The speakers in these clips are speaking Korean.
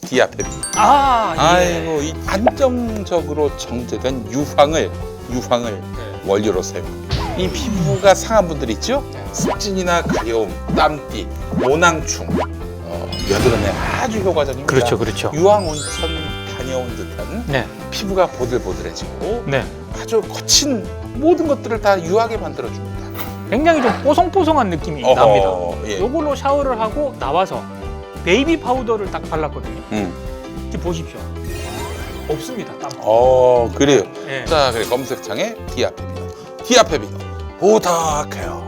디아페빈. 아, 예. 아이고, 이 안정적으로 정제된 유황을 네. 원료로 사용합니다. 이 피부가 상한 분들 있죠? 습진이나 가려움, 땀띠, 모낭충, 여드름에 아주 효과적입니다. 그렇죠, 그렇죠. 유황 온천 다녀온 듯한 네, 피부가 보들보들해지고 네. 아주 거친 모든 것들을 다 유하게 만들어줍니다. 굉장히 좀 뽀송뽀송한 느낌이 어허, 납니다. 예. 요걸로 샤워를 하고 나와서 베이비 파우더를 딱 발랐거든요. 이렇게 보십시오. 없습니다, 땀. 그래요. 예. 자, 그래 검색창에 디아페비노 보다케어.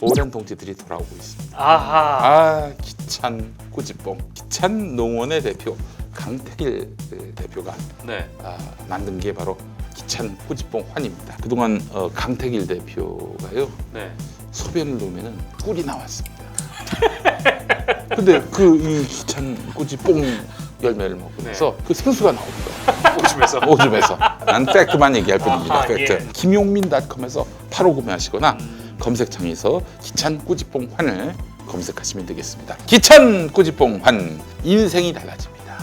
오랜 동지들이 돌아오고 있습니다. 아하. 기찬 꾸지뽕, 기찬 농원의 대표 강태길 대표가 네. 만든 게 바로 기찬 꾸지뽕 환입니다. 그동안 강태길 대표가요, 네. 소변을 놓으면 꿀이 나왔습니다. 근데 이 기찬 꾸지뽕 열매를 먹고 나서 그 생수가 나옵니다. 오줌에서. 난 팩트만 얘기할 뿐입니다. 아하, 팩트. 예. 김용민닷컴에서 바로 구매하시거나 검색창에서 기찬 꾸지뽕 환을 검색하시면 되겠습니다. 기찬 꾸지뽕 환. 인생이 달라집니다.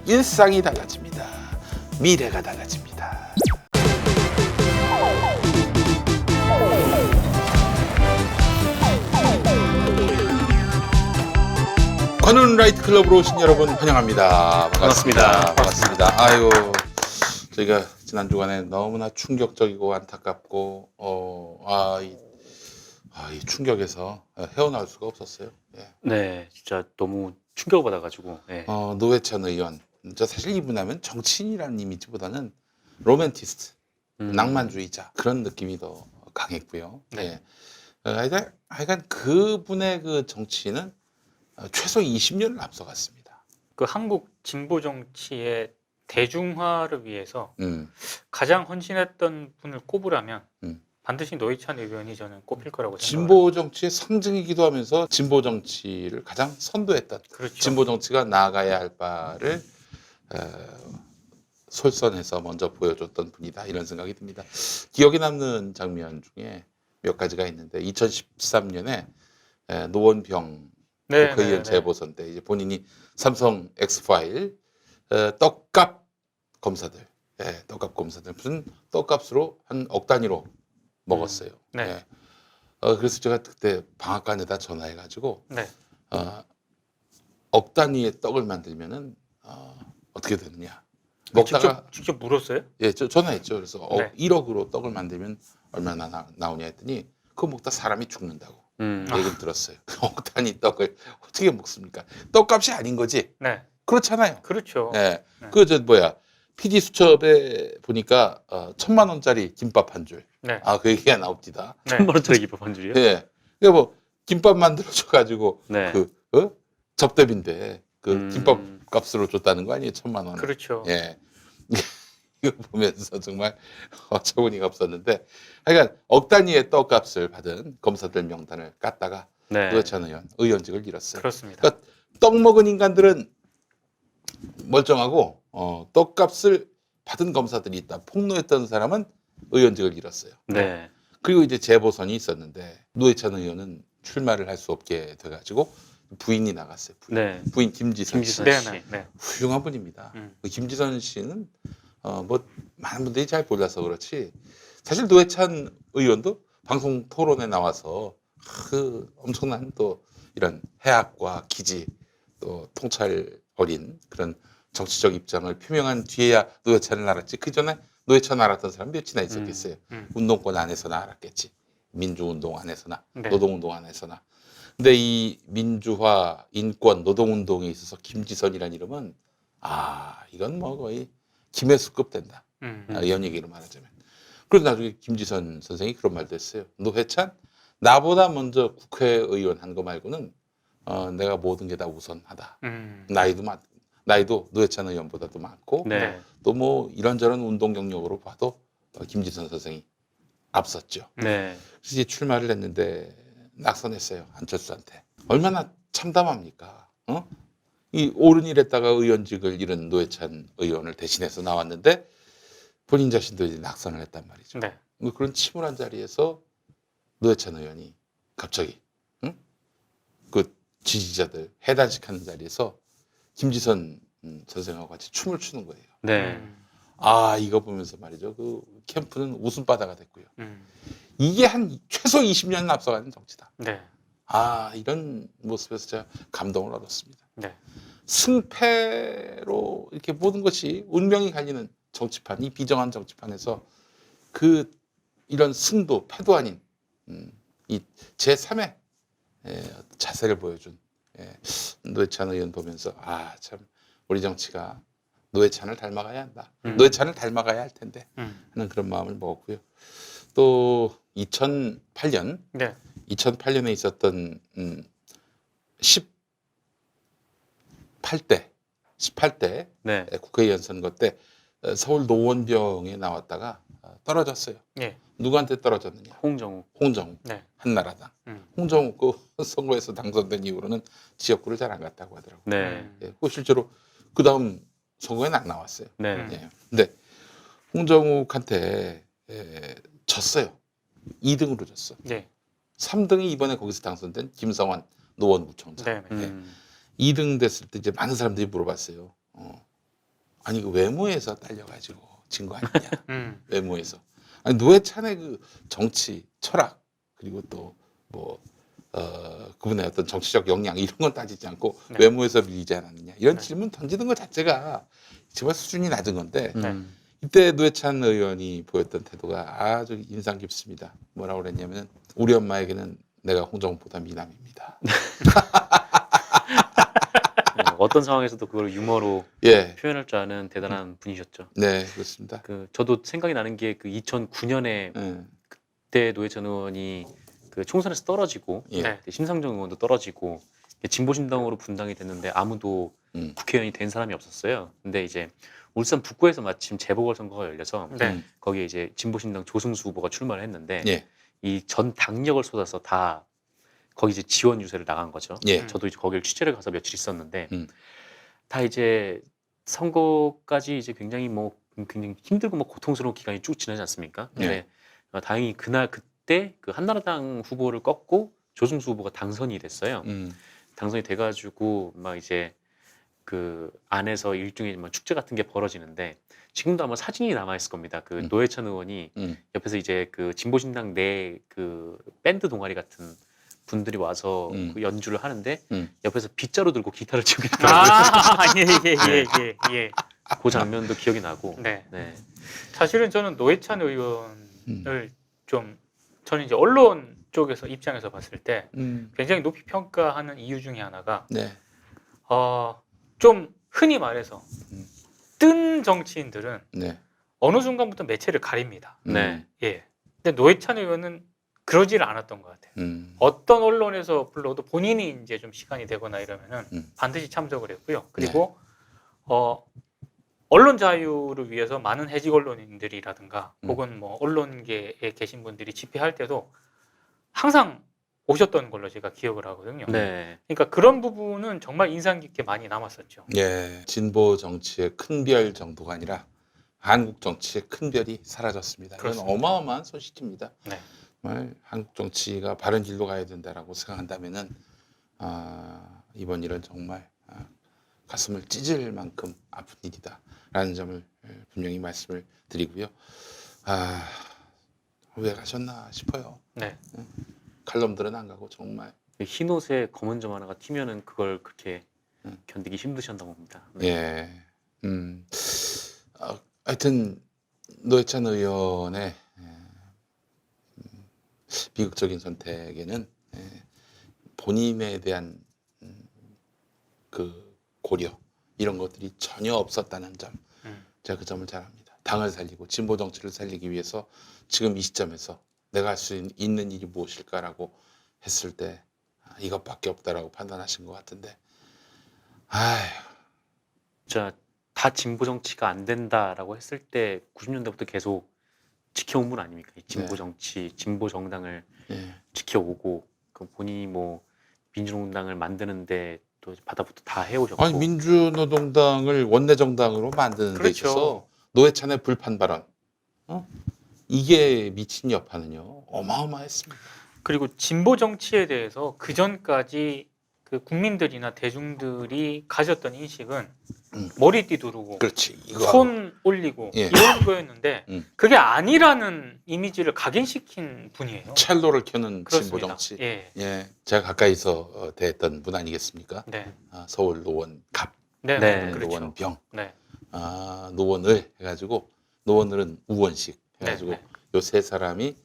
일상이 달라집니다. 미래가 달라집니다. 관훈 라이트 클럽으로 오신 여러분 환영합니다. 반갑습니다. 반갑습니다. 아유, 저희가 지난 주간에 너무나 충격적이고 안타깝고 이 충격에서 헤어나올 수가 없었어요. 예. 네, 진짜 너무 충격을 받아가지고. 네. 노회찬 의원. 저 사실 이분하면 정치인이라는 이미지보다는 로맨티스트, 낭만주의자 그런 느낌이 더 강했고요. 네. 예. 하여간 그분의 그 정치는 최소 20년을 앞서갔습니다. 그 한국 진보 정치의 대중화를 위해서 음. 가장 헌신했던 분을 꼽으라면 음. 반드시 노회찬 의원이 저는 꼽힐 거라고 생각합니다. 진보 정치의 상징이기도 하면서 진보 정치를 가장 선도했던, 그렇죠. 진보 정치가 나아가야 할 바를 솔선해서 먼저 보여줬던 분이다, 이런 생각이 듭니다. 기억에 남는 장면 중에 몇 가지가 있는데 2013년에 노원병 국회의원 재보선 때 이제 본인이 삼성 엑스파일 떡값 검사들, 떡값 검사들 무슨 떡값으로 한 억 단위로 먹었어요. 네. 예. 그래서 제가 그때 방앗간에다 전화해가지고 네. 억 단위의 떡을 만들면은 어떻게 되느냐 먹다가 직접 물었어요? 예, 전화했죠. 그래서 네. 1억으로 떡을 만들면 얼마나 나오냐 했더니 그거 먹다 사람이 죽는다고 얘기를 들었어요. 억 단위 떡을 어떻게 먹습니까? 떡값이 아닌 거지. 네. 그렇잖아요. 그렇죠. 예. 네. PD 수첩에 보니까 1,000만 원짜리 김밥 한 줄. 네. 그 얘기가 나옵니다. 네. 1000번짜리 기법 한 줄이요? 예. 그러니까 뭐 김밥 만들어줘가지고 네. 접대비인데 김밥 값으로 줬다는 거 아니에요? 1,000만 원. 그렇죠. 예. 이거 보면서 정말 어처구니가 없었는데, 하여간 억 단위의 떡값을 받은 검사들 명단을 깠다가 네. 노회찬 의원직을 잃었어요. 그렇습니다. 그러니까 떡 먹은 인간들은 멀쩡하고 떡값을 받은 검사들이 있다. 폭로했던 사람은 의원직을 잃었어요. 네. 그리고 이제 재보선이 있었는데 노회찬 의원은 출마를 할 수 없게 돼가지고 부인이 나갔어요. 네. 부인 김지선 씨. 김지선 씨. 네. 훌륭한 분입니다. 그 김지선 씨는 뭐 많은 분들이 잘 몰라서 그렇지 사실 노회찬 의원도 방송 토론에 나와서 그 엄청난 또 이런 해학과 기지 또 통찰 어린 그런 정치적 입장을 표명한 뒤에야 노회찬을 알았지, 그 전에 노회찬 알았던 사람 몇이나 있었겠어요. 운동권 안에서나 알았겠지. 민주운동 안에서나 네. 노동운동 안에서나. 근데 이 민주화, 인권, 노동운동에 있어서 김지선이라는 이름은 이건 뭐 거의 김혜수급 된다. 연예계로 말하자면. 그래서 나중에 김지선 선생이 그런 말도 했어요. 노회찬, 나보다 먼저 국회의원 한 거 말고는 내가 모든 게 다 우선하다. 나이도 노회찬 의원보다도 많고 네. 또 뭐 이런저런 운동 경력으로 봐도 김지선 선생이 앞섰죠. 네. 그래서 이제 출마를 했는데 낙선했어요. 안철수한테. 얼마나 참담합니까? 이 옳은 일 했다가 의원직을 잃은 노회찬 의원을 대신해서 나왔는데 본인 자신도 이제 낙선을 했단 말이죠. 네. 그런 침울한 자리에서 노회찬 의원이 갑자기 그 지지자들 해단식 하는 자리에서 김지선 선생하고 같이 춤을 추는 거예요. 네. 아, 이거 보면서 말이죠. 그 캠프는 웃음바다가 됐고요. 음. 이게 한 최소 20년 앞서가는 정치다. 네. 아, 이런 모습에서 제가 감동을 얻었습니다. 네. 승패로 이렇게 모든 것이 운명이 갈리는 정치판, 이 비정한 정치판에서 그 이런 승도 패도 아닌 이 제3의 자세를 보여준 노회찬 의원 보면서 아, 참 우리 정치가 노회찬을 닮아가야 한다. 노회찬을 닮아가야 할 텐데 하는 그런 마음을 먹었고요. 또 2008년 네. 2008년에 있었던 18대 네. 국회의원 선거 때 서울 노원병에 나왔다가 떨어졌어요. 예. 누구한테 떨어졌느냐? 홍정욱. 홍정욱, 네. 한나라당. 음. 홍정욱 그 선거에서 당선된 이후로는 지역구를 잘 안 갔다고 하더라고요. 네. 예, 그 실제로 그 다음 선거에는 안 나왔어요. 네. 예. 근데 홍정욱한테 졌어요. 2등으로 졌어. 네. 3등이 이번에 거기서 당선된 김성환 노원구청장. 네. 네. 음. 2등 됐을 때 이제 많은 사람들이 물어봤어요. 아니 그 외모에서 딸려가지고 진 거 아니냐? 외모에서. 아니 노회찬의 그 정치 철학 그리고 또 뭐 그분의 어떤 정치적 역량 이런 건 따지지 않고 네. 외모에서 밀리지 않았느냐 이런 네. 질문 던지는 것 자체가 정말 수준이 낮은 건데 음. 이때 노회찬 의원이 보였던 태도가 아주 인상 깊습니다. 뭐라고 그랬냐면 우리 엄마에게는 내가 홍정욱보다 미남입니다. 네, 어떤 상황에서도 그걸 유머로 예, 표현할 줄 아는 대단한 분이셨죠. 네 그렇습니다. 그 저도 생각이 나는 게 그 2009년에 예, 그때 노회찬 의원이 그 총선에서 떨어지고 예. 네. 그때 심상정 의원도 떨어지고 진보신당으로 분당이 됐는데 아무도 음. 국회의원이 된 사람이 없었어요. 근데 이제 울산 북구에서 마침 재보궐선거가 열려서 네. 거기에 이제 진보신당 조승수 후보가 출마를 했는데 예, 이 전 당력을 쏟아서 다 거기 이제 지원 유세를 나간 거죠. 예. 저도 이제 거기를 취재를 가서 며칠 있었는데 다 이제 선거까지 이제 굉장히 뭐 굉장히 힘들고 뭐 고통스러운 기간이 쭉 지나지 않습니까? 근데 다행히 그때 그 한나라당 후보를 꺾고 조승수 후보가 당선이 됐어요. 당선이 돼가지고 막 이제 그 안에서 일종의 뭐 축제 같은 게 벌어지는데 지금도 아마 사진이 남아 있을 겁니다. 그 노회찬 의원이 옆에서 이제 그 진보신당 내 그 밴드 동아리 같은 분들이 와서 그 연주를 하는데 옆에서 빗자루 들고 기타를 치고 있더라고요. 예. 그 장면도 기억이 나고. 네. 네. 사실은 저는 노회찬 의원을 좀 저는 이제 언론 쪽에서 입장에서 봤을 때 굉장히 높이 평가하는 이유 중에 하나가 네, 좀 흔히 말해서 뜬 정치인들은 네, 어느 순간부터 매체를 가립니다. 네. 예. 근데 노회찬 의원은 그러지를 않았던 것 같아요. 어떤 언론에서 불러도 본인이 이제 좀 시간이 되거나 이러면은 반드시 참석을 했고요. 그리고 언론 자유를 위해서 많은 해직 언론인들이라든가 혹은 뭐 언론계에 계신 분들이 집회할 때도 항상 오셨던 걸로 제가 기억을 하거든요. 네. 그러니까 그런 부분은 정말 인상 깊게 많이 남았었죠. 예. 진보 정치의 큰 별 정도가 아니라 한국 정치의 큰 별이 사라졌습니다. 이건 그렇습니다. 어마어마한 소식입니다. 네. 정말 한국 정치가 바른 길로 가야 된다라고 생각한다면은 이번 일은 정말 가슴을 찢을 만큼 아픈 일이다라는 점을 분명히 말씀을 드리고요. 왜 가셨나 싶어요. 네. 갈 놈들은 안 가고 정말. 흰 옷에 검은 점 하나가 튀면은 그걸 그렇게 견디기 힘드셨나 봅니다. 네. 예. 하여튼 노회찬 의원의 비극적인 선택에는 본인에 대한 그 고려 이런 것들이 전혀 없었다는 점, 제가 그 점을 잘 압니다. 당을 살리고 진보 정치를 살리기 위해서 지금 이 시점에서 내가 할 수 있는 일이 무엇일까라고 했을 때 이것밖에 없다라고 판단하신 것 같은데, 진짜 다 진보 정치가 안 된다라고 했을 때 90년대부터 계속 지켜온 분 아닙니까? 이 진보 네. 정치, 진보 정당을 예. 지켜오고 그 본인이 뭐 민주노동당을 만드는데 또 바다부터 다 해오셨고. 아니 민주노동당을 원내정당으로 만드는 데 그렇죠. 있어서 노회찬의 불판 발언, 이게 미친 여파는요 어마어마했습니다. 그리고 진보 정치에 대해서 그 전까지 그 국민들이나 대중들이 가졌던 인식은 음. 머리띠 두르고 그렇지. 이거 손 올리고 예. 이런 거였는데 음. 그게 아니라는 이미지를 각인시킨 분이에요. 첼로를 켜는 진보 그렇습니다. 정치. 예. 예, 제가 가까이서 대했던 분 아니겠습니까? 네. 서울 노원 갑, 네. 네. 네. 그렇죠. 노원병, 네. 노원을 해가지고 노원을은 우원식 해가지고 네. 요 세 사람이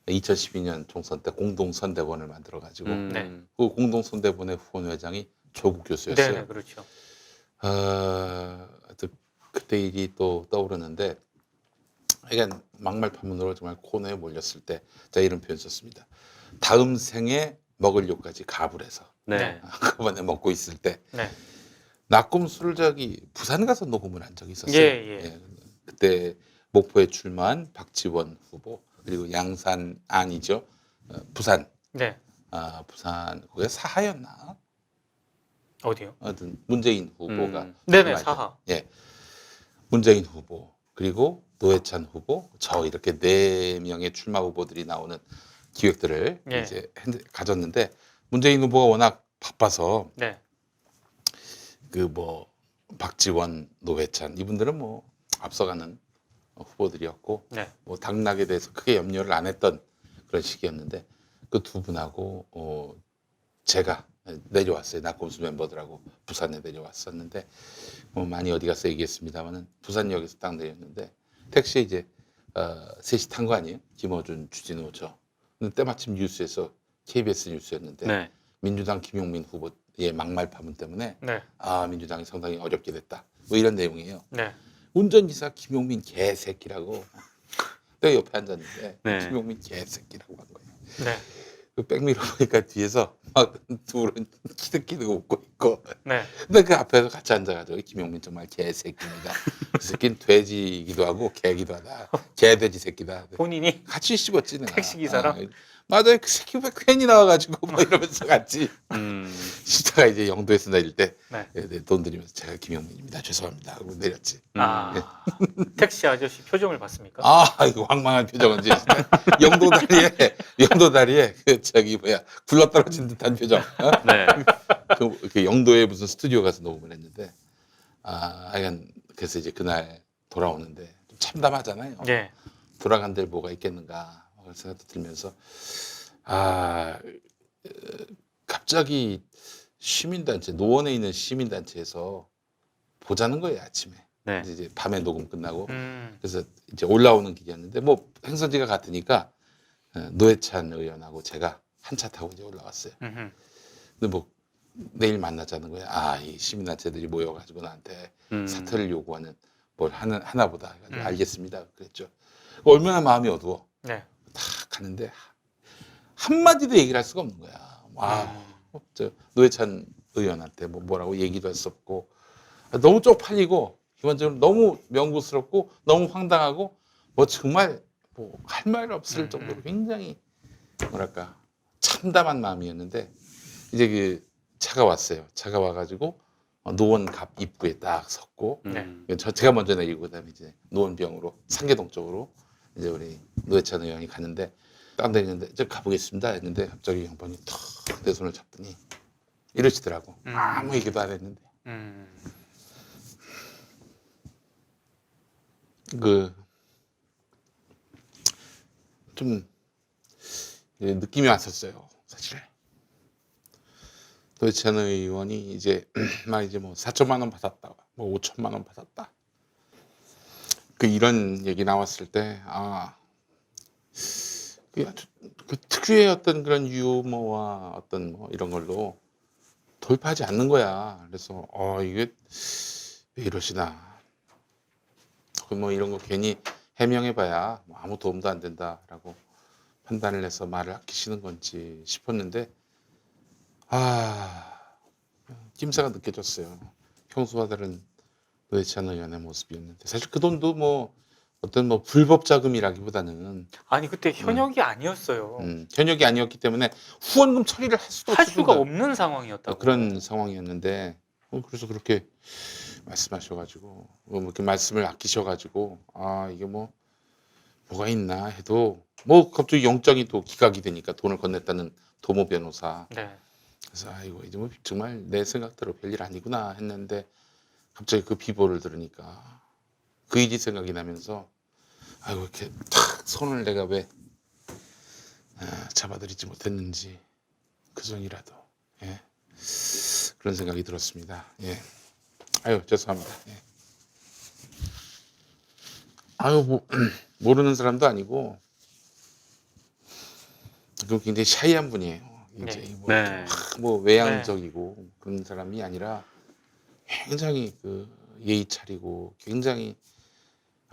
2012년 총선 때 공동선대본을 만들어가지고 네. 그 공동선대본의 후원회장이 조국 네. 교수였어요. 네. 그렇죠. 또 그때 일이 또 떠오르는데, 그러니까 막말 파문으로 정말 코너에 몰렸을 때 제가 이런 표현 썼습니다. 다음 생에 먹을 욕까지 갑을 해서 네. 그번에 먹고 있을 때 네. 낙곰수를 저기 부산 가서 녹음을 한 적이 있었어요. 예. 그때 목포에 출마한 박지원 후보, 그리고 양산 안이죠. 부산. 네. 부산 그게 사하였나? 어디요? 하여튼 문재인 후보가 네네. 출마했죠. 사하. 예. 문재인 후보, 그리고 노회찬 후보, 저 이렇게 4명의 출마 후보들이 나오는 기획들을 예. 이제 가졌는데, 문재인 후보가 워낙 바빠서 네. 그 뭐 박지원, 노회찬 이분들은 뭐 앞서가는 후보들이었고, 네. 뭐 당락에 대해서 크게 염려를 안 했던 그런 시기였는데, 그 두 분하고 제가 내려왔어요. 낙곰수 멤버들하고 부산에 내려왔었는데, 많이 어디 가서 얘기했습니다만은 부산역에서 딱 내렸는데 택시에 이제 셋이 탄 거 아니에요? 김어준, 주진우, 저. 근데 때마침 뉴스에서 KBS 뉴스였는데 네. 민주당 김용민 후보의 막말 파문 때문에 네. 민주당이 상당히 어렵게 됐다. 뭐 이런 내용이에요. 네. 운전기사 김용민 개새끼라고. 내가 옆에 앉았는데 네. 김용민 개새끼라고 한 거예요. 네. 그 백미러 보니까 뒤에서 막 둘은 키득키득 웃고 있고, 네. 근데 그 앞에서 같이 앉아가지고 김용민 정말 개새끼입니다. 그 새끼는 돼지이기도 하고 개기도 하다. 개돼지 새끼다. 본인이 같이 씹었지 내가. 택시 기사랑? 맞아요. 그 새끼 왜 괜히 나와가지고 뭐 이러면서 같이 씻다가 이제 영도에서 내릴 때 네. 돈 드리면서 제가 김용민입니다. 죄송합니다 하고 내렸지. 택시 아저씨 표정을 봤습니까? 이거 황망한 표정은 이제 영도 다리에 그 저기 뭐야 굴러 떨어진 듯한 표정. 네. 그 영도에 무슨 스튜디오 가서 녹음을 했는데, 하여간 그래서 이제 그날 돌아오는데 좀 참담하잖아요. 네. 돌아간 데를 뭐가 있겠는가 그런 생각도 들면서 갑자기 시민단체, 노원에 있는 시민단체에서 보자는 거예요, 아침에. 네. 이제 밤에 녹음 끝나고. 음. 그래서 이제 올라오는 길이었는데 뭐 행선지가 같으니까 노회찬 의원하고 제가 한 차 타고 이제 올라왔어요. 음흠. 근데 뭐 내일 만나자는 거야. 이 시민단체들이 모여가지고 나한테 사퇴를 요구하는 뭘 하나 보다 해가지고 알겠습니다. 그랬죠. 얼마나 마음이 어두워. 네. 딱 가는데 한마디도 얘기를 할 수가 없는 거야. 저 노회찬 의원한테 뭐라고 얘기도 할 수 없고, 너무 쪽팔리고 기본적으로 너무 명구스럽고 너무 황당하고 뭐 정말 뭐 할 말 없을 정도로 굉장히 뭐랄까 참담한 마음이었는데, 이제 그 차가 왔어요. 차가 와가지고 노원 갑 입구에 딱 섰고, 제가 먼저 내리고 그다음에 이제 노원병으로 상계동 쪽으로 이제 우리 노회찬 의원이 가는데, 딱 내리는데 이제 가보겠습니다 했는데 갑자기 양반이 탁 내 손을 잡더니 이러시더라고. 아무 얘기도 안 했는데 좀 느낌이 왔었어요, 사실. 노회찬 의원이 이제 막 이제 뭐 4천만 원 받았다, 뭐 5천만 원 받았다, 이런 얘기 나왔을 때 그 특유의 어떤 그런 유머와 어떤 뭐 이런 걸로 돌파하지 않는 거야. 그래서 이게 왜 이러시나, 뭐 이런 거 괜히 해명해봐야 뭐 아무 도움도 안 된다라고 판단을 해서 말을 아끼시는 건지 싶었는데, 낌새가 느껴졌어요. 평소와 다른 노회찬 의원의 모습이었는데, 사실 그 돈도 뭐 어떤 뭐 불법 자금이라기보다는 아니 그때 현역이 아니었어요. 현역이 아니었기 때문에 후원금 처리를 할 수도 할 수가 없는 상황이었다고. 그런 상황이었는데, 그래서 그렇게 말씀하셔가지고 뭐 이렇게 말씀을 아끼셔가지고 이게 뭐가 있나 해도 뭐 갑자기 영장이 또 기각이 되니까 돈을 건넸다는 도모 변호사. 네. 그래서 아이고 이제 뭐 정말 내 생각대로 별일 아니구나 했는데 갑자기 그 비보를 들으니까 그 일이 생각이 나면서 아이고 이렇게 탁 손을 내가 왜 잡아드리지 못했는지 그전이라도 예. 그런 생각이 들었습니다. 예. 아유 죄송합니다. 예. 아유 뭐, 모르는 사람도 아니고 그 굉장히 샤이한 분이에요. 이제 네. 뭐, 네. 뭐 외향적이고 그런 사람이 아니라 굉장히 그 예의 차리고 굉장히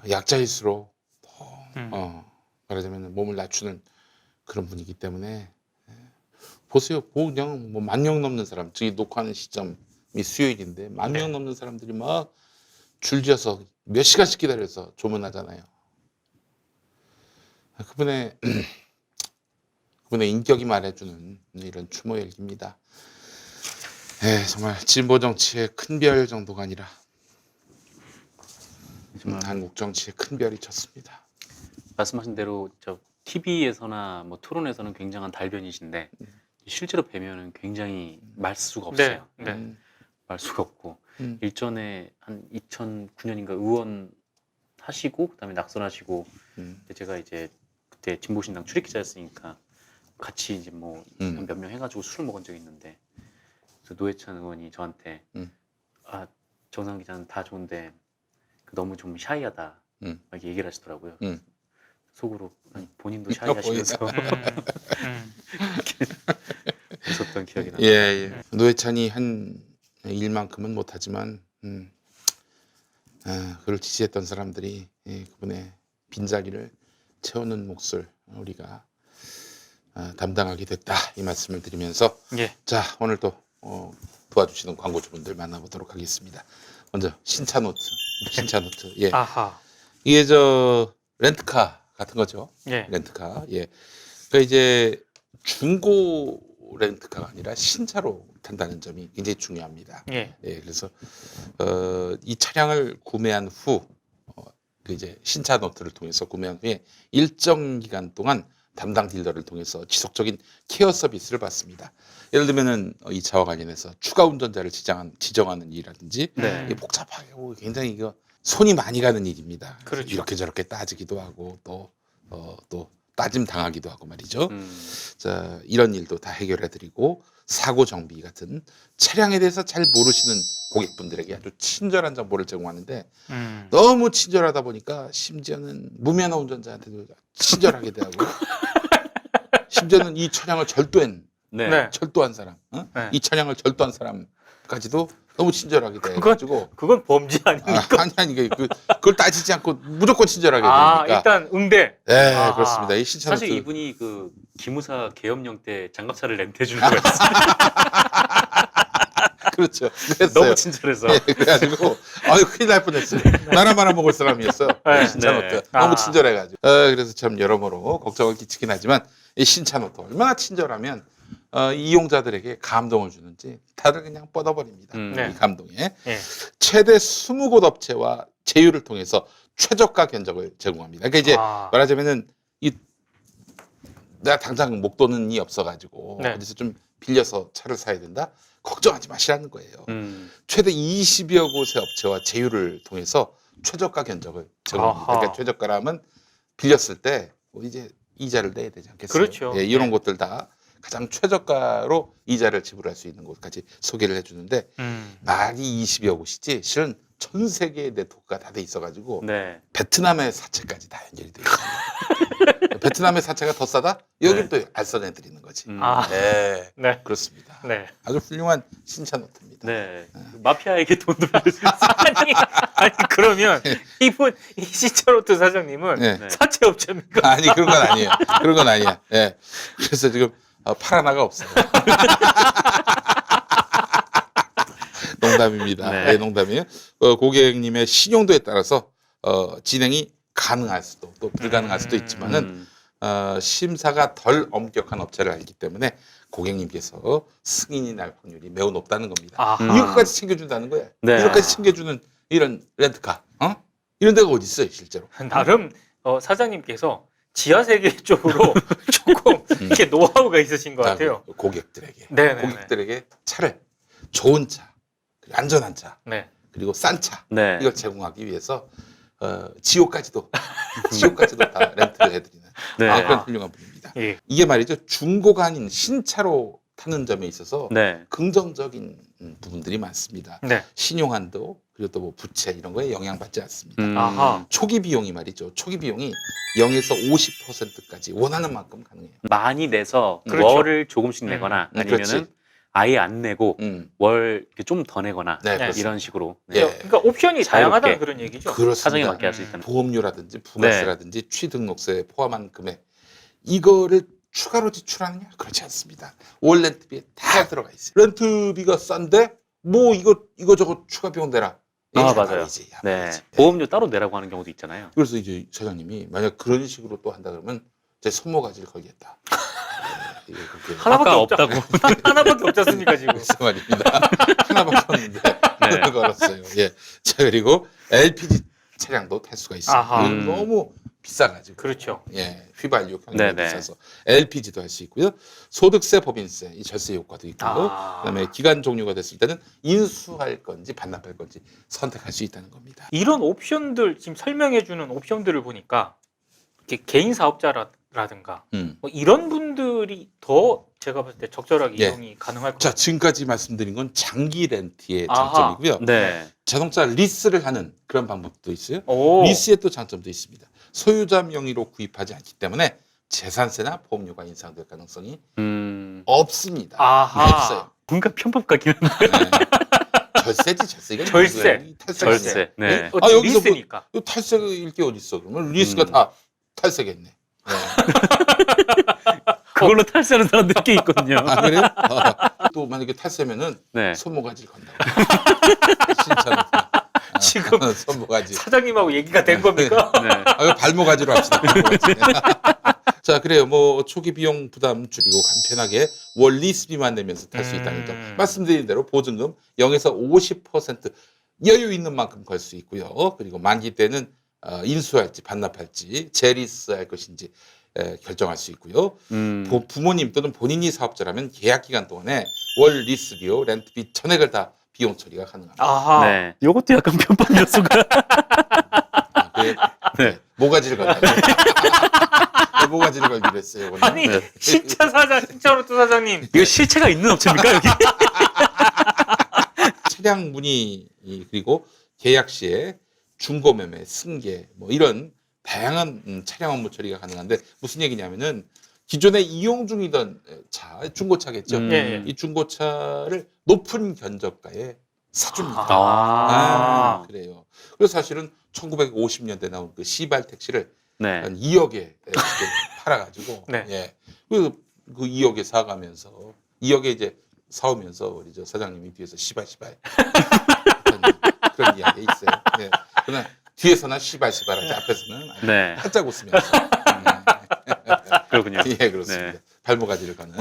약자일수록 더 말하자면 몸을 낮추는 그런 분이기 때문에 보세요. 그냥 뭐 10,000명 넘는 사람, 저희 녹화하는 시점이 수요일인데 10,000명 네. 넘는 사람들이 막 줄지어서 몇 시간씩 기다려서 조문하잖아요. 그분의 인격이 말해주는 이런 추모 일기입니다. 네, 정말 진보 정치의 큰 별 정도가 아니라 한국 정치의 큰 별이 쳤습니다. 말씀하신 대로 저 TV에서나 뭐 토론에서는 굉장한 달변이신데 실제로 뵈면은 굉장히 말수가 없어요. 네. 말수가 없고 음. 일전에 한 2009년인가 의원 하시고 그다음에 낙선하시고 제가 이제 그때 진보신당 출입기자였으니까 같이 이제 뭐 몇 명 해가지고 술을 먹은 적이 있는데 그래서 노회찬 의원이 저한테 아 정상 기자는 다 좋은데 너무 좀 샤이하다 막 얘기를 하시더라고요. 속으로 아니, 본인도 샤이하시면서 웃었던 기억이 나요. 예. 노회찬이 한 일만큼은 못하지만 그를 지지했던 사람들이 그분의 빈자리를 채우는 몫을 우리가 담당하게 됐다 이 말씀을 드리면서 예. 자 오늘 또 도와주시는 광고주분들 만나보도록 하겠습니다. 먼저 신차노트 예. 아하. 이게 저 렌트카 같은 거죠. 예. 렌트카. 예. 그러니까 이제 중고 렌트카가 아니라 신차로 탄다는 점이 굉장히 중요합니다. 예. 예. 그래서 이 차량을 구매한 후 그 이제 신차 노트를 통해서 구매한 후에 일정 기간 동안 담당 딜러를 통해서 지속적인 케어 서비스를 받습니다. 예를 들면은 이 차와 관련해서 추가 운전자를 지정하는 일이라든지 네. 이게 복잡하고 굉장히 이거 손이 많이 가는 일입니다. 그렇죠. 이렇게 저렇게 따지기도 하고 또 따짐 당하기도 하고 말이죠. 자, 이런 일도 다 해결해드리고 사고 정비 같은 차량에 대해서 잘 모르시는 고객분들에게 아주 친절한 정보를 제공하는데 너무 친절하다 보니까 심지어는 무면허 운전자한테도 친절하게 대하고 심지어는 이 차량을 네. 철도한 사람, 네. 이 차량을 절도한 사람까지도 너무 친절하게 대해가지고 그건 범죄 아닙니까? 아니 그걸 따지지 않고 무조건 친절하게 아, 되니까 일단 응대. 네 아하. 그렇습니다. 이 신차 사실 노트 이분이 그 기무사 계엄령 때 장갑차를 렌트해 주는 거였어요. 그렇죠. 그랬어요. 너무 친절해서. 예, 그래가지고 아유 큰일 날 뻔했어요. 나라 말아먹을 사람이었어. 네. 신차노트 네. 너무 아. 친절해가지고 그래서 참 여러모로 걱정을 끼치긴 하지만 이 신차노트 얼마나 친절하면 이용자들에게 감동을 주는지 다들 그냥 뻗어버립니다. 네. 이 감동에 예. 최대 20곳 업체와 제휴를 통해서 최저가 견적을 제공합니다. 그러니까 이제 말하자면은 내가 당장 목돈이 없어가지고 네. 어디서 좀 빌려서 차를 사야 된다. 걱정하지 마시라는 거예요. 최대 20여 곳의 업체와 제휴를 통해서 최저가 견적을 제공합니다. 아하. 그러니까 최저가라면 빌렸을 때 뭐 이제 이자를 내야 되지 않겠어요? 그렇죠. 예, 이런 네. 곳들 다 가장 최저가로 이자를 지불할 수 있는 곳까지 소개를 해주는데 말이 20여 곳이지 실은 전 세계의 네트워크가 다 돼 있어가지고 네. 베트남의 사채까지 다 연결이 돼 있습니다. 베트남의 사채가 더 싸다? 여기 또 알선해 드리는 거지. 아. 네, 네. 그렇습니다. 네. 아주 훌륭한 신차 노트입니다. 네. 마피아에게 돈도 빌릴 수 있어요. 아니 그러면 이분 이 시차로트 사장님은 네. 네. 사채업체입니까? 아니 그런 건 아니에요. 그런 건 아니야. 예. 그래서 지금 팔 하나가 없어요. 농담입니다. 네. 네, 농담이에요. 고객님의 신용도에 따라서 진행이 가능할 수도 또 불가능할 수도 있지만은 심사가 덜 엄격한 업체를 알기 때문에 고객님께서 승인이 날 확률이 매우 높다는 겁니다. 아하. 이것까지 챙겨준다는 거야. 네. 이것까지 챙겨주는 이런 렌트카, 이런 데가 어디 있어요, 실제로? 나름 사장님께서 지하 세계 쪽으로 조금 이렇게 노하우가 있으신 것 같아요. 고객들에게 네네. 고객들에게 차를 좋은 차, 그리고 안전한 차, 네. 그리고 싼 차 네. 이걸 제공하기 위해서 지옥까지도 다 렌트를 해드리는 네. 그런 아하. 훌륭한 분입니다. 예. 이게 말이죠 중고가 아닌 신차로 타는 점에 있어서 네. 긍정적인 부분들이 많습니다. 네. 신용한도 그리고 또 뭐 부채 이런 거에 영향받지 않습니다. 아하. 초기 비용이 말이죠. 초기 비용이 0에서 50%까지 원하는 만큼 가능해요. 많이 내서 그렇죠. 월을 조금씩 내거나 아니면은 그렇지. 아예 안 내고 음, 월 좀 더 내거나 네, 네. 그렇습니다. 이런 식으로 예. 그러니까 옵션이 자유롭게. 다양하다는 그런 얘기죠. 그렇습니다. 사정에 맞게 할 수 있다는. 보험료라든지 부가세라든지 취등록세 포함한 금액 이거를 추가로 지출하느냐? 그렇지 않습니다. 월 렌트비에 다 들어가 있어요. 렌트비가 싼데 뭐 이거저거 추가 비용 내라. 아, 맞아요. 네. 보험료 따로 내라고 하는 경우도 있잖아요. 그래서 이제 사장님이 만약 그런 식으로 또 한다 그러면 제 손모가지를 걸겠다. 이게 그렇게 하나밖에 아까 없다. 없다고. 하나밖에 없지 않습니까 지금? 글쎄 말입니다. 하나밖에 없는데 네. 걸었어요. 예. 자 그리고 LPG 차량도 탈 수가 있어요. 아하. 이건 너무 비싸가지고. 그렇죠. 예, 휘발유 경유가 네네. 비싸서 LPG도 할 수 있고요. 소득세, 법인세, 이 절세 효과도 있고요. 그다음에 기간 종료가 됐을 때는 인수할 건지 반납할 건지 선택할 수 있다는 겁니다. 이런 옵션들 지금 설명해주는 옵션들을 보니까 이렇게 개인 사업자라든가 음. 뭐 이런 분들이 더 제가 봤을 때 적절하게 예. 이용이 가능할 것 자, 같아요. 지금까지 말씀드린 건 장기 렌트의 아하. 장점이고요. 네. 자동차 리스를 하는 그런 방법도 있어요. 오. 리스의 또 장점도 있습니다. 소유자 명의로 구입하지 않기 때문에 재산세나 보험료가 인상될 가능성이 없습니다. 아하. 없어요. 뭔가 편법 같긴 한데. 네. 절세지 절세. 이건 절세. 뭐예요? 탈세가 아니에요. 절세. 네. 아, 여기서 뭐- 리스니까. 이거 탈세일 게 어디 있어? 그러면 리스가 다 탈세겠네. 네. 그걸로 탈세하는 사람들이 꽤 있거든요. 아 그래요? 또 만약에 탈세면은 네. 손모가지를 건다고. 신차는 지금 손모가지. 사장님하고 얘기가 된 겁니까? 네. 아, 이거 발모가지로 합시다. 발모가지. 자, 그래요. 뭐 초기 비용 부담 줄이고 간편하게 월 리스비만 내면서 탈 수 있다는 점. 말씀드린 대로 보증금 0에서 50% 여유 있는 만큼 걸 수 있고요. 그리고 만기 때는 인수할지 반납할지 재리스할 것인지 결정할 수 있고요. 부모님 또는 본인이 사업자라면 계약 기간 동안에 월 리스료, 렌트비 전액을 다 비용 처리가 가능합니다. 아하. 네. 이것도 약간 편법 요소가. 아, 그래? 네. 모가지를 걸다. 모가지를 걸기로 했어요. 오늘. 아니 네. 신차로또 사장님. 이거 실체가 있는 업체입니까 여기? 차량 문의 그리고 계약 시에 중고 매매, 승계 뭐 이런 다양한 차량 업무 처리가 가능한데 무슨 얘기냐면은 기존에 이용 중이던 차, 중고차겠죠. 예. 이 중고차를 높은 견적가에 사줍니다. 아. 그래요. 그래서 사실은 1950년대 나온 그 시발 택시를 네. 한 2억에 팔아가지고 네. 예. 그 2억에 사가면서 2억에 이제 사오면서 우리 저 사장님이 뒤에서 시발 그런 이야기 있어요. 네. 그러나 뒤에서는 시발하지 앞에서는 네. 활짝 웃으면서 그렇군요. 예 그렇습니다. 네. 발모가지를 가는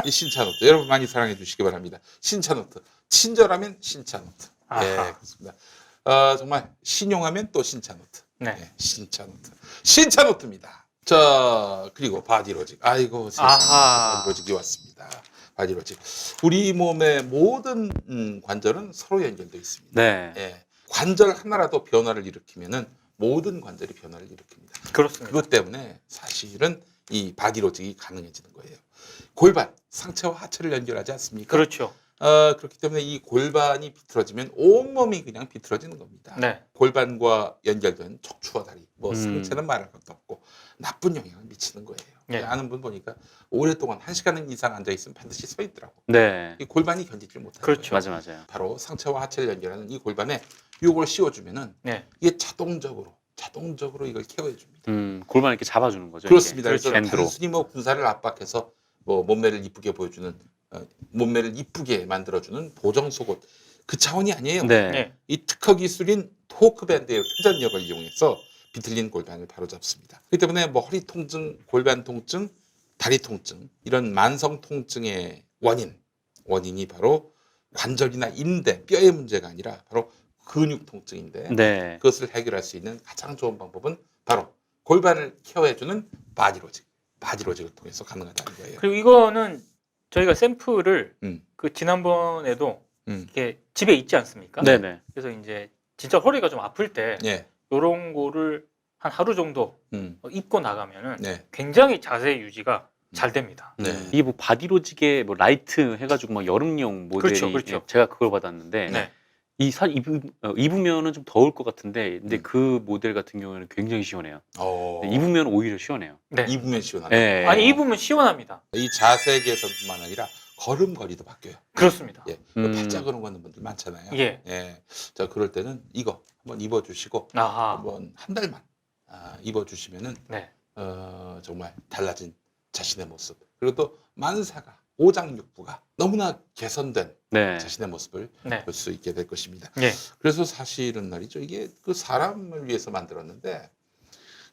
이 신차노트 여러분 많이 사랑해 주시기 바랍니다. 신차노트 친절하면 신차노트 예 아하. 그렇습니다. 정말 신용하면 또 신차노트 네. 예, 신차노트입니다. 자 그리고 바디로직 아이고 세상에 아하. 바디로직이 왔습니다. 바디로직 우리 몸의 모든 관절은 서로 연결돼 있습니다. 네. 예, 관절 하나라도 변화를 일으키면은 모든 관절이 변화를 일으킵니다. 그렇습니다. 그것 때문에 사실은 이 바디로직이 가능해지는 거예요. 골반, 상체와 하체를 연결하지 않습니까? 그렇죠. 그렇기 때문에 이 골반이 비틀어지면 온몸이 그냥 비틀어지는 겁니다. 네. 골반과 연결된 척추와 다리, 뭐 음. 상체는 말할 것도 없고 나쁜 영향을 미치는 거예요. 네. 아는 분 보니까 오랫동안 1시간 이상 앉아 있으면 반드시 서 있더라고. 네. 이 골반이 견디질 못하는 그렇죠. 거예요. 맞아요. 바로 상체와 하체를 연결하는 이 골반에 이걸 씌워주면은 네. 이게 자동적으로 이걸 케어해줍니다. 골반 이렇게 잡아주는 거죠. 그렇습니다. 이렇게. 그래서 밴드로. 단순히 뭐 군사를 압박해서 뭐 몸매를 이쁘게 보여주는 몸매를 이쁘게 만들어주는 보정 속옷 그 차원이 아니에요. 네. 네. 이 특허 기술인 토크 밴드의 회전력을 이용해서 비틀린 골반을 바로잡습니다. 그렇기 때문에 뭐 허리 통증, 골반 통증, 다리 통증 이런 만성 통증의 원인이 바로 관절이나 인대, 뼈의 문제가 아니라 바로 근육 통증인데 네. 그것을 해결할 수 있는 가장 좋은 방법은 바로 골반을 케어해주는 바디로직. 바디로직을 통해서 가능하다는 거예요. 그리고 이거는 저희가 샘플을 음. 그 지난번에도 음. 이렇게 집에 있지 않습니까? 네네. 그래서 이제 진짜 허리가 좀 아플 때 예. 이런 거를 한 하루 정도 음. 입고 나가면은 네. 굉장히 자세 유지가 잘 됩니다. 네. 이게 뭐 바디로직에 뭐 라이트 해가지고 막 여름용 모델이 그렇죠, 그렇죠. 예, 제가 그걸 받았는데 네. 입으면은 좀 더울 것 같은데 근데 음. 그 모델 같은 경우에는 굉장히 시원해요. 어. 입으면 오히려 시원해요. 네. 입으면 시원하다. 예. 아니 입으면 시원합니다. 이 자세 개선뿐만 아니라 걸음걸이도 바뀌어요. 그렇습니다. 예. 음. 팔자 걸음 걷는 분들 많잖아요. 예. 자, 그럴 때는 이거 한번 입어주시고 아하. 한번 한 달만 입어주시면은 네. 정말 달라진 자신의 모습. 그리고 또 만사가 오장육부가 너무나 개선된 네. 자신의 모습을 네. 볼 수 있게 될 것입니다. 예. 그래서 사실은 말이죠. 이게 그 사람을 위해서 만들었는데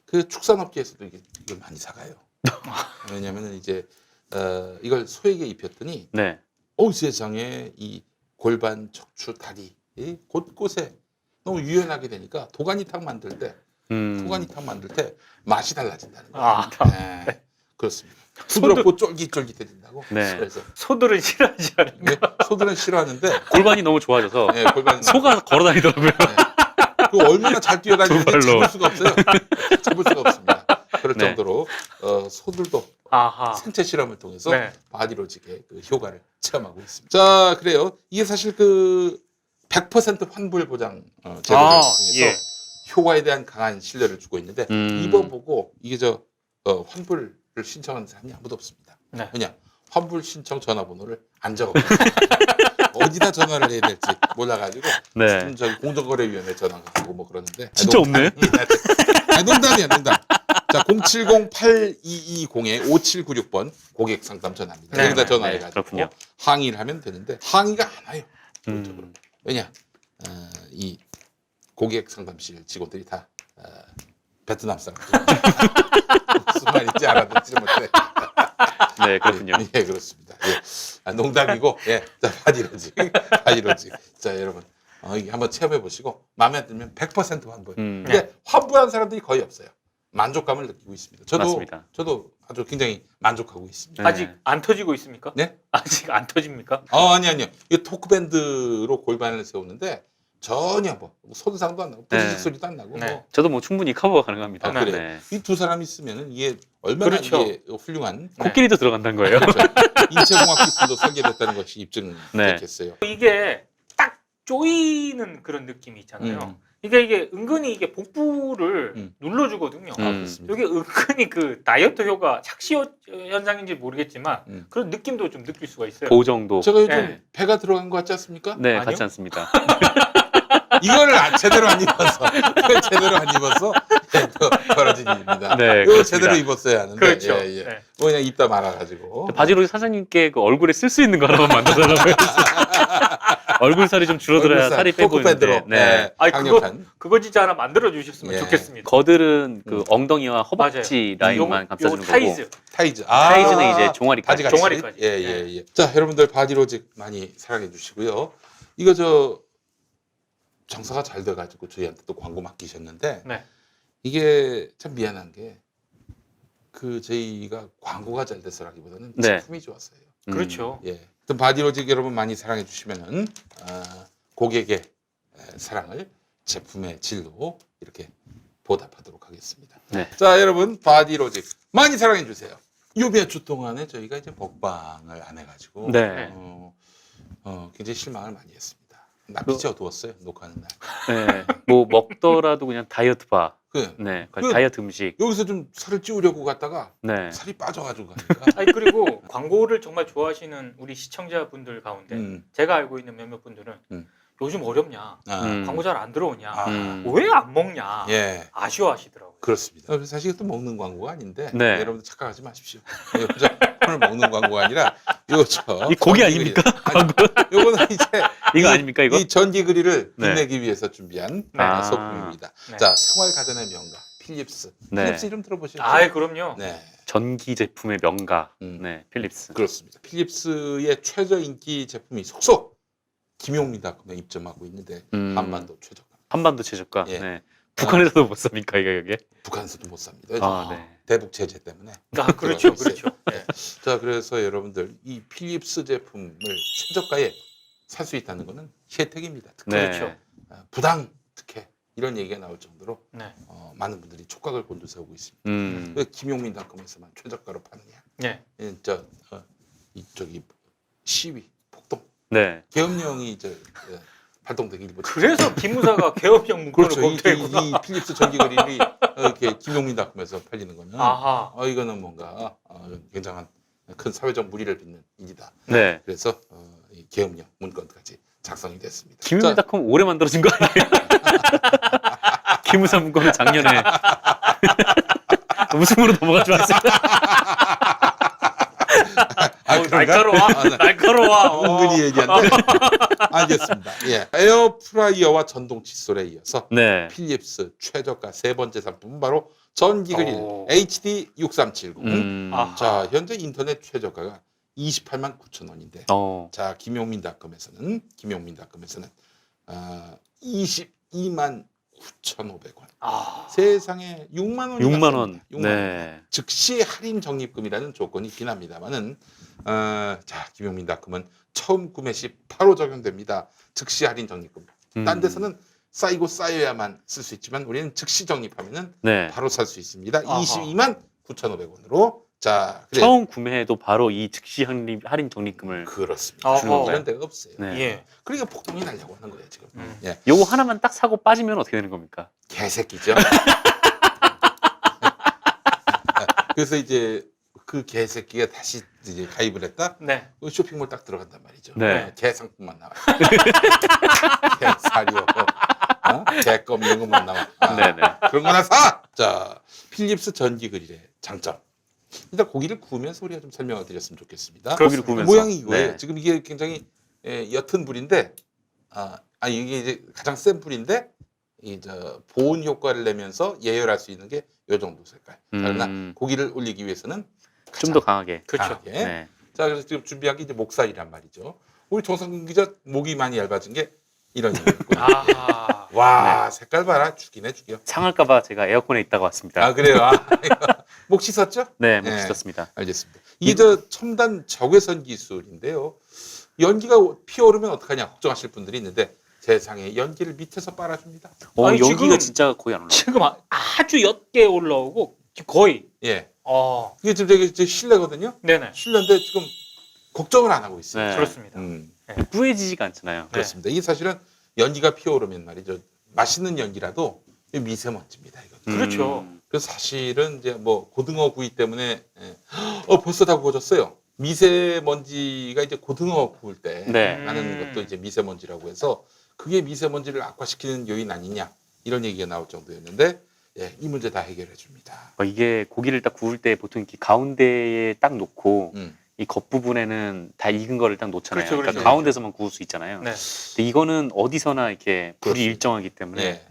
그 축산업계에서도 이걸 많이 사가요. 왜냐하면 이제 이걸 소에게 입혔더니 네. 세상에 이 골반, 척추, 다리 이 곳곳에 너무 유연하게 되니까 도가니탕 만들 때 맛이 달라진다는 거예요. 아, 네, 그렇습니다. 부드럽고 쫄깃쫄깃해진다고. 네. 그래서 소들은 싫어하지 않을까? 소들은 싫어하는데 골반이 너무 좋아져서 네, 골반 소가 걸어다니더라고요. 그 얼마나 잘 뛰어다니는지 두 발로. 잡을 수가 없어요. 잡을 수가 없습니다. 그럴 네. 정도로 소들도 아하. 생체 실험을 통해서 네. 바디로직의 그 효과를 체험하고 있습니다. 자, 그래요. 이게 사실 그 100% 환불 보장 제도를 통해서 예. 효과에 대한 강한 신뢰를 주고 있는데 입어보고 이게 환불을 신청하는 사람이 아무도 없습니다. 네. 왜냐? 환불 신청 전화번호를 안 적었거든요. 어디다 전화를 해야 될지 몰라가지고 네. 저기 공정거래위원회 전화가 가고 뭐 그러는데 진짜 없네. 농담이야 농담. 자 070-8220-5796번 고객 상담 전화입니다. 네, 여기다 네, 전화해가지고 그렇군요. 항의를 하면 되는데 항의가 안 와요. 기본적으로. 왜냐? 이 고객 상담실 직원들이 다 베트남 사람. 무슨 말인지 알아듣지 못해. 네, 그렇군요. 예, 그렇습니다. 예. 농담이고, 예. 자, 바디로직. 자, 여러분. 이게 한번 체험해 보시고, 마음에 들면 100% 환불. 근데 환불한 사람들이 거의 없어요. 만족감을 느끼고 있습니다. 맞습니다. 저도 아주 굉장히 만족하고 있습니다. 네. 아직 안 터지고 있습니까? 네? 아직 안 터집니까? 아니요. 이 토크밴드로 골반을 세우는데, 전혀 손상도 안 나고, 부지직 네. 소리도 안 나고, 네. 저도 뭐 충분히 커버가 가능합니다. 그래요. 네. 이 두 사람이 있으면 이게 얼마나 그렇죠. 이게 훌륭한 코끼리도 들어간다는 거예요. 그렇죠. 인체공학 기술도 설계됐다는 것이 입증됐겠어요. 이게 딱 조이는 그런 느낌이 있잖아요. 이게 은근히 이게 복부를 눌러주거든요. 그렇습니다. 이게 은근히 그 다이어트 효과 착시 현상인지 모르겠지만 그런 느낌도 좀 느낄 수가 있어요. 그 정도. 제가 요즘 네. 배가 들어간 것 같지 않습니까? 네, 아니요? 같지 않습니다. 이거를 제대로 안 입어서 벌어진 일입니다. 네, 이거 그렇습니다. 제대로 입었어야 하는데 그렇죠. 예. 네. 그냥 입다 말아가지고 바지로직 사장님께 그 얼굴에 쓸 수 있는 거 하나만 만들어달라고 했어요. 얼굴 살이 좀 줄어들어야 살이 빼 보이는데. 토크밴드로 네. 아니, 강력한 그거 진짜 하나 만들어 주셨으면 예. 좋겠습니다. 거들은 그 엉덩이와 허벅지 맞아요. 라인만 요거 감싸주는 거고 타이즈. 타이즈. 타이즈는 이제 종아리까지. 바지같이. 종아리까지. 예. 자, 여러분들 바디로직 많이 사랑해 주시고요. 이거 장사가 잘 돼가지고 저희한테 또 광고 맡기셨는데 네. 이게 참 미안한 게 저희가 광고가 잘 돼서라기보다는 네. 제품이 좋았어요. 그렇죠. 예. 하여튼 바디로직 여러분 많이 사랑해 주시면은 고객의 사랑을 제품의 질로 이렇게 보답하도록 하겠습니다. 네. 자, 여러분 바디로직 많이 사랑해 주세요. 요 몇 주 동안에 저희가 이제 먹방을 안 해가지고 네. 굉장히 실망을 많이 했습니다. 낯빛이 어두웠어요 녹화하는 날. 네. 뭐 먹더라도 그냥 다이어트 바. 그 네. 그- 다이어트 음식. 여기서 좀 살을 찌우려고 갔다가 네. 살이 빠져가지고 가니까. 아니 그리고 광고를 정말 좋아하시는 우리 시청자분들 가운데 제가 알고 있는 몇몇 분들은 요즘 어렵냐, 광고 잘 안 들어오냐, 왜 안 먹냐 예. 아쉬워하시더라고요. 그렇습니다. 사실 또 먹는 광고가 아닌데 네. 여러분들 착각하지 마십시오. 오늘 먹는 광고가 아니라 이 고기 아닙니까? 요거는 이제 이거 아닙니까 이거? 이 전기 그릴을 네. 빛내기 위해서 준비한 아. 소품입니다. 네. 자, 생활 가전의 명가 필립스. 네. 필립스 이름 들어보셨죠? 아이 그럼요. 네, 전기 제품의 명가. 음. 네. 필립스. 그렇습니다. 필립스의 최저 인기 제품이 속속 김용민닷컴에 입점하고 있는데 한반도 최저가. 한반도 최저가. 예. 네. 북한에서도 못 삽니까 이 가격에? 북한에서도 못 삽니다. 아, 네. 대북 제재 때문에. 아, 그렇죠, 들어가고 그렇죠. 네. 자, 그래서 여러분들 이 필립스 제품을 최저가에 살 수 있다는 것은 혜택입니다. 특히 네. 그렇죠. 부당 특혜 이런 얘기가 나올 정도로 네. 많은 분들이 촉각을 곤두세우고 있습니다. 음. 왜 김용민닷컴에서만 최저가로 파느냐? 네. 이쪽이 시위, 폭동, 네. 계엄령이 발동되기 일부. 그래서 기무사가 개업형 문건을 그렇죠. 검토했구나. 이 필립스 전기 그릴이 이렇게 김용민닷컴에서 팔리는 거는 아하. 이거는 뭔가 굉장한 큰 사회적 무리를 빚는 일이다. 네. 그래서 이 계엄령 문건까지 작성이 됐습니다. 김용민닷컴 올해 만들어진 거 아니에요? 기무사 문건은 작년에 웃음으로 넘어가지 마세요. 그런가? 날카로워. 네. 날카로워. 은근히 얘기한데 알겠습니다. 예. 에어프라이어와 전동 칫솔에 이어서 네. 필립스 최저가 세 번째 상품은 바로 전기 그릴 오. HD 6370. 아. 자, 현재 인터넷 최저가가 28만 9천 원인데, 자, 김용민닷컴에서는 22만 9,500원. 아. 세상에 6만 원이 6만 원. 났습니다. 6만 원. 네. 즉시 할인 적립금이라는 조건이 있긴 합니다만은 자, 김용민닷컴은 처음 구매 시 바로 적용됩니다. 즉시 할인 적립금. 딴 데서는 쌓이고 쌓여야만 쓸 수 있지만 우리는 즉시 적립하면은 네. 바로 살 수 있습니다. 아하. 22만 9,500원으로. 자, 그래. 처음 구매해도 바로 이 즉시 할인 적립금을 그렇습니다. 어허. 이런 데가 없어요. 네. 예. 그러니까 폭동이 나려고 하는 거예요 지금. 예, 요거 하나만 딱 사고 빠지면 어떻게 되는 겁니까? 개새끼죠. 그래서 이제 그 개새끼가 다시 이제 가입을 했다. 네. 그 쇼핑몰 딱 들어간단 말이죠. 네. 개 상품만 나와요. 개 사료, 개껌 이런 것만 나와. 네네. 그런 거나 사. 자, 필립스 전기 그릴의 장점. 일단 고기를 구우면서 우리가 좀 설명을 드렸으면 좋겠습니다. 고기를 구우면서. 모양이 이거예요. 네. 지금 이게 굉장히 옅은 불인데, 이게 이제 가장 센 불인데, 보온 효과를 내면서 예열할 수 있는 게 이 정도 색깔. 그러나 고기를 올리기 위해서는 좀 더 강하게. 그렇죠. 강하게. 네. 자, 그래서 지금 준비한 게 이제 목살이란 말이죠. 우리 정상근 기자 목이 많이 얇아진 게 이런 이유였고. 아. 와, 색깔 봐라. 죽이네, 죽여. 상할까봐 제가 에어컨에 있다가 왔습니다. 그래요. 목 씻었죠? 네, 못 네. 씻었습니다. 알겠습니다. 이게 첨단 적외선 기술인데요. 연기가 피어오르면 어떡하냐 걱정하실 분들이 있는데 세상에 연기를 밑에서 빨아줍니다. 아니, 연기가 지금- 진짜 거의 안 올라. 지금 아주 옅게 올라오고 거의. 예. 어. 이게 지금 되게 실내거든요. 네네. 실내인데 지금 걱정을 안 하고 있어요. 네. 그렇습니다. 뿌해지지가 않잖아요. 그렇습니다. 이게 사실은 연기가 피어오르면 말이죠. 맛있는 연기라도 미세먼지입니다. 이거. 그렇죠. 그래서 사실은 이제 뭐 고등어 구이 때문에 벌써 다 구워졌어요. 미세먼지가 이제 고등어 구울 때 네. 나는 것도 이제 미세먼지라고 해서 그게 미세먼지를 악화시키는 요인 아니냐 이런 얘기가 나올 정도였는데 이 문제 다 해결해 줍니다. 이게 고기를 딱 구울 때 보통 이렇게 가운데에 딱 놓고 음. 이 겉부분에는 다 익은 거를 딱 놓잖아요. 그렇죠, 그러니까 그렇죠. 가운데서만 구울 수 있잖아요. 네. 근데 이거는 어디서나 이렇게 불이 그렇습니다. 일정하기 때문에 네,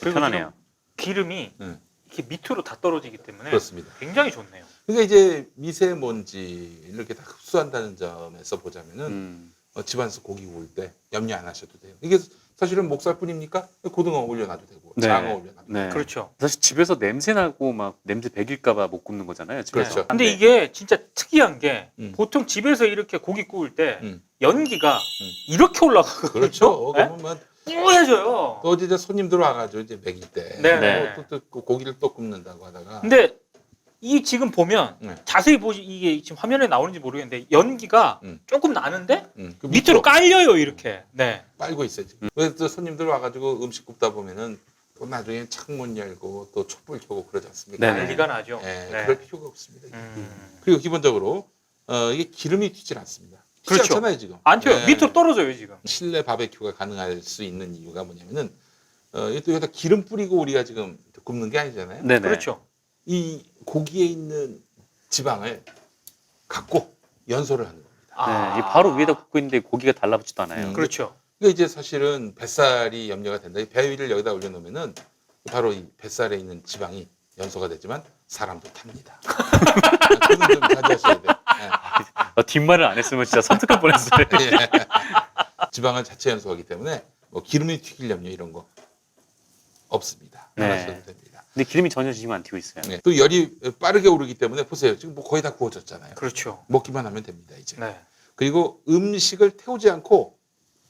그리고 편하네요. 기름이 음. 이렇게 밑으로 다 떨어지기 때문에 그렇습니다. 굉장히 좋네요. 그러니까 이제 미세먼지를 이렇게 다 흡수한다는 점에서 보자면은 음. 집안에서 고기 구울 때 염려 안 하셔도 돼요. 이게 사실은 목살뿐입니까? 고등어 올려놔도 되고 네. 장어 올려놔도 되고. 네. 그렇죠. 사실 집에서 냄새 나고 막 냄새 배길까봐 못 굽는 거잖아요. 집에서. 그렇죠. 근데 이게 진짜 특이한 게 보통 집에서 이렇게 고기 구울 때 음. 연기가 이렇게 올라가거든요. 그렇죠. 네? 그러면 뭐 뿌해져요. 또 이제 손님들 와가지고 이제 먹일 때 네. 또 고기를 또 굽는다고 하다가 근데 이 지금 보면 네. 자세히 보시 이게 지금 화면에 나오는지 모르겠는데 연기가 조금 조금 나는데 그 밑으로 깔려요 이렇게. 네. 빨고 있어요. 지금. 그래서 손님들 와가지고 음식 굽다 보면은 또 나중에 창문 열고 또 촛불 켜고 그러지 않습니까? 네네. 난리가 나죠. 네, 네. 그럴 필요가 없습니다. 음. 그리고 기본적으로 이게 기름이 튀질 않습니다. 튀지 그렇죠. 않잖아요 지금. 안 튀어요. 네. 밑으로 떨어져요 지금. 실내 바베큐가 가능할 수 있는 이유가 뭐냐면은 이게 또 여기다 기름 뿌리고 우리가 지금 굽는 게 아니잖아요. 네네. 그렇죠. 이 고기에 있는 지방을 갖고 연소를 하는 겁니다. 네, 이 바로 위에다 굽고 있는데 고기가 달라붙지도 않아요. 그렇죠. 그러니까 이제 사실은 뱃살이 염려가 된다. 이 배 위를 여기다 올려놓으면은 바로 이 뱃살에 있는 지방이 연소가 되지만 사람도 탑니다. 그건 좀 자제하셔야 돼요. 뒷말을 안 했으면 진짜 선택할 뻔했어요. 예. 지방을 자체 연소하기 때문에 뭐 기름이 튀길 염려 이런 거 없습니다. 네. 안 하셔도 됩니다. 근데 기름이 전혀 지금 안 튀고 있어요. 네. 또 열이 빠르게 오르기 때문에 보세요. 지금 뭐 거의 다 구워졌잖아요. 그렇죠. 먹기만 하면 됩니다. 이제. 네. 그리고 음식을 태우지 않고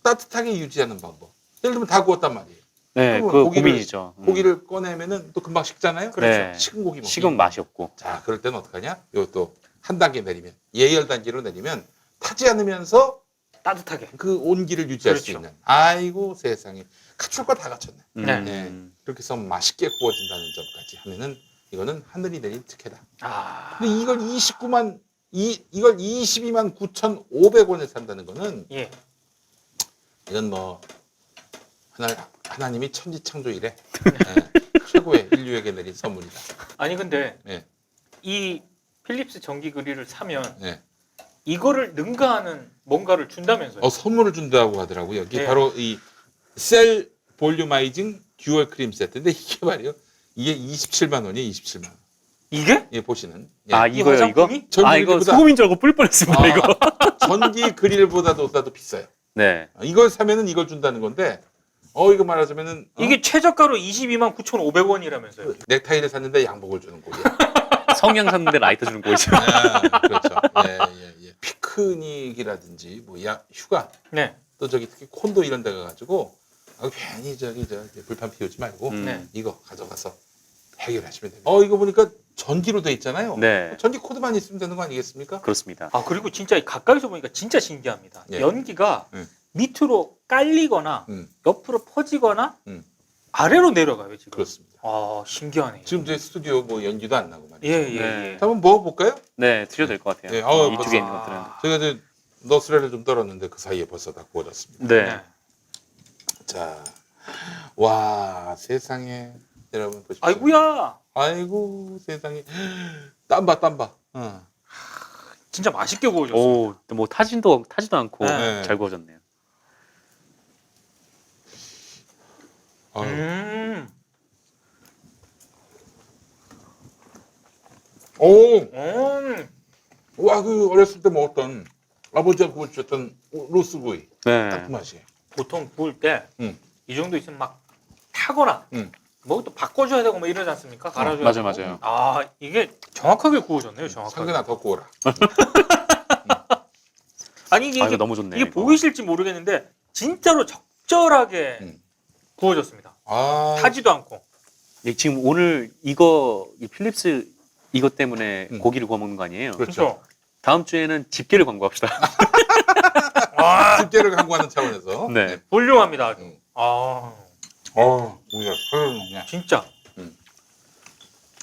따뜻하게 유지하는 방법. 예를 들면 다 구웠단 말이에요. 네, 그러면 그 고기를- 고민이죠. 고기를 꺼내면은 또 금방 식잖아요. 그렇죠. 식은 고기 먹기. 식으면 맛이 없고. 자, 그럴 때는 어떡하냐? 이것도 한 단계 내리면 예열 단계로 내리면 타지 않으면서 따뜻하게. 그 온기를 유지할 수 그렇죠. 있는. 아이고 세상에 갖출 거 다 갖췄네. 네. 네. 그렇게 해서 맛있게 구워진다는 점까지 하면은 이거는 하늘이 내린 특혜다. 아. 근데 이걸 22만 9,500원에 산다는 거는 예. 이건 뭐 하나님이 천지창조 이래 최고의 인류에게 내린 선물이다. 아니 근데 네. 이 필립스 전기 그릴을 사면 네. 이거를 능가하는 뭔가를 준다면서요? 선물을 준다고 하더라고요. 이게 네. 바로 이 셀 볼륨아이징 듀얼 크림 세트인데 이게 말이에요. 이게 27만 원이에요. 27만 원. 이게? 예, 보시는. 예. 아 이 이거요 이거? 화장품이? 전기 아 이거 그릴보다- 소금인 줄 알고 뿔 뻔했습니다 아, 이거. 전기 그릴보다도 비싸요. 네. 이걸 사면은 이걸 준다는 건데 이거 말하자면은 이게 최저가로 22만 9,500원이라면서요? 넥타이를 샀는데 양복을 주는 거예요. 성냥 샀는데 라이터 주는 거죠. 그렇죠. 예. 피크닉이라든지 뭐 휴가 네. 또 저기 특히 콘도 이런 데 가가지고 괜히 불판 피우지 말고 네. 이거 가져가서 해결하시면 됩니다. 이거 보니까 전기로 돼 있잖아요. 네. 전기 코드만 있으면 되는 거 아니겠습니까? 그렇습니다. 아 그리고 진짜 가까이서 보니까 진짜 신기합니다. 예. 연기가 예. 밑으로 깔리거나 음, 옆으로 퍼지거나 음. 아래로 내려가요 지금. 그렇습니다. 아 신기하네요. 지금 제 스튜디오 뭐 연기도 안 나고 말이죠. 예예. 네. 예. 한번 먹어볼까요? 네, 드셔도 될 것 같아요. 네, 이쪽에 벌써- 있는 것들은. 제가 이제 너스레를 좀 떨었는데 그 사이에 벌써 다 구워졌습니다. 네. 네. 자, 와 세상에 여러분 보십시오. 아이고야. 아이고 세상에 땀봐. 진짜 맛있게 구워졌어요. 오, 뭐 타지도 않고 네. 잘 구워졌네요. 아유, 음. 와, 그 어렸을 때 먹었던 아버지가 구워주셨던 로스구이 네. 딱 그 맛이에요. 보통 구울 때 이 음. 정도 있으면 막 타거나 음. 뭐 또 바꿔줘야 되고 뭐 이러지 않습니까? 갈아줘야 맞아요, 되고. 맞아요. 아 이게 정확하게 구워졌네요. 정확하게. 상근아 더 구워라. 아니 이게, 아, 이거 너무 좋네요. 이게 이거. 보이실지 모르겠는데 진짜로 적절하게 음. 구워졌습니다. 아, 타지도 않고. 예, 지금 오늘 이 필립스 이것 때문에 고기를 구워 먹는 거 아니에요? 그렇죠. 다음 주에는 집게를 광고합시다. 와 집게를 광고하는 차원에서. 네. 훌륭합니다. 아주. 음. 아 우리가 설렁이냐. 진짜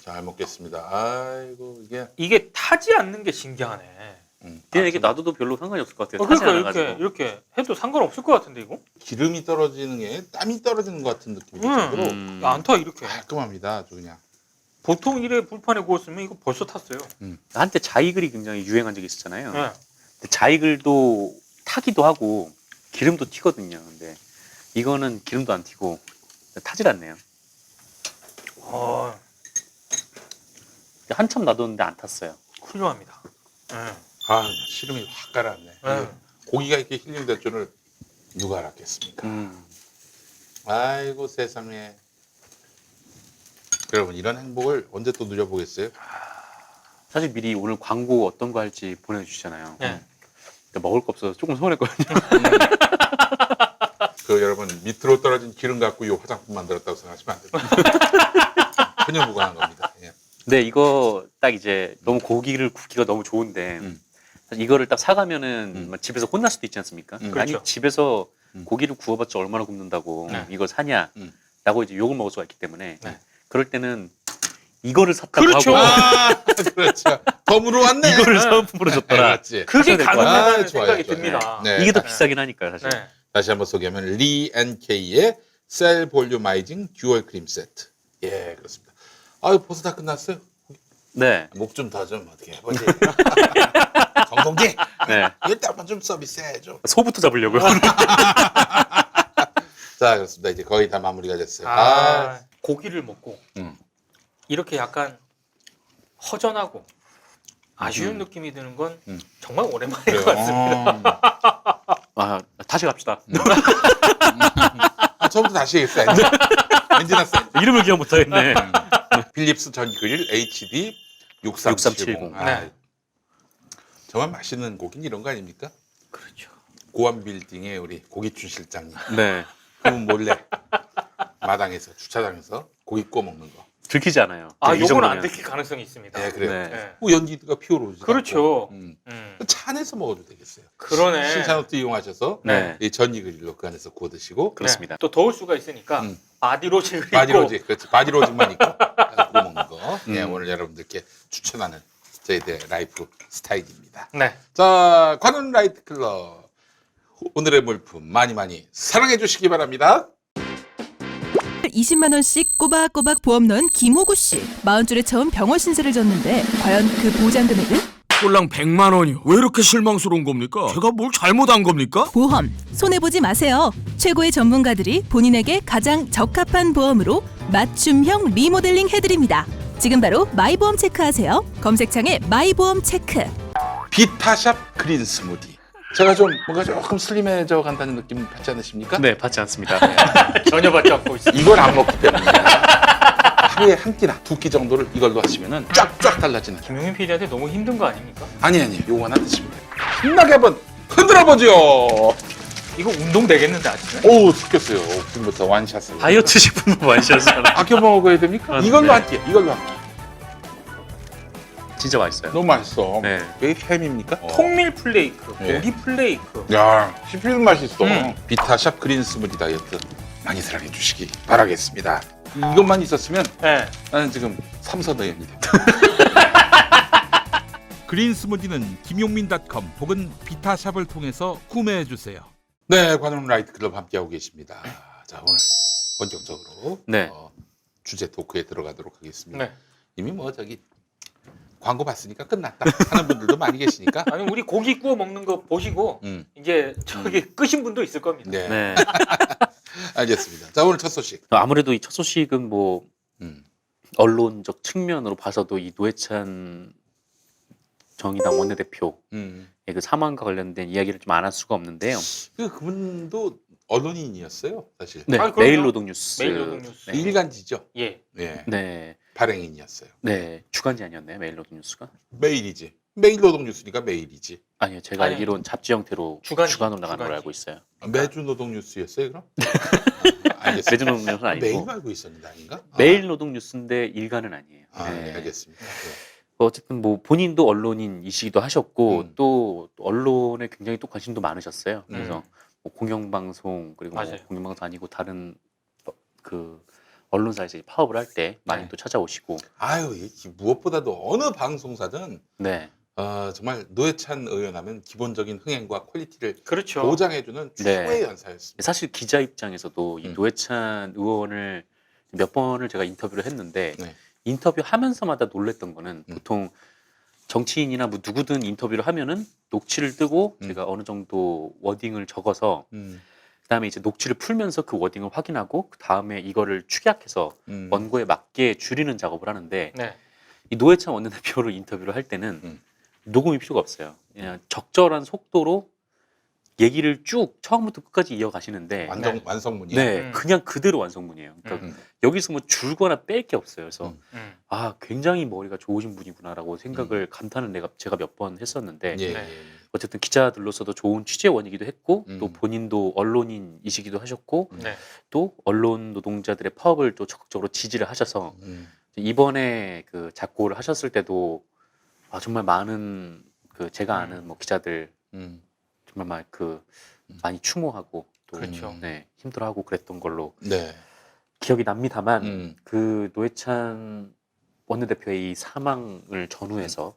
잘 먹겠습니다. 아이고 이게 타지 않는 게 신기하네. 그냥 이게 놔둬도 별로 상관이 없을 것 같아요. 타지 그러니까 않아가지고. 이렇게 해도 상관없을 것 같은데 이거? 기름이 떨어지는 게 땀이 떨어지는 것 같은 느낌이 들 정도로 안 타 이렇게. 깔끔합니다. 아주 그냥. 보통 이래 불판에 구웠으면 이거 벌써 탔어요. 한때 자이글이 굉장히 유행한 적이 있었잖아요. 네. 근데 자이글도 타기도 하고 기름도 튀거든요. 근데 이거는 기름도 안 튀고 타질 않네요. 아, 한참 놔뒀는데 안 탔어요. 훌륭합니다. 네. 시름이 확 가라앉네. 네. 고기가 이렇게 힐링될 줄을 누가 알았겠습니까? 아이고 세상에. 여러분 이런 행복을 언제 또 누려보겠어요? 사실 미리 오늘 광고 어떤 거 할지 보내주시잖아요. 네. 근데 먹을 거 없어서 조금 서운했거든요. 여러분 밑으로 떨어진 기름 갖고 이 화장품 만들었다고 생각하시면 안 됩니다. 전혀 무관한 겁니다. 예. 근데 이거 딱 이제 너무 고기를 굽기가 너무 좋은데 사실 이거를 딱 사가면은 막 집에서 혼날 수도 있지 않습니까? 아니 그렇죠. 집에서 고기를 구워봤자 얼마나 굽는다고 네. 이걸 사냐라고 이제 욕을 먹을 수가 있기 때문에 네. 그럴 때는 이거를 샀다고 그렇죠. 하고 그렇죠. 덤으로 왔네. 이거를 네. 사은품으로 줬더라. 맞지. 그게 하셔야 될것 가능하다는 같아요. 생각이 좋아요, 듭니다. 네. 이게 더 네. 비싸긴 하니까요, 사실. 네. 다시 한번 소개하면 리앤케이의 셀 볼륨아이징 듀얼 크림 세트. 예, 그렇습니다. 벌써 다 끝났어요? 네. 목 좀 더 좀 어떻게 해보지. 정동기 네. 일단 좀 서비스해줘. 소부터 잡으려고요. 자, 그렇습니다. 이제 거의 다 마무리가 됐어요. 고기를 먹고 음. 이렇게 약간 허전하고 아쉬운 느낌이 드는 건 정말 오랜만인 것 같습니다. 아, 다시 갑시다. 처음부터 다시 해야겠어요. 이제. 왠지나 센. 이름을 기억 못하겠네. 필립스 전기 그릴 HD 6370. 6370. 아, 정말 맛있는 고기는 이런 거 아닙니까? 그렇죠. 고암 빌딩에 우리 고기춘 실장님. 네. 그분 몰래 마당에서 주차장에서 고기 구워 먹는 거. 들키지 않아요. 아, 이 요건 안 정도면. 들킬 가능성이 있습니다. 네, 그래요. 네. 네. 연기가 피어오르지. 그렇죠. 않고. 음. 차 안에서 먹어도 되겠어요. 그러네. 신산업도 이용하셔서 네. 이 전기 그릴로 그 안에서 구워 드시고 그렇습니다. 네. 또 더울 수가 있으니까 음. 바디로직을 입고 바디로직, 그렇지. 바디로직만 입고 구워 먹는 거. 네, 음. 오늘 여러분들께 추천하는 저희들의 라이프 스타일입니다. 네. 자, 관훈 라이트 클럽. 오늘의 물품 많이 많이 사랑해 주시기 바랍니다. 20만 원씩 꼬박꼬박 보험 넣은 김호구 씨. 40줄에 처음 병원 신세를 졌는데 과연 그 보장 금액은? 꼴랑 100만 원이요. 왜 이렇게 실망스러운 겁니까? 제가 뭘 잘못한 겁니까? 보험 손해보지 마세요. 최고의 전문가들이 본인에게 가장 적합한 보험으로 맞춤형 리모델링 해드립니다. 지금 바로 마이보험 체크하세요. 검색창에 마이보험 체크. 비타샵 그린 스무디. 제가 좀 뭔가 조금 슬림해져 간다는 느낌 받지 않으십니까? 네, 받지 않습니다. 전혀 받지 않고 있습니다. 이걸 안 먹기 때문에 하루에 한 끼나 두 끼 정도를 이걸로 하시면은 쫙쫙 달라지는. 김용민 PD한테 너무 힘든 거 아닙니까? 아니 요거 하나 드시면 돼요. 신나게 한번 흔들어 보죠. 이거 운동 되겠는데 아침에? 오, 죽겠어요. 지금부터 완샷을. 다이어트 식품 완샷이잖아. 아껴 먹어야 됩니까? 아, 이걸로 네. 할게요. 이걸로 할게요. 진짜 맛있어요. 너무 맛있어. 네. 이게 햄입니까? 통밀 플레이크, 네. 고기 플레이크. 야, 씹히는 맛이 있어. 음. 비타샵 그린 스무디 다이어트 많이 사랑해 주시기 바라겠습니다. 이것만 있었으면 네. 나는 지금 삼선 의원이 됐다. 그린 스무디는 김용민.com 혹은 비타샵을 통해서 구매해 주세요. 네, 관훈 라이트 클럽 함께하고 계십니다. 자, 오늘 본격적으로 네. 주제 토크에 들어가도록 하겠습니다. 네. 이미 뭐 저기 광고 봤으니까 끝났다 하는 분들도 많이 계시니까. 아니 우리 고기 구워 먹는 거 보시고 음, 이제 저기 끄신 분도 있을 겁니다. 네, 네. 알겠습니다. 자, 오늘 첫 소식. 아무래도 이 첫 소식은 뭐 음, 언론적 측면으로 봐서도 이 노회찬 정의당 원내대표의 음. 그 사망과 관련된 이야기를 좀 안 할 수가 없는데요. 그분도 언론인이었어요, 사실. 네, 아, 그럼요. 매일노동뉴스. 매일노동뉴스. 네. 일간지죠. 예. 네, 네, 발행인이었어요. 네, 주간지 아니었나요? 매일노동뉴스가? 메일이지. 매일노동뉴스니까 메일이지. 아니요, 제가 아니요. 알기로는 잡지 형태로 주간지, 주간으로 나가는 걸 주간지. 알고 있어요. 매주노동뉴스였어요, 그럼? 알겠습니다. 매일노동뉴스는 아니고 메일 알고 있었는데 아닌가? 매일노동뉴스인데 일간은 아니에요. 아, 네. 네, 알겠습니다. 네. 어쨌든 뭐 본인도 언론인이시기도 하셨고 또 음. 언론에 굉장히 또 관심도 많으셨어요. 그래서 음. 뭐 공영방송 그리고 뭐 맞아요. 공영방송 아니고 다른 그 언론사에서 이제 파업을 할 때 많이 네. 또 찾아오시고 아유, 무엇보다도 어느 방송사든 네, 정말 노회찬 의원하면 기본적인 흥행과 퀄리티를 그렇죠. 보장해주는 네. 최고의 연사였습니다. 사실 기자 입장에서도 이 음. 노회찬 의원을 몇 번을 제가 인터뷰를 했는데 네. 인터뷰 하면서마다 놀랬던 거는 음. 보통 정치인이나 뭐 누구든 인터뷰를 하면은 녹취를 뜨고 음. 제가 어느 정도 워딩을 적어서 음, 그다음에 이제 녹취를 풀면서 그 워딩을 확인하고 그 다음에 이거를 축약해서 음. 원고에 맞게 줄이는 작업을 하는데 네. 이 노회찬 원내대표를 인터뷰를 할 때는 음. 녹음이 필요가 없어요. 그냥 적절한 속도로 얘기를 쭉 처음부터 끝까지 이어가시는데 완성문이야. 네, 음. 그냥 그대로 완성문이에요. 그러니까 음. 여기서 뭐 줄거나 뺄 게 없어요. 그래서 음. 아 굉장히 머리가 좋으신 분이구나라고 생각을 감탄을 제가 몇 번 했었는데 예, 네. 예. 어쨌든 기자들로서도 좋은 취재원이기도 했고 또 음. 본인도 언론인이시기도 하셨고 네. 또 언론 노동자들의 파업을 또 적극적으로 지지를 하셔서 음. 이번에 그 작고를 하셨을 때도 아, 정말 많은 그 제가 아는 뭐 기자들 음. 정말 막 그 많이 추모하고 또 그렇죠. 네, 힘들어하고 그랬던 걸로 네. 기억이 납니다만 음. 그 노회찬 원내대표의 이 사망을 전후해서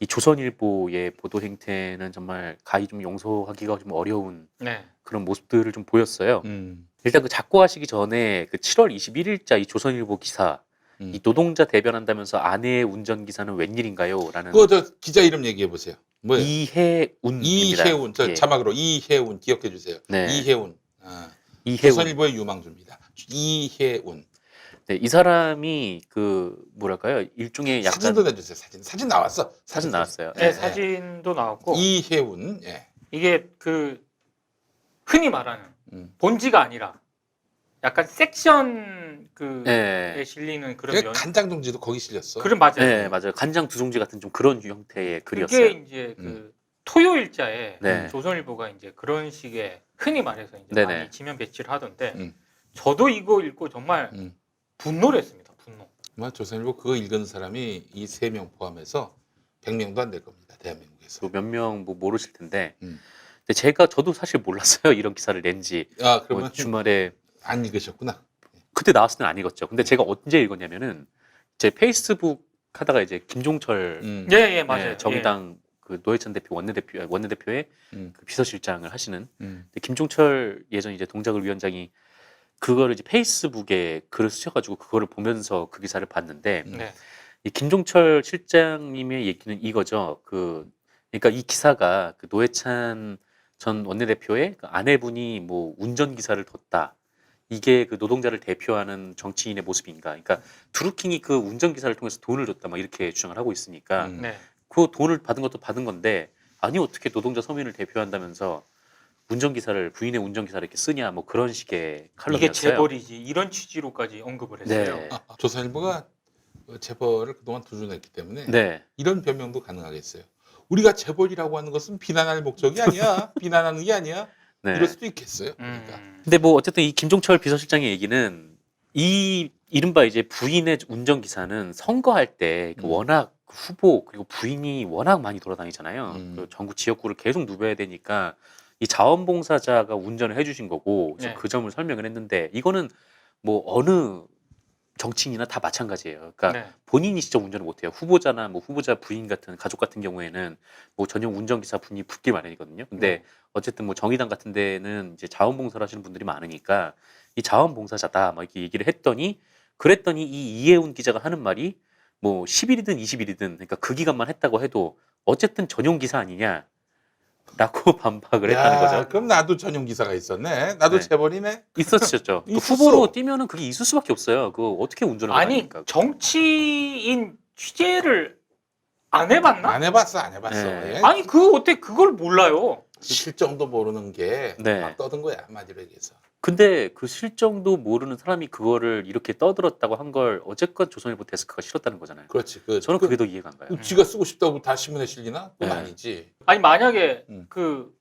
이 조선일보의 보도 행태는 정말 가히 좀 용서하기가 좀 어려운 네. 그런 모습들을 좀 보였어요. 음. 일단 그 작고하시기 전에 그 7월 21일자 이 조선일보 기사 이 노동자 대변한다면서 아내의 운전 기사는 웬일인가요?라는 그거 저 기자 이름 얘기해 보세요. 뭐예요? 이해운입니다. 이해운. 저 예. 자막으로 이해운 기억해 주세요. 네. 이해운. 아, 이해운. 조선일보의 유망주입니다. 이해운. 네, 이 사람이 그 뭐랄까요 일종의 약간 사진도 내주세요. 사진 나왔어. 사진 나왔어요. 네, 예, 사진도 나왔고 이해운. 예. 이게 그 흔히 말하는 음. 본지가 아니라 약간 섹션 데스크에 네. 실리는 그런 그 간장 동지도 거기 실렸어. 그런 맞아요. 네, 맞아요. 간장 두 종지 같은 좀 그런 형태의 그게 글이었어요. 이제 그 토요일자에 네. 조선일보가 이제 그런 식의 흔히 말해서 이제 네네. 많이 지면 배치를 하던데 음. 저도 이거 읽고 정말 음. 분노를 했습니다. 분노. 아마 조선일보 그거 읽은 사람이 이 3명 포함해서 100명도 안 될 겁니다. 대한민국에서. 몇 명 뭐 모르실 텐데. 음. 근데 저도 사실 몰랐어요. 이런 기사를 낸지. 아 뭐 그러면 주말에 안 읽으셨구나. 그때 나왔을 때는 안 읽었죠. 근데 제가 언제 읽었냐면은 제 페이스북 하다가 이제 김종철 예, 맞아요. 네, 정의당 그 노회찬 대표 원내대표의 음. 그 비서실장을 하시는 음. 근데 김종철 예전 이제 동작을 위원장이 그거를 이제 페이스북에 글을 쓰셔가지고 그거를 보면서 그 기사를 봤는데 예. 네. 이 김종철 실장님의 얘기는 이거죠. 그러니까 이 기사가 그 노회찬 전 원내대표의 그 아내분이 뭐 운전기사를 뒀다. 이게 그 노동자를 대표하는 정치인의 모습인가. 그러니까 드루킹이 그 운전기사를 통해서 돈을 줬다. 막 이렇게 주장을 하고 있으니까 네. 그 돈을 받은 것도 받은 건데 아니 어떻게 노동자 서민을 대표한다면서 부인의 운전기사를 이렇게 쓰냐. 뭐 그런 식의 칼럼이었어요. 이게 재벌이지 이런 취지로까지 언급을 했어요. 네. 조선일보가 재벌을 그동안 두둔했기 때문에 네. 이런 변명도 가능하겠어요. 우리가 재벌이라고 하는 것은 비난할 목적이 아니야. 비난하는 게 아니야. 네. 이럴 수도 있겠어요. 그러니까. 근데 뭐 어쨌든 이 김종철 비서실장의 얘기는 이 이른바 이제 부인의 운전기사는 선거할 때 그 워낙 후보 그리고 부인이 워낙 많이 돌아다니잖아요. 그 전국 지역구를 계속 누벼야 되니까 이 자원봉사자가 운전을 해주신 거고 그래서 네. 그 점을 설명을 했는데 이거는 뭐 어느 정치인이나 다 마찬가지예요. 그러니까 네. 본인이 직접 운전을 못해요. 후보자나 뭐 후보자 부인 같은 가족 같은 경우에는 뭐 전용 운전기사 분이 붙기 마련이거든요. 근데 어쨌든 뭐 정의당 같은 데는 이제 자원봉사를 하시는 분들이 많으니까 이 자원봉사자다 막 이렇게 얘기를 그랬더니 이 이혜훈 기자가 하는 말이 뭐 10일이든 20일이든 그러니까 그 기간만 했다고 해도 어쨌든 전용 기사 아니냐. 라고 반박을 했다는 거죠. 그럼 나도 전용 기사가 있었네. 나도 네. 재벌이네. 있었죠. 그 있었어. 후보로 뛰면은 그게 있을 수밖에 없어요. 그 어떻게 운전을 아니 하니까. 정치인 취재를 안 해봤나? 안 해봤어, 안 해봤어. 네. 예? 아니 그 어떻게 그걸 몰라요? 실정도 모르는 게 막 네. 떠든 거야 한마디로 얘기해서. 근데 그 실정도 모르는 사람이 그거를 이렇게 떠들었다고 한 걸 어쨌건 조선일보 데스크가 싫었다는 거잖아요. 그렇지. 저는 그게 더 이해가 안 가요. 지가 쓰고 싶다고 다 신문에 실리나? 그건 네. 아니지. 아니 만약에 음. 그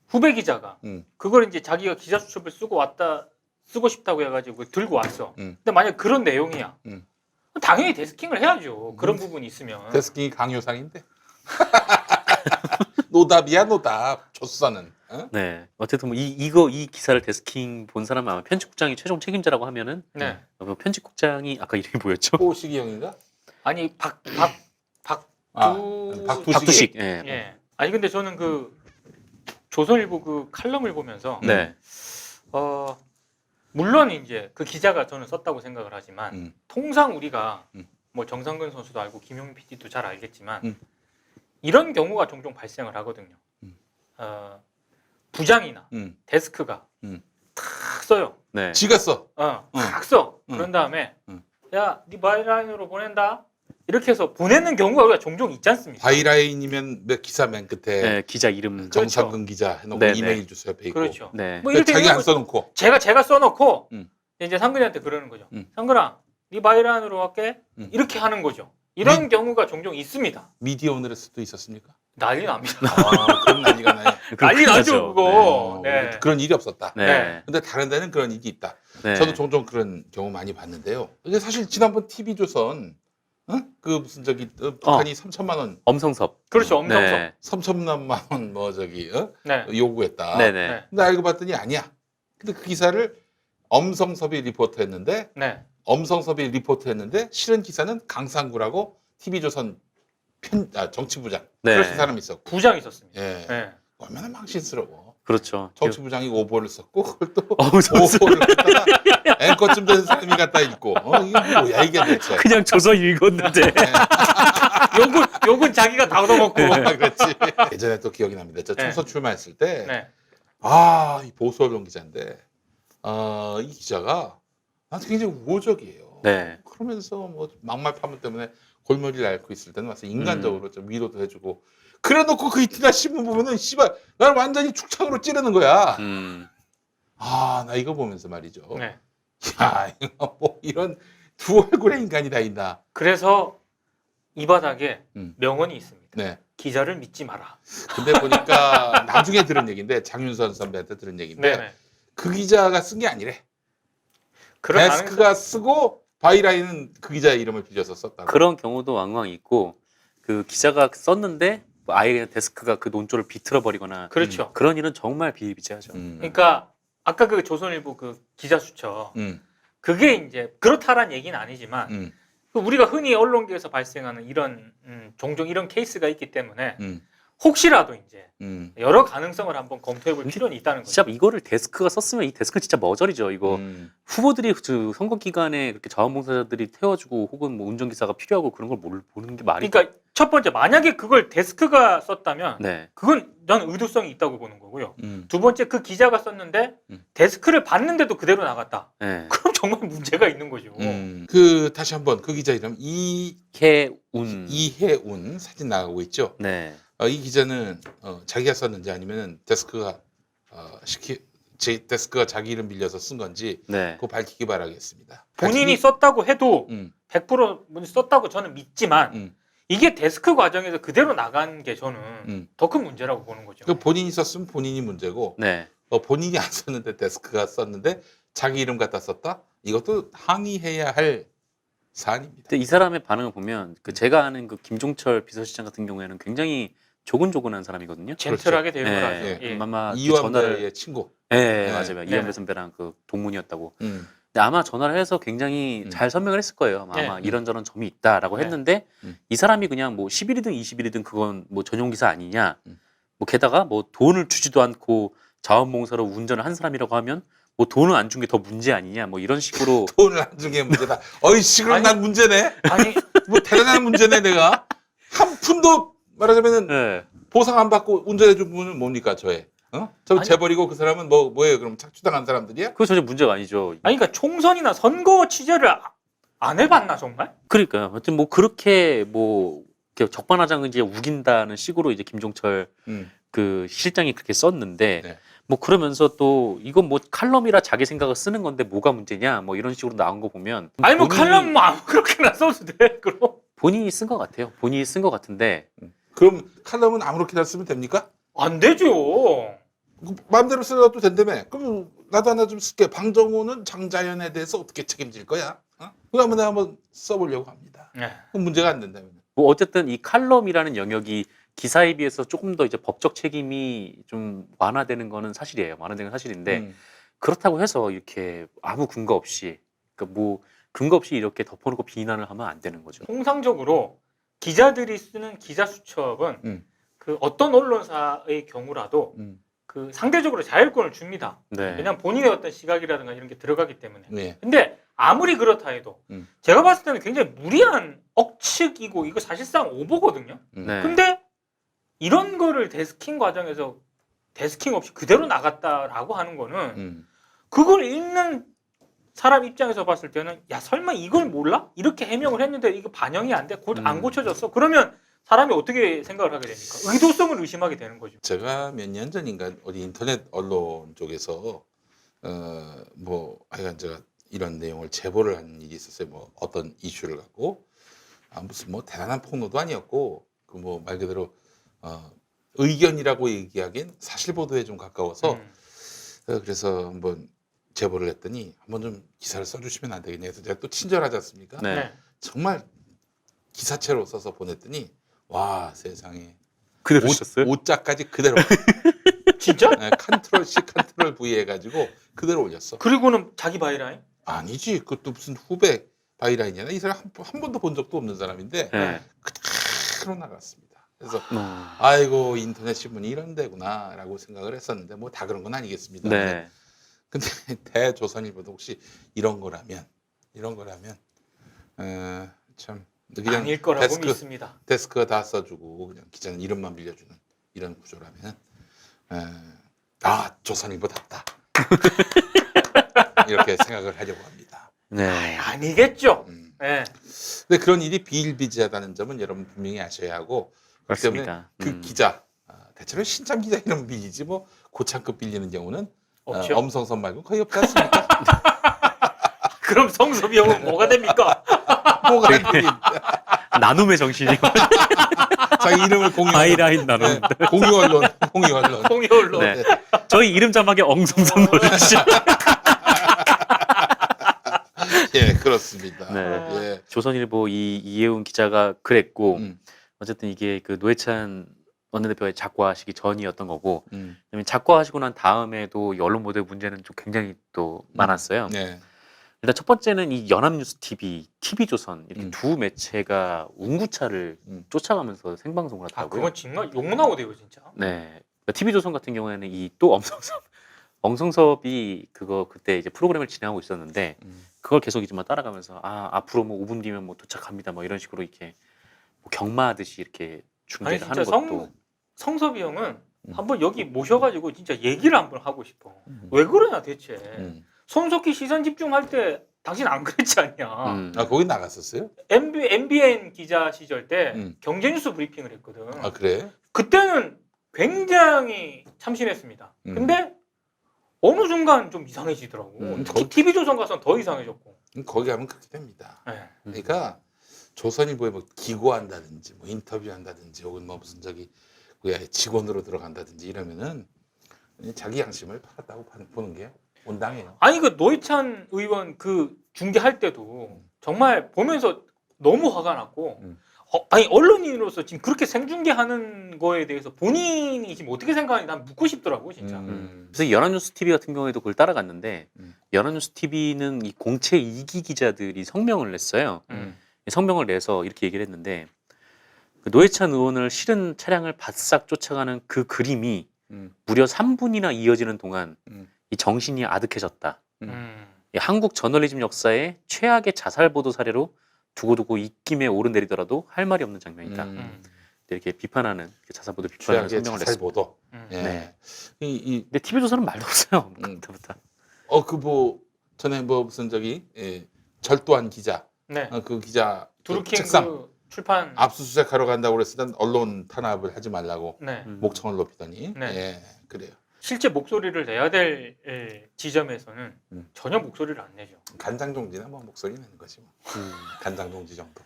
후배 기자가 음. 그걸 이제 자기가 기자 수첩을 쓰고 싶다고 해가지고 들고 왔어. 음. 근데 만약 그런 내용이야. 음. 당연히 데스킹을 해야죠. 그런 부분이 있으면. 데스킹이 강요상인데. 노답이야 노답. 조수사는. 어? 네. 어쨌든 뭐 이 기사를 데스킹 본 사람은 아마 편집국장이 최종 책임자라고 하면은 네. 편집국장이 아까 이름이 뭐였죠? 호식이 형인가? 아니 박두식. 예. 예. 아니 근데 저는 그 조선일보 그 칼럼을 보면서 네. 물론 이제 그 기자가 저는 썼다고 생각을 하지만 통상 우리가 뭐 정상근 선수도 알고 김용민 PD도 잘 알겠지만 이런 경우가 종종 발생을 하거든요. 부장이나 데스크가 탁 써요. 네. 지가 써. 탁 써. 그런 다음에 야, 네 바이라인으로 보낸다. 이렇게 해서 보내는 경우가 우리가 종종 있지 않습니까? 바이라인이면 몇 기사 맨 끝에 네, 기자 이름. 정상근 기자 해놓고 네, 네. 이메일 주소 옆에 있고. 그렇죠. 네. 뭐 이럴 때 자기 이런 안 거 써놓고. 제가 써놓고 음. 이제 상근이한테 그러는 거죠. 음. 상근아, 네 바이라인으로 할게. 이렇게 하는 거죠. 이런 경우가 종종 있습니다. 미디어 오늘의 수도 있었습니까? 난리 납니다. 그럼 난리가 나요. 난리 나죠, 그거. 네. 네. 그런 일이 없었다. 네. 네. 근데 다른 데는 그런 일이 있다. 네. 저도 종종 그런 경우 많이 봤는데요. 이게 사실 지난번 TV조선 그 무슨 북한이 3천만 원, 엄성섭. 그렇죠, 엄성섭. 네. 3천만 원 네. 요구했다. 네네. 네. 근데 알고 봤더니 아니야. 근데 그 기사를 엄성섭이 리포트했는데 네. 실은 기사는 강상구라고 TV조선 정치부장 네. 그런 사람이 있었고. 부장이 있었습니다. 예. 네. 얼마나 망신스러워. 그렇죠. 정치부장이 오보를 썼고 그걸 또 무슨 오보를 갖다가 앵커쯤 되는 사람이 갖다 읽고 이게 뭐야 이게 대체. 그냥 조서 읽었는데. 욕은 자기가 다 얻어먹고. 그렇지. 예전에 또 기억이 납니다. 저 네. 총선 출마했을 때 네. 이 보수 언론 기자인데 이 기자가 나한테 굉장히 우호적이에요. 네. 그러면서 뭐 막말 파문 때문에 골머리를 앓고 있을 때는 와서 인간적으로 좀 위로도 해주고 그래놓고 그 이튿날 신문 보면은 씨발 나를 완전히 축창으로 찌르는 거야. 나 이거 보면서 말이죠. 네. 야 이거 뭐 이런 두 얼굴의 인간이 다 있나. 그래서 이 바닥에 명언이 있습니다. 네. 기자를 믿지 마라. 근데 보니까 나중에 들은 얘기인데 장윤선 선배한테 들은 얘기인데 네네. 그 기자가 쓴 게 아니래. 그런 데스크가 쓰고 바이라인은 그 기자의 이름을 빌려서 썼다. 그런 경우도 왕왕 있고 그 기자가 썼는데 뭐 아예 그냥 데스크가 그 논조를 비틀어 버리거나 그렇죠. 그런 일은 정말 비일비재하죠. 그러니까 아까 그 조선일보 그 기자 수첩 그게 이제 그렇다란 얘기는 아니지만 그 우리가 흔히 언론계에서 발생하는 이런 종종 이런 케이스가 있기 때문에 혹시라도 이제 여러 가능성을 한번 검토해볼 필요는 있다는 거죠. 진짜 이거를 데스크가 썼으면 이 데스크 진짜 머저리죠. 이거 후보들이 그 선거 기간에 그렇게 자원봉사자들이 태워주고 혹은 뭐 운전기사가 필요하고 그런 걸 모르는 게 말이. 그러니까 첫 번째 만약에 그걸 데스크가 썼다면 네. 그건 저는 의도성이 있다고 보는 거고요. 두 번째 그 기자가 썼는데 데스크를 봤는데도 그대로 나갔다. 네. 그럼 정말 문제가 있는 거죠. 그 다시 한번 그 기자 이름 이해운 사진 나가고 있죠. 네. 이 기자는 자기가 썼는지 아니면 데스크가 데스크가 자기 이름 빌려서 쓴 건지 네. 그거 밝히기 바라겠습니다. 본인이 썼다고 해도 음. 100% 썼다고 저는 믿지만 이게 데스크 과정에서 그대로 나간 게 저는 더 큰 문제라고 보는 거죠. 그 본인이 썼으면 본인이 문제고 네. 본인이 안 썼는데 데스크가 썼는데 자기 이름 갖다 썼다? 이것도 항의해야 할 사안입니다. 근데 이 사람의 반응을 보면 그 제가 아는 그 김종철 비서실장 같은 경우에는 굉장히 조근조근한 사람이거든요. 젠틀하게 대응을 네. 하죠. 예. 예. 아마 그 이완배의 친구. 네, 네. 맞아요. 네. 이완배 선배랑 그 동문이었다고. 근데 아마 전화를 해서 굉장히 잘 설명을 했을 거예요. 아마 네. 이런저런 점이 있다라고 네. 했는데 이 사람이 그냥 뭐 10일이든 20일이든 그건 뭐 전용 기사 아니냐. 뭐 게다가 뭐 돈을 주지도 않고 자원봉사로 운전을 한 사람이라고 하면 뭐 돈을 안 준 게 더 문제 아니냐. 뭐 이런 식으로 돈을 안 준 게 문제다. 어이씨, 그럼 아니, 난 문제네. 아니 뭐 대단한 문제네 내가. 한 푼도 말하자면은 네. 보상 안 받고 운전해 준 분은 뭡니까 저애? 저 아니. 재버리고 그 사람은 뭐예요? 그럼 착취당한 사람들이야? 그거 전혀 문제가 아니죠. 아니 그러니까 총선이나 선거 취재를 안 해봤나 정말? 그러니까요. 하여튼 뭐 그렇게 뭐 이렇게 적반하장을 이제 우긴다는 식으로 이제 김종철 그 실장이 그렇게 썼는데 네. 뭐 그러면서 또 이건 뭐 칼럼이라 자기 생각을 쓰는 건데 뭐가 문제냐 뭐 이런 식으로 나온 거 보면 아니 뭐 본인이- 칼럼 뭐 아무렇게나 써도 돼 그럼. 본인이 쓴 것 같아요. 본인이 쓴 것 같은데 그럼 칼럼은 아무렇게나 쓰면 됩니까? 안 되죠. 마음대로 써도 된다며. 그럼 나도 하나 좀 쓸게. 방정호는 장자연에 대해서 어떻게 책임질 거야? 그거 한번 내가 한번 써보려고 합니다. 네. 그럼 문제가 안 된다면. 뭐 어쨌든 이 칼럼이라는 영역이 기사에 비해서 조금 더 이제 법적 책임이 좀 완화되는 거는 사실이에요. 완화되는 건 사실인데 그렇다고 해서 이렇게 아무 근거 없이 그러니까 뭐 근거 없이 이렇게 덮어놓고 비난을 하면 안 되는 거죠. 통상적으로 기자들이 쓰는 기자 수첩은 그 어떤 언론사의 경우라도 그 상대적으로 자율권을 줍니다. 네. 왜냐하면 본인의 어떤 시각이라든가 이런 게 들어가기 때문에. 네. 근데 아무리 그렇다 해도 제가 봤을 때는 굉장히 무리한 억측이고 이거 사실상 오보거든요. 네. 근데 이런 거를 데스킹 과정에서 데스킹 없이 그대로 나갔다라고 하는 거는 그걸 읽는 사람 입장에서 봤을 때는 야 설마 이걸 몰라? 이렇게 해명을 했는데 이거 반영이 안 돼? 곧 안 고쳐졌어? 그러면 사람이 어떻게 생각을 하게 됩니까? 의도성을 의심하게 되는 거죠. 제가 몇 년 전인가 어디 인터넷 언론 쪽에서 뭐 하여간 제가 이런 내용을 제보를 한 일이 있었어요. 뭐 어떤 이슈를 갖고 무슨 뭐 대단한 폭로도 아니었고 그 뭐 말 그대로 의견이라고 얘기하기엔 사실 보도에 좀 가까워서 그래서 한번 제보를 했더니 한번 좀 기사를 써주시면 안 되겠냐 해서 제가 또 친절하지 않습니까? 네. 네. 정말 기사체로 써서 보냈더니 와 세상에 그대로 쓰셨어요? 오자까지 그대로 진짜? 네, 컨트롤 C 컨트롤 V 해가지고 그대로 올렸어. 그리고는 자기 바이라인? 아니지 그것도 무슨 후배 바이라인이야. 이 사람 한 번도 본 적도 없는 사람인데 네. 그대로 나갔습니다. 그래서 어. 아이고 인터넷 신문이 이런 데구나라고 생각을 했었는데 뭐 다 그런 건 아니겠습니다. 네. 근데 대조선일보도 혹시 이런 거라면 참 그냥 아닐 거라고 믿습니다. 데스크가 다 써주고 그냥 기자는 이름만 빌려주는 이런 구조라면 조선일보답다 이렇게 생각을 하려고 합니다. 네. 아니겠죠. 네. 근데 그런 일이 비일비재하다는 점은 여러분 분명히 아셔야 하고 그렇기 때문에 그렇습니다. 그 기자 대체로 신참 기자 이름 빌리지 뭐 고창급 빌리는 경우는 없죠. 엄성선 말고 거의 없지 않습니까? 그럼 성섭이 형은 뭐가 됩니까? 뭐가 안 되긴. 나눔의 정신이 자기 이름을 공유하는 하이라인 나눔. 네, 공유 언론, 공유 언론. 공여올로. 네. 저희 이름 자막에 엉성성 넣어주시죠. 예, 그렇습니다. 네. 예. 조선일보 이혜훈 기자가 그랬고 음, 어쨌든 이게 그 노회찬 원내대표가 작고하시기 전이었던 거고 음. 작고하시고 난 다음에도 이 언론 보도의 문제는 좀 굉장히 또 많았어요. 네. 일단 첫 번째는 이 연합뉴스 TV, TV조선 이렇게 음. 두 매체가 운구차를 쫓아가면서 생방송을 아 하더라고요. 그건 정말 욕 나오대요 진짜. 네. TV조선 같은 경우에는 이 또 엉성섭이 그거 그때 이제 프로그램을 진행하고 있었는데 그걸 계속 이제 막 따라가면서 앞으로 뭐 5분 뒤면 뭐 도착합니다 뭐 이런 식으로 이렇게 뭐 경마하듯이 이렇게 아니 중계를 진짜 하는 것도 성섭이 형은 한번 여기 모셔가지고 진짜 얘기를 한번 하고 싶어. 왜 그러냐 대체. 손석희 시선 집중할 때 당신 안 그랬지 않냐. 아, 거기 나갔었어요? MBN 기자 시절 때 경제뉴스 브리핑을 했거든. 아, 그래? 그때는 굉장히 참신했습니다. 근데 어느 순간 좀 이상해지더라고. 특히 TV조선 가서는 더 이상해졌고. 거기 가면 그렇게 됩니다. 네. 그러니까 조선일보에 뭐 기고한다든지 뭐 인터뷰한다든지 혹은 뭐 무슨 저기 그 직원으로 들어간다든지 이러면은 자기 양심을 팔았다고 보는 게 온당해요. 아니 그 노회찬 의원 그 중계할 때도 정말 보면서 너무 화가 났고 아니 언론인으로서 지금 그렇게 생중계하는 거에 대해서 본인이 지금 어떻게 생각하는지 난 묻고 싶더라고 진짜. 그래서 이 연합뉴스 TV 같은 경우에도 그걸 따라갔는데 연합뉴스 TV는 이 공채 2기 기자들이 성명을 냈어요. 성명을 내서 이렇게 얘기를 했는데 그 노회찬 의원을 실은 차량을 바싹 쫓아가는 그 그림이 무려 3분이나 이어지는 동안 이 정신이 아득해졌다. 이 한국 저널리즘 역사의 최악의 자살 보도 사례로 두고두고 입김에 오르내리더라도 할 말이 없는 장면이다. 이렇게 비판하는 자살 보도 비판하는 최악의 성명을 자살 냈습니다. 보도. 예. 네. 이 근데 TV조선은 말도 없어요. 그때부터. 그 뭐 전에 뭐 무슨 저기 절도한 기자, 네. 그 기자 두루킹 책상 그 출판. 압수수색하러 간다고 그랬을 땐 언론 탄압을 하지 말라고 네. 목청을 높이더니 네. 예, 그래요. 실제 목소리를 내야 될 지점에서는 전혀 목소리를 안 내죠. 간장종지나 뭐 목소리 내는 거지 뭐. 간장종지 정도.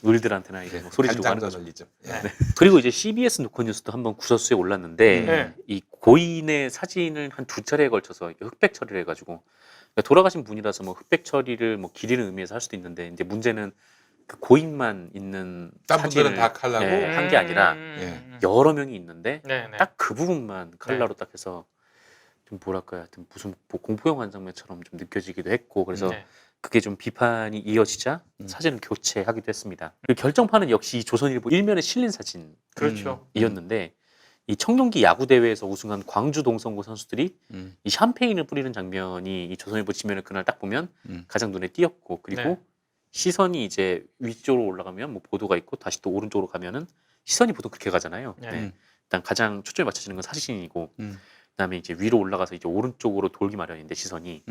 을들한테나 이제 뭐 소리 지르고 하는 거죠. 간장저널리즘. 네. 그리고 이제 CBS 노컷뉴스도 한번 구설수에 올랐는데 네. 이 고인의 사진을 한 2차례에 걸쳐서 이렇게 흑백 처리를 해가지고 그러니까 돌아가신 분이라서 뭐 흑백 처리를 뭐 기리는 의미에서 할 수도 있는데 이제 문제는 그 고인만 있는 딴 사진을 분들은 다 칼라고. 한 게 아니라 여러 명이 있는데 네, 네. 딱 그 부분만 칼라로 딱 해서 좀 뭐랄까요, 하여튼 무슨 뭐 공포영화 한 장면처럼 좀 느껴지기도 했고 그래서 네. 그게 좀 비판이 이어지자 사진을 교체하기도 했습니다. 그리고 결정판은 역시 이 조선일보 일면에 실린 사진이었는데 그렇죠. 이 청룡기 야구 대회에서 우승한 광주 동성고 선수들이 이 샴페인을 뿌리는 장면이 이 조선일보 지면을 그날 딱 보면 가장 눈에 띄었고 그리고 네. 시선이 이제 위쪽으로 올라가면 뭐 보도가 있고 다시 또 오른쪽으로 가면은 시선이 보통 그렇게 가잖아요. 네. 네. 일단 가장 초점이 맞춰지는 건 사진이고 그다음에 이제 위로 올라가서 이제 오른쪽으로 돌기 마련인데 시선이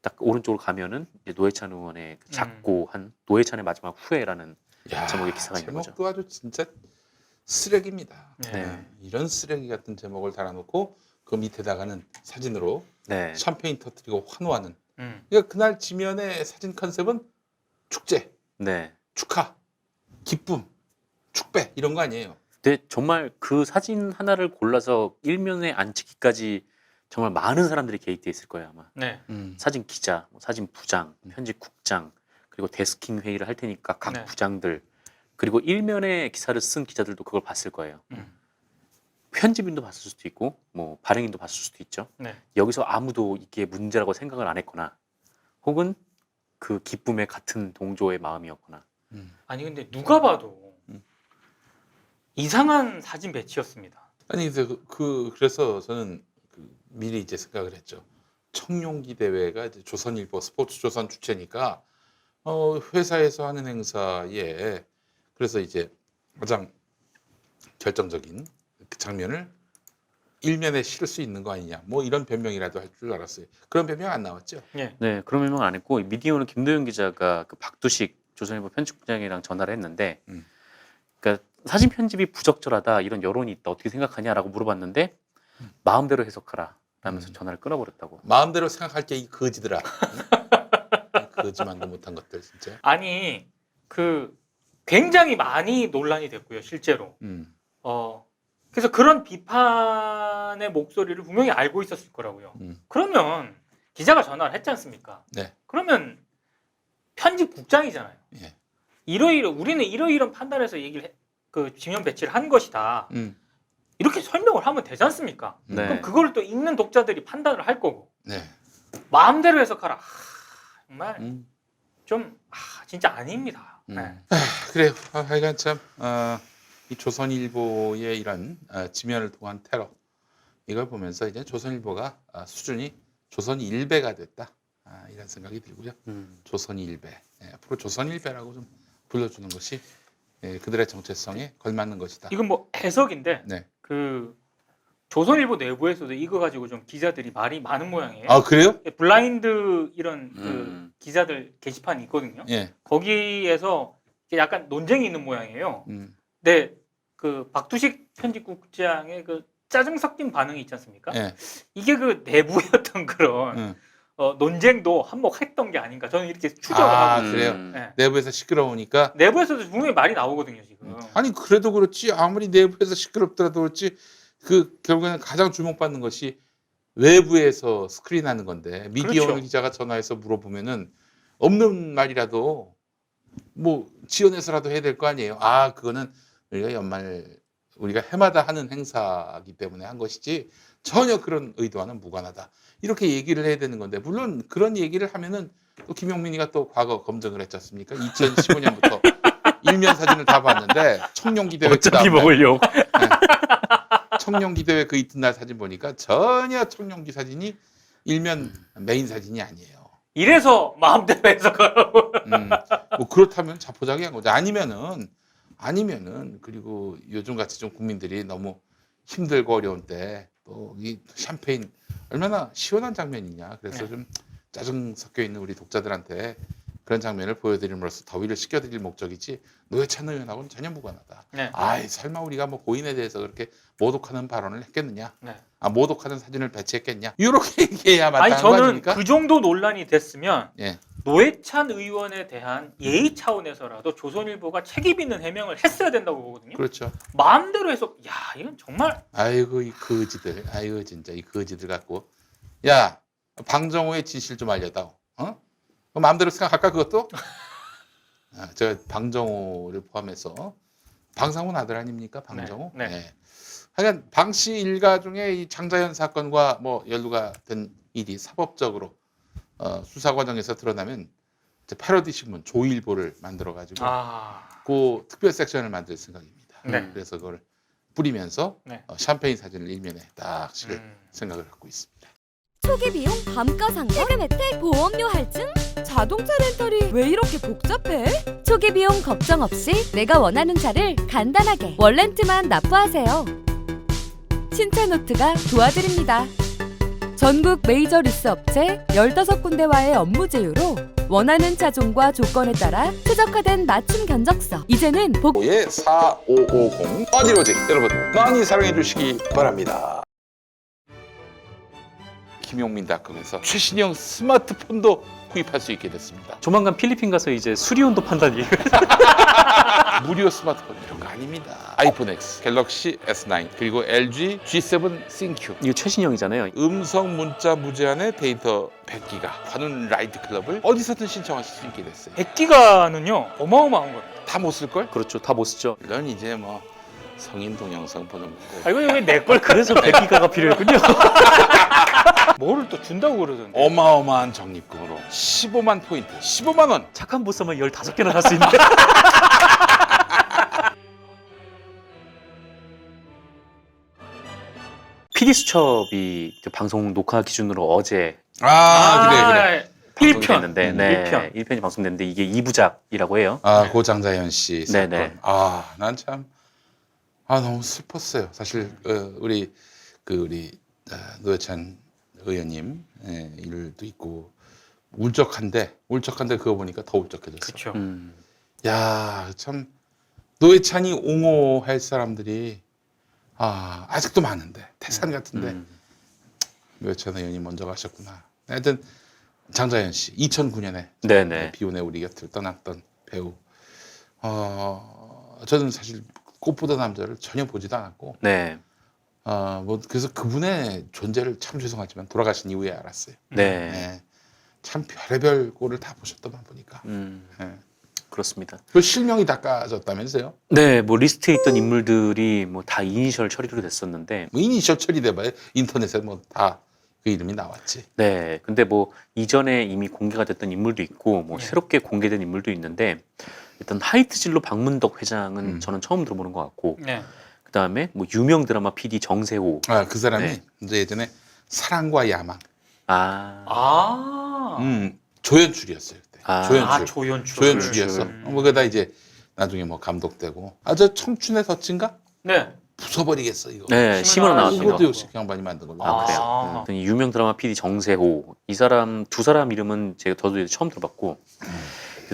딱 오른쪽으로 가면은 이제 노회찬 의원의 그 작고 한 노회찬의 마지막 후회라는 야, 제목의 기사가 있는 제목도 거죠. 아주 진짜 쓰레기입니다. 네. 이런 쓰레기 같은 제목을 달아놓고 그 밑에다가는 사진으로 네. 샴페인 터뜨리고 환호하는. 그러니까 그날 지면의 사진 컨셉은 축제, 네. 축하, 기쁨, 축배 이런 거 아니에요. 근데 정말 그 사진 하나를 골라서 일면에 앉히기까지 정말 많은 사람들이 개입돼 있을 거예요 아마. 네. 사진 기자, 뭐 사진 부장, 편집국장 그리고 데스킹 회의를 할 테니까 각 네. 부장들 그리고 일면에 기사를 쓴 기자들도 그걸 봤을 거예요. 편집인도 봤을 수도 있고 뭐 발행인도 봤을 수도 있죠. 네. 여기서 아무도 이게 문제라고 생각을 안 했거나 혹은 그 기쁨에 같은 동조의 마음이었거나. 아니 근데 누가 봐도 이상한 사진 배치였습니다. 아니 그래서 저는 미리 이제 생각을 했죠. 청룡기 대회가 이제 조선일보 스포츠조선 주최니까 회사에서 하는 행사에 그래서 이제 가장 결정적인 그 장면을 일면에 실을 수 있는 거 아니냐 뭐 이런 변명이라도 할 줄 알았어요. 그런 변명 안 나왔죠. 네. 네, 그런 설명 안 했고 미디어는 김도영 기자가 그 박두식 조선일보 편집국장이랑 전화를 했는데, 그러니까 사진 편집이 부적절하다 이런 여론이 있다 어떻게 생각하냐라고 물어봤는데 마음대로 해석하라 라면서 전화를 끊어버렸다고. 마음대로 생각할 게 이 거지들아. 거지만도 못한 것들 진짜. 아니 그 굉장히 많이 논란이 됐고요, 실제로. 그래서 그런 비판의 목소리를 분명히 알고 있었을 거라고요. 그러면 기자가 전화를 했지 않습니까? 네. 그러면 편집국장이잖아요. 예. 우리는 이러이런 판단해서 그 지명 배치를 한 것이다. 이렇게 설명을 하면 되지 않습니까? 네. 그럼 그거를 또 읽는 독자들이 판단을 할 거고. 네. 마음대로 해석하라. 정말 좀 진짜 아닙니다. 네. 그래요. 하여간 참 이 조선일보의 이런 지면을 통한 테러 이걸 보면서 이제 조선일보가 수준이 조선일배가 됐다. 이런 생각이 들고요. 조선일배. 앞으로 조선일배라고 좀 불러주는 것이 그들의 정체성에 걸맞는 것이다. 이건 뭐 해석인데 네. 그 조선일보 내부에서도 이거 가지고 좀 기자들이 말이 많은 모양이에요. 아 그래요? 블라인드 이런 그 기자들 게시판이 있거든요. 예. 거기에서 약간 논쟁이 있는 모양이에요. 근데 그 박두식 편집국장의 그 짜증 섞인 반응이 있지 않습니까? 예. 이게 그 내부였던 그런 논쟁도 한몫했던 게 아닌가 저는 이렇게 추정을 하고 그래요? 네. 내부에서 시끄러우니까 내부에서도 분명히 말이 나오거든요 지금. 아니 그래도 그렇지 아무리 내부에서 시끄럽더라도 그렇지 그 결국에는 가장 주목받는 것이 외부에서 스크린하는 건데 미디어오늘 그렇죠. 기자가 전화해서 물어보면은 없는 말이라도 뭐 지원해서라도 해야 될 거 아니에요. 그거는 우리가 해마다 하는 행사이기 때문에 한 것이지 전혀 그런 의도와는 무관하다. 이렇게 얘기를 해야 되는 건데 물론 그런 얘기를 하면은 또 김용민이가 또 과거 검증을 했지 않습니까? 2015년부터 일면 사진을 다 봤는데 청룡기 대회 어차피 먹으려고. 청룡기 대회 그 이튿날 사진 보니까 전혀 청룡기 사진이 일면 메인 사진이 아니에요. 이래서 마음대로 해석하라고. 뭐 그렇다면 자포자기한 거죠. 아니면은 그리고 요즘 같이 좀 국민들이 너무 힘들고 어려운 때 또 이 샴페인 얼마나 시원한 장면이냐. 그래서 좀 짜증 섞여 있는 우리 독자들한테 그런 장면을 보여드림으로써 더위를 식혀드릴 목적이지 노회찬 의원하고는 전혀 무관하다. 네. 설마 우리가 뭐 고인에 대해서 그렇게 모독하는 발언을 했겠느냐? 네. 모독하는 사진을 배치했겠냐? 이렇게 얘기해야 마땅한 거 저는 아닙니까? 그 정도 논란이 됐으면 예. 노회찬 의원에 대한 예의 차원에서라도 조선일보가 책임 있는 해명을 했어야 된다고 보거든요. 그렇죠. 마음대로 해서 이건 정말 아이고 이 거지들, 아이고 진짜 이 거지들 갖고 야 방정호의 진실 좀 알려다오. 마음대로 생각할까 그것도? 저 방정호를 포함해서 방상훈 아들 아닙니까 방정호? 네, 네. 하여간 방씨 일가 중에 이 장자연 사건과 뭐 연루가 된 일이 사법적으로 수사 과정에서 드러나면 이제 패러디 신문 조일보를 만들어 가지고 그 특별 섹션을 만들 생각입니다. 네. 그래서 그걸 뿌리면서 네. 샴페인 사진을 일면에 딱 실을 생각을 갖고 있습니다. 초기 비용 감가상각 세금 혜택 보험료 할증 자동차 렌탈이 왜 이렇게 복잡해? 초기 비용 걱정 없이 내가 원하는 차를 간단하게 월렌트만 납부하세요. 신차노트가 도와드립니다. 전국 메이저 리스 업체 15군데와의 업무 제휴로 원하는 차종과 조건에 따라 최적화된 맞춤 견적서. 이제는 의 4550 어디로지 여러분 많이 사랑해 주시기 바랍니다. 김용민닷컴에서 최신형 스마트폰도 구입할 수 있게 됐습니다. 조만간 필리핀 가서 이제 수리온도 판다니. 무료 스마트폰 이런 거 아닙니다. 아이폰 X, 갤럭시 S9 그리고 LG G7 싱큐 이거 최신형이잖아요. 음성 문자 무제한의 데이터 100기가 관훈 라이트 클럽을 어디서든 신청하실 수 있게 됐어요. 100기가는요 어마어마한 겁니다. 다 못 쓸 걸? 그렇죠. 다 못 쓰죠. 물론 이제 뭐 성인 동영상 보는 거. 이거 왜 내 걸 그래서 100기가가 필요했군요. 뭐를 또 준다고 그러던데. 어마어마한 적립금으로 15만 포인트, 15만 원. 착한 보쌈은 15개나 살 수 있는데. PD수첩이 방송 녹화 기준으로 어제 그래. 1편. 방송됐는데, 네, 1편. 1편이 방송됐는데 이게 2부작이라고 해요. 고 장자연 씨 사건. 네네. 난 참 너무 슬펐어요. 사실 우리 노회찬 의원님 일도 있고 울적한데 그거 보니까 더 울적해졌어. 그렇죠. 야, 참 노회찬이 옹호할 사람들이 아직도 많은데 태산 같은데 노회찬 의원이 먼저 가셨구나. 하여튼 장자연 씨 2009년에 네네. 비운의 우리 곁을 떠났던 배우. 저는 사실 꽃보다 남자를 전혀 보지도 않았고 네. 뭐 그래서 그분의 존재를 참 죄송하지만 돌아가신 이후에 알았어요. 네. 네. 참 별의별 꼴을 다 보셨더만 보니까. 네. 그렇습니다. 그 실명이 다 까졌다면서요? 네, 뭐 리스트에 있던 인물들이 뭐 다 이니셜 처리로 됐었는데, 뭐 이니셜 처리돼봐야 인터넷에 뭐 다 그 이름이 나왔지. 네, 근데 뭐 이전에 이미 공개가 됐던 인물도 있고, 뭐 네. 새롭게 공개된 인물도 있는데, 일단 하이트진로 박문덕 회장은 저는 처음 들어보는 것 같고, 네. 그 다음에 뭐 유명 드라마 PD 정세호, 그 사람이 네. 이제 예전에 사랑과 야망, 조연출이었어요 그때. 조연출. 조연출. 조연출이었어. 뭐 그러다 이제 나중에 뭐 감독되고. 저 청춘의 덫인가? 네. 부숴버리겠어 이거. 네, 심으로 나왔던 거. 이것도 역시 양반이 만든 걸로. 아, 그래요? 아. 유명 드라마 PD 정세호, 이 사람 두 사람 이름은 제가 저도 처음 들어봤고,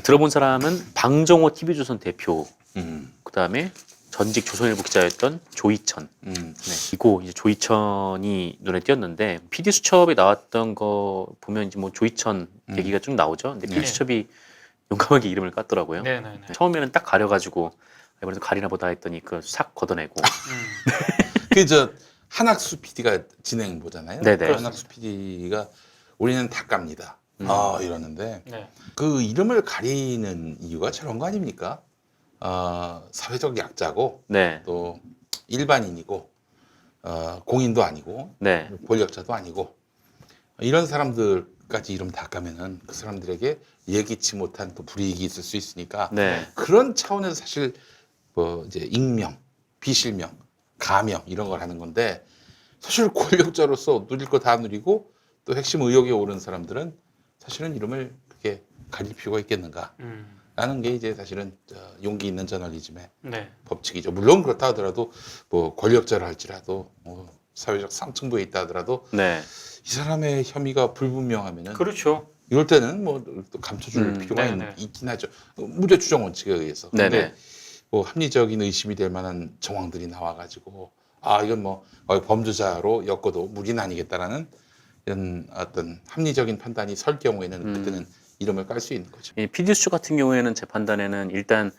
들어본 사람은 방정호 TV조선 대표, 그 다음에 전직 조선일보 기자였던 조이천. 네. 이고 이제 조이천이 눈에 띄었는데 PD 수첩에 나왔던 거 보면 이제 뭐 조이천 얘기가 좀 나오죠. 근데 PD 네. 수첩이 용감하게 이름을 깠더라고요. 네네네. 처음에는 딱 가려가지고 이번에도 가리나 보다 했더니 그 싹 걷어내고. 그 한학수 PD가 진행 보잖아요. 네네. 한학수 PD가 우리는 다 깝니다. 이러는데 네. 그 이름을 가리는 이유가 저런 거 아닙니까? 사회적 약자고 네, 또 일반인이고 공인도 아니고 네, 권력자도 아니고 이런 사람들까지 이름 다 까면은 그 사람들에게 예기치 못한 또 불이익이 있을 수 있으니까 네, 그런 차원에서 사실 뭐 이제 익명, 비실명, 가명 이런 걸 하는 건데 사실 권력자로서 누릴 거 다 누리고 또 핵심 의혹에 오른 사람들은 사실은 이름을 그렇게 가릴 필요가 있겠는가? 라는 게 이제 사실은 용기 있는 저널리즘의 네. 법칙이죠. 물론 그렇다 하더라도 뭐 권력자라 할지라도 뭐 사회적 상층부에 있다 하더라도 네, 이 사람의 혐의가 불분명하면은 그렇죠. 이럴 때는 뭐 또 감춰줄 필요가 네네. 있긴 하죠. 무죄 추정 원칙에 의해서. 근데 네네. 뭐 합리적인 의심이 될 만한 정황들이 나와가지고 이건 뭐 범죄자로 엮어도 무리는 아니겠다라는 이런 어떤 합리적인 판단이 설 경우에는 그때는 이름을 깔 수 있는 거죠. 이 PD 수첩 같은 경우에는 제 판단에는 일단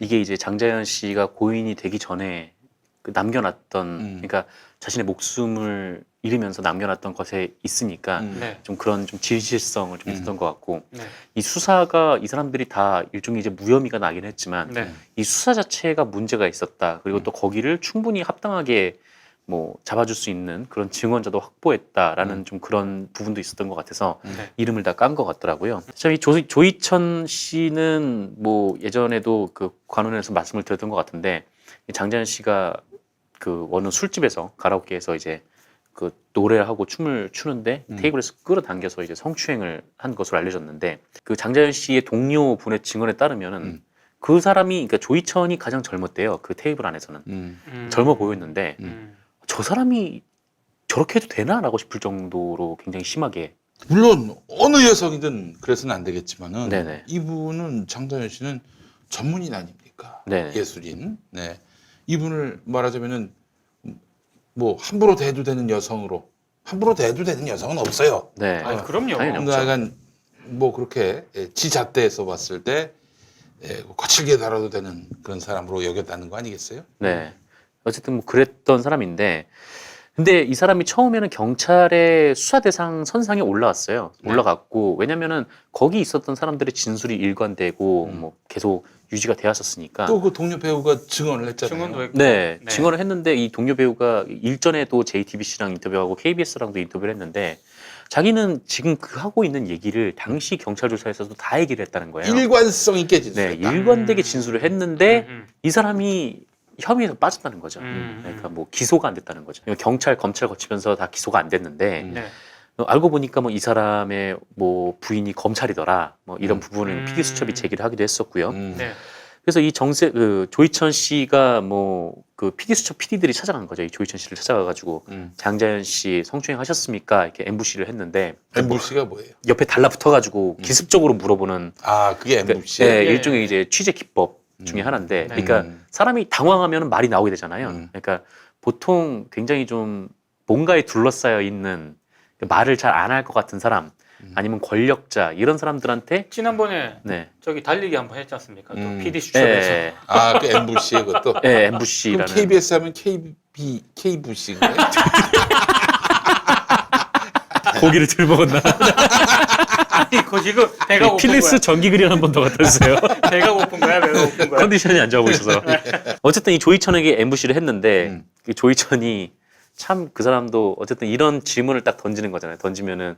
이게 이제 장자연 씨가 고인이 되기 전에 그 남겨놨던 그러니까 자신의 목숨을 잃으면서 남겨놨던 것에 있으니까 네. 좀 그런 좀 진실성을 좀 있었던 것 같고 네. 이 수사가 이 사람들이 다 일종의 이제 무혐의가 나긴 했지만 네. 이 수사 자체가 문제가 있었다. 그리고 또 거기를 충분히 합당하게 뭐 잡아줄 수 있는 그런 증언자도 확보했다라는 좀 그런 부분도 있었던 것 같아서 네. 이름을 다 깐 것 같더라고요. 참 이 조이천 씨는 뭐 예전에도 그 관훈에서 말씀을 드렸던 것 같은데 장자연 씨가 그 어느 술집에서 가라오케에서 이제 그 노래를 하고 춤을 추는데 테이블에서 끌어당겨서 이제 성추행을 한 것으로 알려졌는데 그 장자연 씨의 동료 분의 증언에 따르면은 그 사람이 그러니까 조이천이 가장 젊었대요. 그 테이블 안에서는 젊어 보였는데 저 사람이 저렇게 해도 되나라고 싶을 정도로 굉장히 심하게. 물론 어느 여성이든 그래서는 안 되겠지만은 네네. 이분은 장자연 씨는 전문인 아닙니까? 네네. 예술인. 네. 이분을 말하자면은 뭐 함부로 대해도 되는 여성으로 함부로 대해도 되는 여성은 없어요. 네. 그럼요. 당연히 없죠. 약간 뭐 그렇게 지잣대에서 봤을 때 거칠게 다뤄도 되는 그런 사람으로 여겼다는 거 아니겠어요? 네. 어쨌든 뭐 그랬던 사람인데, 근데 이 사람이 처음에는 경찰의 수사 대상 선상에 올라왔어요. 올라갔고, 왜냐면은 거기 있었던 사람들의 진술이 일관되고, 뭐 계속 유지가 되었었으니까. 또 그 동료 배우가 증언을 했잖아요. 증언도 했고. 네, 네. 증언을 했는데 이 동료 배우가 일전에도 JTBC랑 인터뷰하고 KBS랑도 인터뷰를 했는데, 자기는 지금 그 하고 있는 얘기를 당시 경찰 조사에서도 다 얘기를 했다는 거예요. 일관성이 깨진 네, 수다. 일관되게 진술을 했는데 이 사람이 혐의에서 빠졌다는 거죠. 그러니까 뭐 기소가 안 됐다는 거죠. 경찰, 검찰 거치면서 다 기소가 안 됐는데 네. 알고 보니까 뭐 이 사람의 뭐 부인이 검찰이더라. 뭐 이런 부분을 PD 수첩이 제기를 하기도 했었고요. 네. 그래서 이 조이천 씨가 뭐 그 PD 수첩 PD들이 찾아간 거죠. 이 조이천 씨를 찾아가가지고 장자연 씨 성추행 하셨습니까? 이렇게 엠부시를 했는데 엠부시가 뭐예요? 옆에 달라붙어가지고 기습적으로 물어보는 그게 엠부시예요? 네, 예. 일종의 이제 취재 기법 중에 하나인데, 네. 그러니까 사람이 당황하면 말이 나오게 되잖아요. 그러니까 보통 굉장히 좀 뭔가에 둘러싸여 있는 말을 잘 안 할 것 같은 사람, 아니면 권력자 이런 사람들한테 지난번에 네, 저기 달리기 한번 했지 않습니까? 또 PD 예, 수첩에서. 예, 그 MBC의 그것도. 예, 그럼 MBC라는 KBS 하면 KBC인가요? 고기를 들 먹었나? 아니, 그 지금 배가 고픈 필립스 거야. 전기 그릴 한 번 더 갖다 주세요. 배가 고픈 거야, 배가 고픈 거야. 컨디션이 안 좋아 보이셔서. 어쨌든 이 조이천에게 MBC를 했는데 이 조이천이 참 그 사람도 어쨌든 이런 질문을 딱 던지는 거잖아요. 던지면은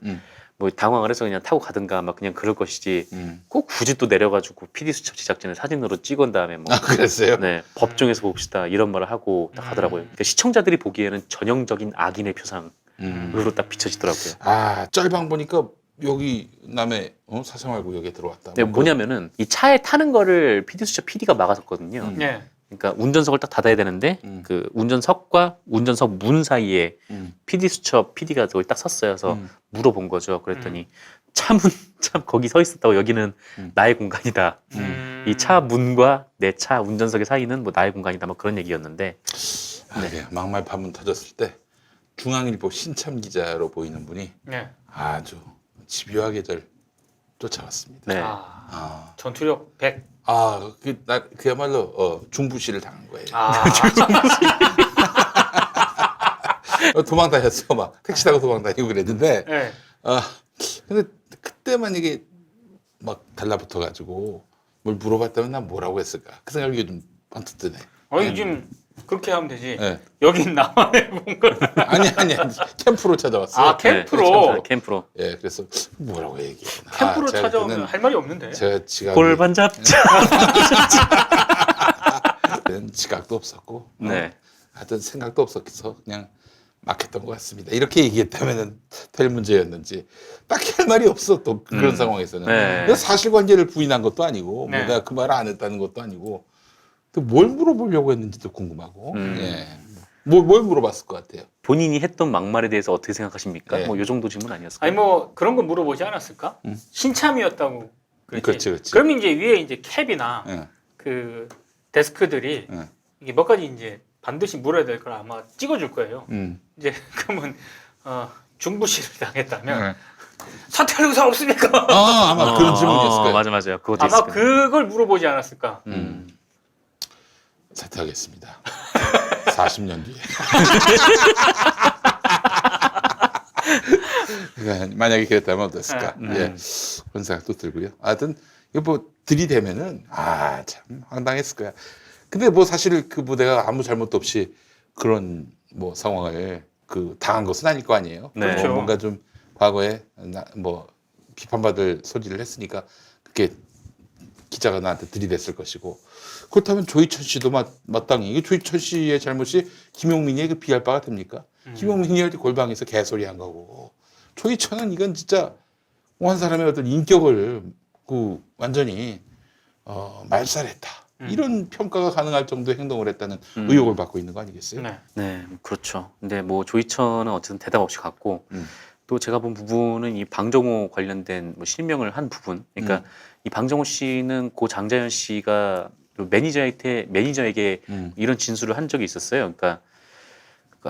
뭐 당황을 해서 그냥 타고 가든가 막 그냥 그럴 것이지 꼭 굳이 또 내려가지고 PD 수첩 제작진을 사진으로 찍은 다음에 뭐 그랬어요? 네, 법정에서 봅시다 이런 말을 하고 딱 하더라고요. 그러니까 시청자들이 보기에는 전형적인 악인의 표상으로 딱 비춰지더라고요. 짤방 보니까 여기 남의 사생활구역에 들어왔다. 근데 뭐냐면은 이 차에 타는 거를 PD 수첩 PD가 막았었거든요. 네. 그러니까 운전석을 딱 닫아야 되는데 그 운전석과 운전석 문 사이에 PD 수첩 PD가 거기 딱 섰어요. 그래서 물어본 거죠. 그랬더니 참 거기 서 있었다고 여기는 나의 공간이다. 이 차 문과 내 차 운전석의 사이는 뭐 나의 공간이다. 뭐 그런 얘기였는데 네. 막말 파문 터졌을 때 중앙일보 신참 기자로 보이는 분이 네. 아주 집요하게 절 쫓아왔습니다. 네. 전투력 100. 그야말로 중부시를 당한 거예요. 도망 다녔어. 막 택시 타고 도망 다니고 그랬는데 네. 근데 그때만 이게 막 달라붙어 가지고 뭘 물어봤다면 난 뭐라고 했을까? 그 생각이 좀 번뜩 드네. 아니, 지금 그렇게 하면 되지. 네. 여긴 나만의 공간. 아니 캠프로 찾아왔어요. 캠프로. 네, 캠프로. 예, 그래서 뭐라고 얘기했나? 캠프로 제가 찾아오면 그때는 할 말이 없는데. 제가 지갑이 골반 잡자. 그때는 지각도 없었고, 네. 하여튼 생각도 없었어 그냥 막 했던 것 같습니다. 이렇게 얘기했다면은 될 문제였는지 딱히 할 말이 없어 또 그런 상황에서는. 네. 내가 사실관계를 부인한 것도 아니고, 네. 뭐 내가 그 말을 안 했다는 것도 아니고, 또 뭘 물어보려고 했는지도 궁금하고, 예. 뭘 물어봤을 것 같아요. 본인이 했던 막말에 대해서 어떻게 생각하십니까? 네. 뭐 요 정도 질문 아니었을까요? 아니 뭐 그런 거 물어보지 않았을까? 신참이었다고. 그렇지. 그럼 이제 위에 이제 캡이나 예. 그 데스크들이 예. 이게 몇 가지 이제 반드시 물어야 될 걸 아마 찍어줄 거예요. 이제 그러면 중부시를 당했다면 사퇴할 의사 없습니까? 아마 그런 질문이었을 거예요. 맞아요. 그것도 아마 있을 거예요. 그걸 물어보지 않았을까? 사퇴하겠습니다. 40년 뒤에. 그러니까 만약에 그랬다면 어땠을까? 예, 그런 생각도 들고요. 하여튼 이거 뭐 들이대면은 참 황당했을 거야. 근데 뭐 사실 그 부대가 아무 잘못도 없이 그런 뭐 상황을 당한 것은 아닐 거 아니에요. 네. 그렇죠. 뭔가 좀 과거에 뭐 비판받을 소지를 했으니까 그렇게 기자가 나한테 들이댔을 것이고, 그렇다면 조이천 씨도 마땅히 이게 조이천 씨의 잘못이 김용민이에게 비할 바가 됩니까? 김용민이 골방에서 개소리 한 거고, 조이천은 이건 진짜 한 사람의 어떤 인격을 완전히 말살했다, 이런 평가가 가능할 정도의 행동을 했다는 의혹을 받고 있는 거 아니겠어요? 네. 네, 그렇죠. 근데 뭐 조이천은 어쨌든 대답 없이 갔고, 또 제가 본 부분은 이 방정호 관련된 뭐 실명을 한 부분. 그러니까 이 방정호 씨는 고 장자연 씨가 매니저에게 이런 진술을 한 적이 있었어요. 그러니까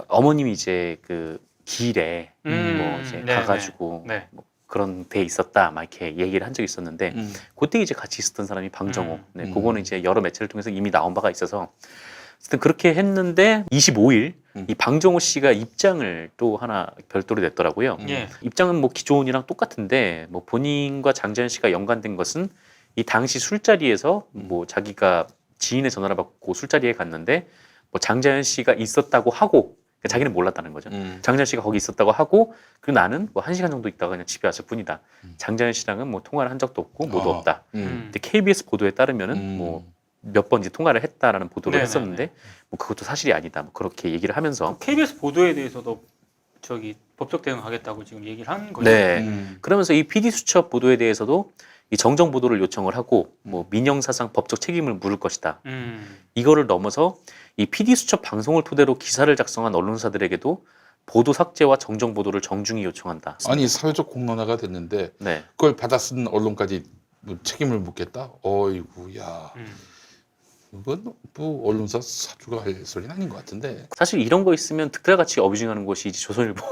어머님이 이제 그 길에 뭐 이제 가가지고 네. 뭐 그런 데 있었다 막 이렇게 얘기를 한 적이 있었는데 그때 이제 같이 있었던 사람이 방정호. 네, 그거는 이제 여러 매체를 통해서 이미 나온 바가 있어서 어쨌든 그렇게 했는데 25일 이 방정호 씨가 입장을 또 하나 별도로 냈더라고요. 예. 입장은 뭐 기존이랑 똑같은데 뭐 본인과 장자연 씨가 연관된 것은 이 당시 술자리에서 뭐 자기가 지인의 전화를 받고 술자리에 갔는데 뭐 장자연 씨가 있었다고 하고, 그러니까 자기는 몰랐다는 거죠. 장자연 씨가 거기 있었다고 하고, 그리고 나는 뭐 1시간 정도 있다가 그냥 집에 왔을 뿐이다. 장자연 씨랑은 뭐 통화를 한 적도 없고 뭐도 없다. 근데 KBS 보도에 따르면은 뭐 몇 번 이제 통화를 했다라는 보도를 네네네. 했었는데 뭐 그것도 사실이 아니다. 뭐 그렇게 얘기를 하면서 KBS 보도에 대해서도 저기 법적 대응하겠다고 지금 얘기를 한 거죠. 네. 그러면서 이 PD 수첩 보도에 대해서도 이 정정 보도를 요청을 하고 뭐 민영사상 법적 책임을 물을 것이다. 이거를 넘어서 이 PD 수첩 방송을 토대로 기사를 작성한 언론사들에게도 보도 삭제와 정정 보도를 정중히 요청한다. 아니 사회적 공론화가 됐는데 네. 그걸 받아 쓴 언론까지 뭐 책임을 묻겠다? 어이구야. 이건 뭐 언론사 사주가 할 소리는 아닌 것 같은데. 사실 이런 거 있으면 득달같이 어뷰징하는 곳이 이제 조선일보.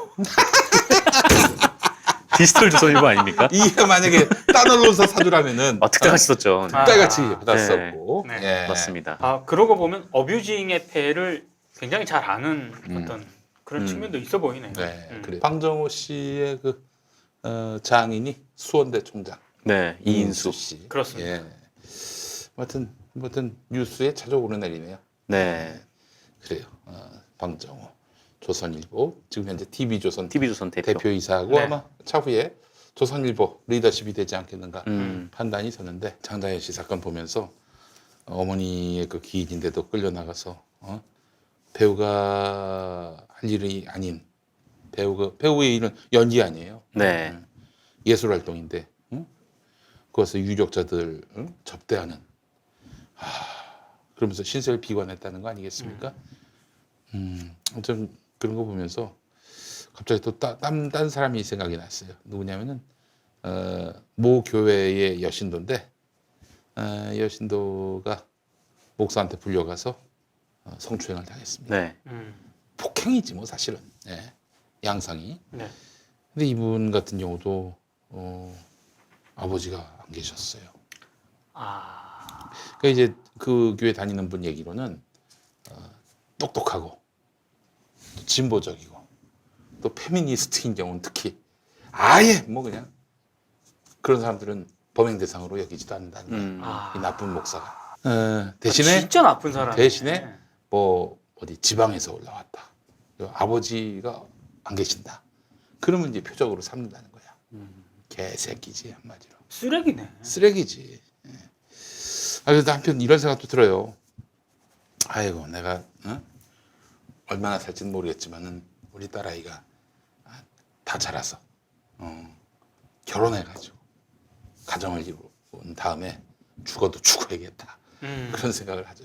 디지털 조선일보 아닙니까? 이게 만약에 딴 언론사 사주라면은 특대같이 썼죠. 아, 딸같이 네. 받았었고. 네. 예. 맞습니다. 아 그러고 보면 어뷰징의 폐해를 굉장히 잘 아는 어떤 그런 음. 측면도 있어 보이네요. 네, 그래. 방정호 씨의 그 장인이 수원대 총장 네, 이인수. 씨. 그렇습니다. 예. 아무튼 뉴스에 자주 오르내리네요. 네, 그래요. 방정호, 조선일보, 지금 현재 TV조선 TV조선 대표. 대표이사하고 네. 아마 차후에 조선일보 리더십이 되지 않겠는가 판단이 서는데 장다현 씨 사건 보면서 어머니의 그 기인인데도 끌려나가서 배우가 할 일이 아닌 배우의 일은 연기 아니에요. 네, 예술 활동인데 그것을 유력자들 접대하는 그러면서 신세를 비관했다는 거 아니겠습니까? 좀 그런 거 보면서 갑자기 또 딴 사람이 생각이 났어요. 누구냐면은 모 교회의 여신도인데 여신도가 목사한테 불려가서 성추행을 당했습니다. 네, 폭행이지 뭐 사실은. 예. 양상이. 네. 근데 이분 같은 경우도 아버지가 안 계셨어요. 아, 그러니까 이제 그 교회 다니는 분 얘기로는 똑똑하고 또 진보적이고 또 페미니스트인 경우는 특히 아예 뭐 그냥 그런 사람들은 범행 대상으로 여기지도 않는다는 거예요. 아. 이 나쁜 목사가. 대신에 진짜 나쁜 사람. 대신에 뭐 어디 지방에서 올라왔다. 아버지가 안 계신다. 그러면 이제 표적으로 삼는다는 거야. 개새끼지 한마디로. 쓰레기네. 쓰레기지. 예. 그래도 한편 이런 생각도 들어요. 아이고 내가 얼마나 살지는 모르겠지만은 우리 딸아이가 다 자라서 결혼해가지고 가정을 이룬 다음에 죽어도 죽어야겠다. 그런 생각을 하죠.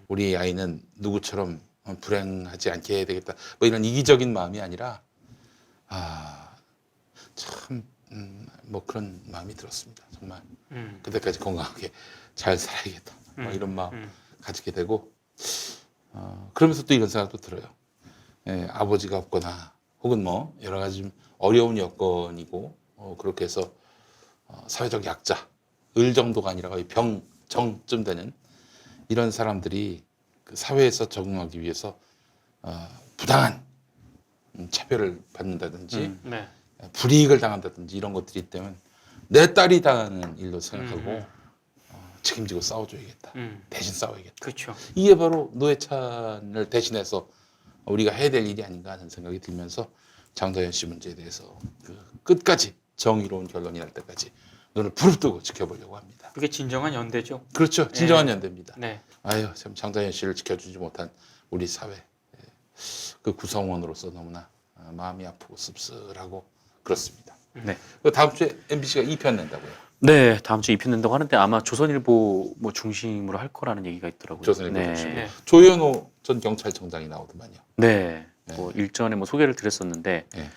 우리 아이는 누구처럼 불행하지 않게 해야 되겠다. 뭐 이런 이기적인 마음이 아니라 참 뭐 그런 마음이 들었습니다. 정말 그때까지 건강하게 잘 살아야겠다. 뭐 이런 마음 가지게 되고 그러면서 또 이런 생각도 들어요. 예, 아버지가 없거나 혹은 뭐 여러 가지 좀 어려운 여건이고 그렇게 해서 사회적 약자, 을 정도가 아니라 거의 병정쯤 되는 이런 사람들이 그 사회에서 적응하기 위해서 부당한 차별을 받는다든지 네. 불이익을 당한다든지 이런 것들이 있다면 내 딸이 당하는 일로 생각하고 책임지고 싸워줘야겠다. 대신 싸워야겠다. 그렇죠. 이게 바로 노회찬을 대신해서 우리가 해야 될 일이 아닌가 하는 생각이 들면서 장다현 씨 문제에 대해서 그 끝까지 정의로운 결론이 날 때까지 눈을 부릅뜨고 지켜보려고 합니다. 그게 진정한 연대죠. 그렇죠. 진정한 연대입니다. 네. 아유, 참 장다현 씨를 지켜주지 못한 우리 사회 그 구성원으로서 너무나 마음이 아프고 씁쓸하고 그렇습니다. 네. 다음 주에 MBC가 2편 낸다고요. 네, 다음 주에 입힌다고 하는데 아마 조선일보 뭐 중심으로 할 거라는 얘기가 있더라고요. 조선일보 네. 중심으로. 네. 조현호 전 경찰청장이 나오더만요. 네. 네. 뭐 일전에 뭐 소개를 드렸었는데 네.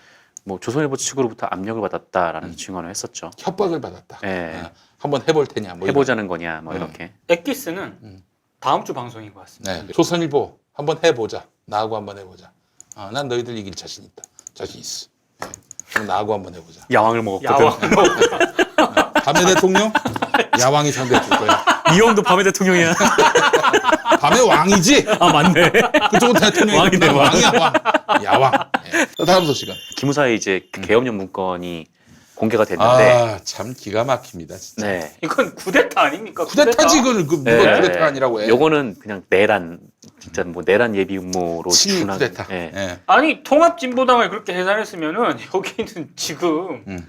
뭐 조선일보 측으로부터 압력을 받았다라는 증언을 했었죠. 협박을 받았다. 네. 한번 해볼 테냐. 뭐 해보자는 거냐, 뭐 네. 이렇게. 엑기스는 다음 주 방송인 것 같습니다. 네. 조선일보 한번 해보자. 나하고 한번 해보자. 난 너희들 이길 자신 있다. 자신 있어. 네. 그럼 나하고 한번 해보자. 야왕을 먹었거든. 야왕. 밤의 대통령 야왕이 상대해 줄 거야. 이 형도 밤의 대통령이야. 밤의 왕이지. 아 맞네. 그쪽은 대통령이 왕이네, 난 왕. 왕이야 왕. 야왕. 네. 다음 소식은. 기무사의 이제 그 계엄령 문건이 공개가 됐는데. 참 기가 막힙니다. 진짜. 네. 이건 쿠데타 아닙니까? 쿠데타지 이거는 누가 네. 쿠데타가 아니라고 해. 요거는 그냥 내란 진짜 뭐 내란 예비 음모로 친일 준한- 쿠데타. 예. 예. 아니 통합진보당을 그렇게 해산했으면은 여기는 지금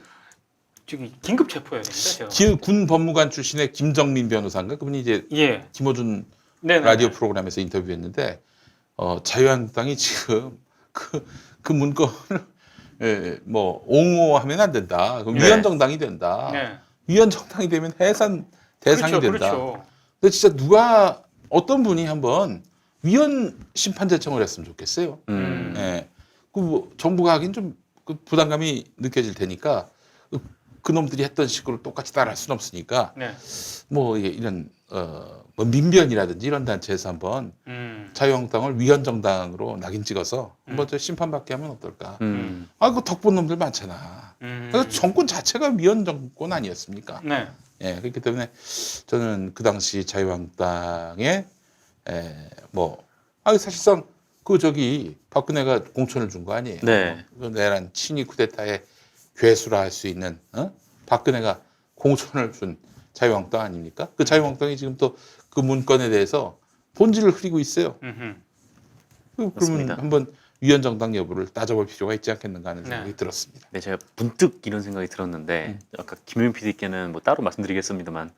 저기 긴급 체포해야 됩니다. 제가. 군 법무관 출신의 김정민 변호사인가 그분이 이제 예. 김어준 네네. 라디오 프로그램에서 인터뷰했는데 자유한국당이 지금 그 문건을 뭐 옹호하면 안 된다. 그럼 네. 위헌 정당이 된다. 네. 위헌 정당이 되면 해산 대상이 그렇죠, 된다. 그렇죠. 근데 진짜 누가 어떤 분이 한번 위헌 심판 제청을 했으면 좋겠어요. 예. 그 뭐 정부가 하긴 좀 그 부담감이 느껴질 테니까 그놈들이 했던 식으로 똑같이 따라할 수는 없으니까 네. 뭐 이런 뭐 민변이라든지 이런 단체에서 한번 자유한국당을 위헌정당으로 낙인 찍어서 한번 저 심판받게 하면 어떨까? 아, 그 덕분 놈들 많잖아. 그래서 정권 자체가 위헌 정권 아니었습니까? 네. 예, 그렇기 때문에 저는 그 당시 자유한국당에 사실상 박근혜가 공천을 준 거 아니에요. 네. 그 내란 친위 쿠데타의 괴수라 할 수 있는 박근혜가 공천을 준 자유한국당 아닙니까? 그 자유한국당이 지금 또 그 문건에 대해서 본질을 흐리고 있어요. 그러면 맞습니다. 한번 위헌 정당 여부를 따져볼 필요가 있지 않겠는가 하는 생각이 네. 들었습니다. 네, 제가 문득 이런 생각이 들었는데 아까 김용민 PD께는 뭐 따로 말씀드리겠습니다만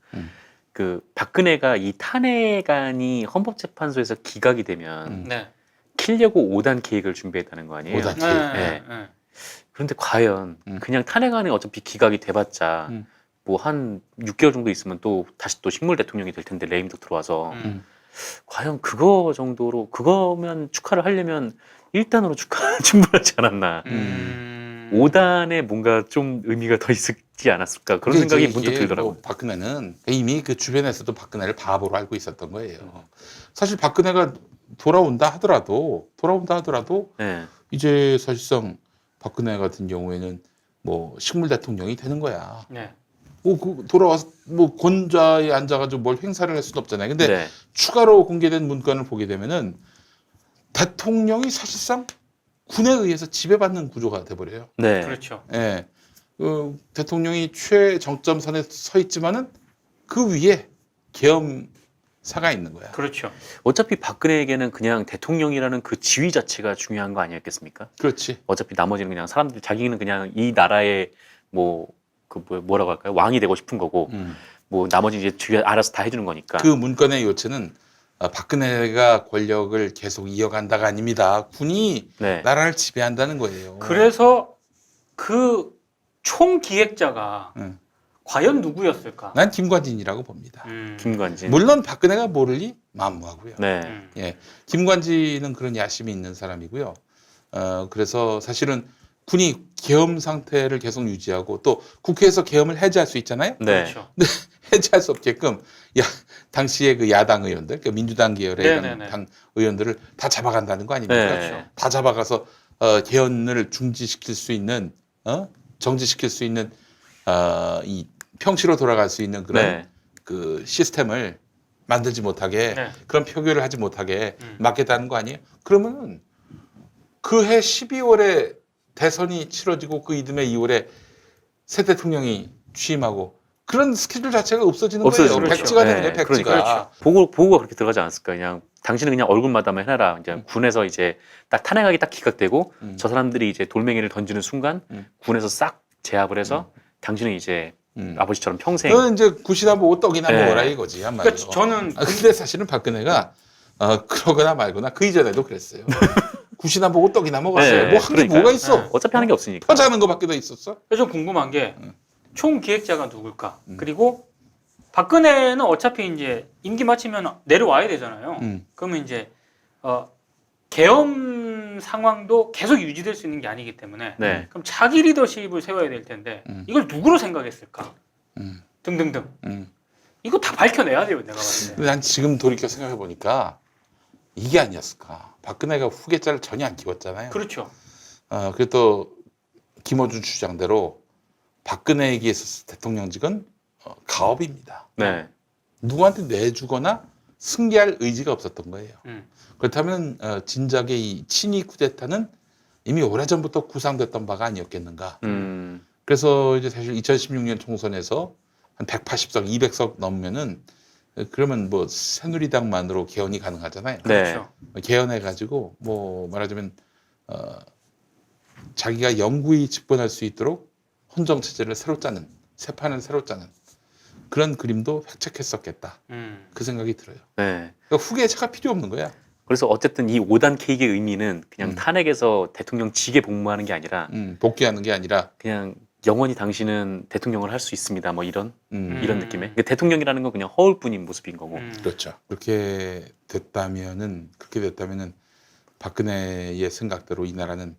그 박근혜가 이 탄핵안이 헌법재판소에서 기각이 되면 네. 키려고 5단 계획을 준비했다는 거 아니에요? 5단 네. 네. 네. 그런데 과연 그냥 탄핵안이 어차피 기각이 돼봤자 뭐 한 6개월 정도 있으면 또 다시 또 식물 대통령이 될 텐데 레임덕 들어와서 과연 그거 정도로 그거면 축하를 하려면 1단으로 축하 충분하지 않았나? 5단에 뭔가 좀 의미가 더 있지 않았을까 그런 생각이 문득 들더라고요. 뭐 박근혜는 이미 그 주변에서도 박근혜를 바보로 알고 있었던 거예요. 사실 박근혜가 돌아온다 하더라도 네. 이제 사실상 박근혜 같은 경우에는 뭐 식물 대통령이 되는 거야. 네. 돌아와서 뭐 권좌에 앉아가지고 뭘 행사를 할 수는 없잖아요. 근데 네. 추가로 공개된 문건을 보게 되면은 대통령이 사실상 군에 의해서 지배받는 구조가 돼버려요. 네. 그렇죠. 예. 대통령이 최정점선에 서 있지만은 그 위에 계엄사가 있는 거야. 그렇죠. 어차피 박근혜에게는 그냥 대통령이라는 그 지위 자체가 중요한 거 아니었겠습니까? 그렇지. 어차피 나머지는 그냥 사람들 자기는 그냥 이 나라의 뭐라고 할까요? 왕이 되고 싶은 거고 뭐 나머지 이제 주위에 알아서 다 해주는 거니까. 그 문건의 요체는 박근혜가 권력을 계속 이어간다가 아닙니다. 군이 네. 나라를 지배한다는 거예요. 그래서 그 총기획자가 응. 과연 누구였을까? 난 김관진이라고 봅니다. 김관진. 물론 박근혜가 모를리 만무하고요. 네. 예, 김관진은 그런 야심이 있는 사람이고요. 그래서 사실은 군이 계엄 상태를 계속 유지하고 또 국회에서 계엄을 해제할 수 있잖아요. 네. 그렇죠. 해제할 수 없게끔 당시에 그 야당 의원들, 그러니까 민주당 계열의 네네네. 당 의원들을 다 잡아간다는 거 아닙니까? 네. 다 잡아가서 개헌을 중지시킬 수 있는, 정지시킬 수 있는 이 평시로 돌아갈 수 있는 그런 네. 그 시스템을 만들지 못하게 네. 그런 표결을 하지 못하게 막겠다는 거 아니에요? 그러면은 그해 12월에 대선이 치러지고 그 이듬해 2월에 새 대통령이 취임하고 그런 스케줄 자체가 없어지는 없어지죠. 거예요. 그렇죠. 백지가 되는 거예요. 네, 백지가. 그러니까요. 보고가 그렇게 들어가지 않았을까? 그냥 당신은 그냥 얼굴마다만 해라. 이제 군에서 이제 딱 탄핵하기 딱 기각되고 저 사람들이 이제 돌멩이를 던지는 순간 군에서 싹 제압을 해서 당신은 이제 아버지처럼 평생. 그건 이제 굿이나 보고 떡이나 네. 먹어라 이거지 한마디로. 그러니까 저는 근데 사실은 박근혜가 그러거나 말거나 그 이전에도 그랬어요. 굿이나 보고 떡이나 먹었어요. 네, 뭐 한 게 그러니까요. 뭐가 있어? 네. 어차피 하는 게 없으니까. 퍼자는 거밖에 더 있었어? 좀 궁금한 게 총기획자가 누굴까? 그리고 박근혜는 어차피 이제 임기 마치면 내려와야 되잖아요. 그러면 이제 계엄 상황도 계속 유지될 수 있는 게 아니기 때문에 네. 그럼 자기 리더십을 세워야 될 텐데 이걸 누구로 생각했을까? 등등등. 이거 다 밝혀내야 돼요, 내가 봤을 때. 근데 난 지금 돌이켜 생각해 보니까 이게 아니었을까? 박근혜가 후계자를 전혀 안 키웠잖아요. 그렇죠. 그리고 또 김어준 주장대로 박근혜에게 있어서 대통령직은 가업입니다. 네. 누구한테 내주거나 승계할 의지가 없었던 거예요. 음. 그렇다면 진작에 이 친위 쿠데타는 이미 오래전부터 구상됐던 바가 아니었겠는가. 그래서 이제 사실 2016년 총선에서 한 180석, 200석 넘으면은 그러면 뭐 새누리당만으로 개헌이 가능하잖아요. 네. 그렇죠. 개헌해가지고 뭐 말하자면 자기가 영구히 집권할 수 있도록 헌정 체제를 새로 짜는 새 판을 새로 짜는 그런 그림도 획책했었겠다. 그 생각이 들어요. 네. 그러니까 후계자가 필요 없는 거야. 그래서 어쨌든 이 5단 케이크의 의미는 그냥 탄핵에서 대통령직에 복무하는 게 아니라 복귀하는 게 아니라 그냥 영원히 당신은 대통령을 할 수 있습니다. 뭐 이런 느낌의. 그러니까 대통령이라는 건 그냥 허울뿐인 모습인 거고. 그렇죠. 그렇게 됐다면은 박근혜의 생각대로 이 나라는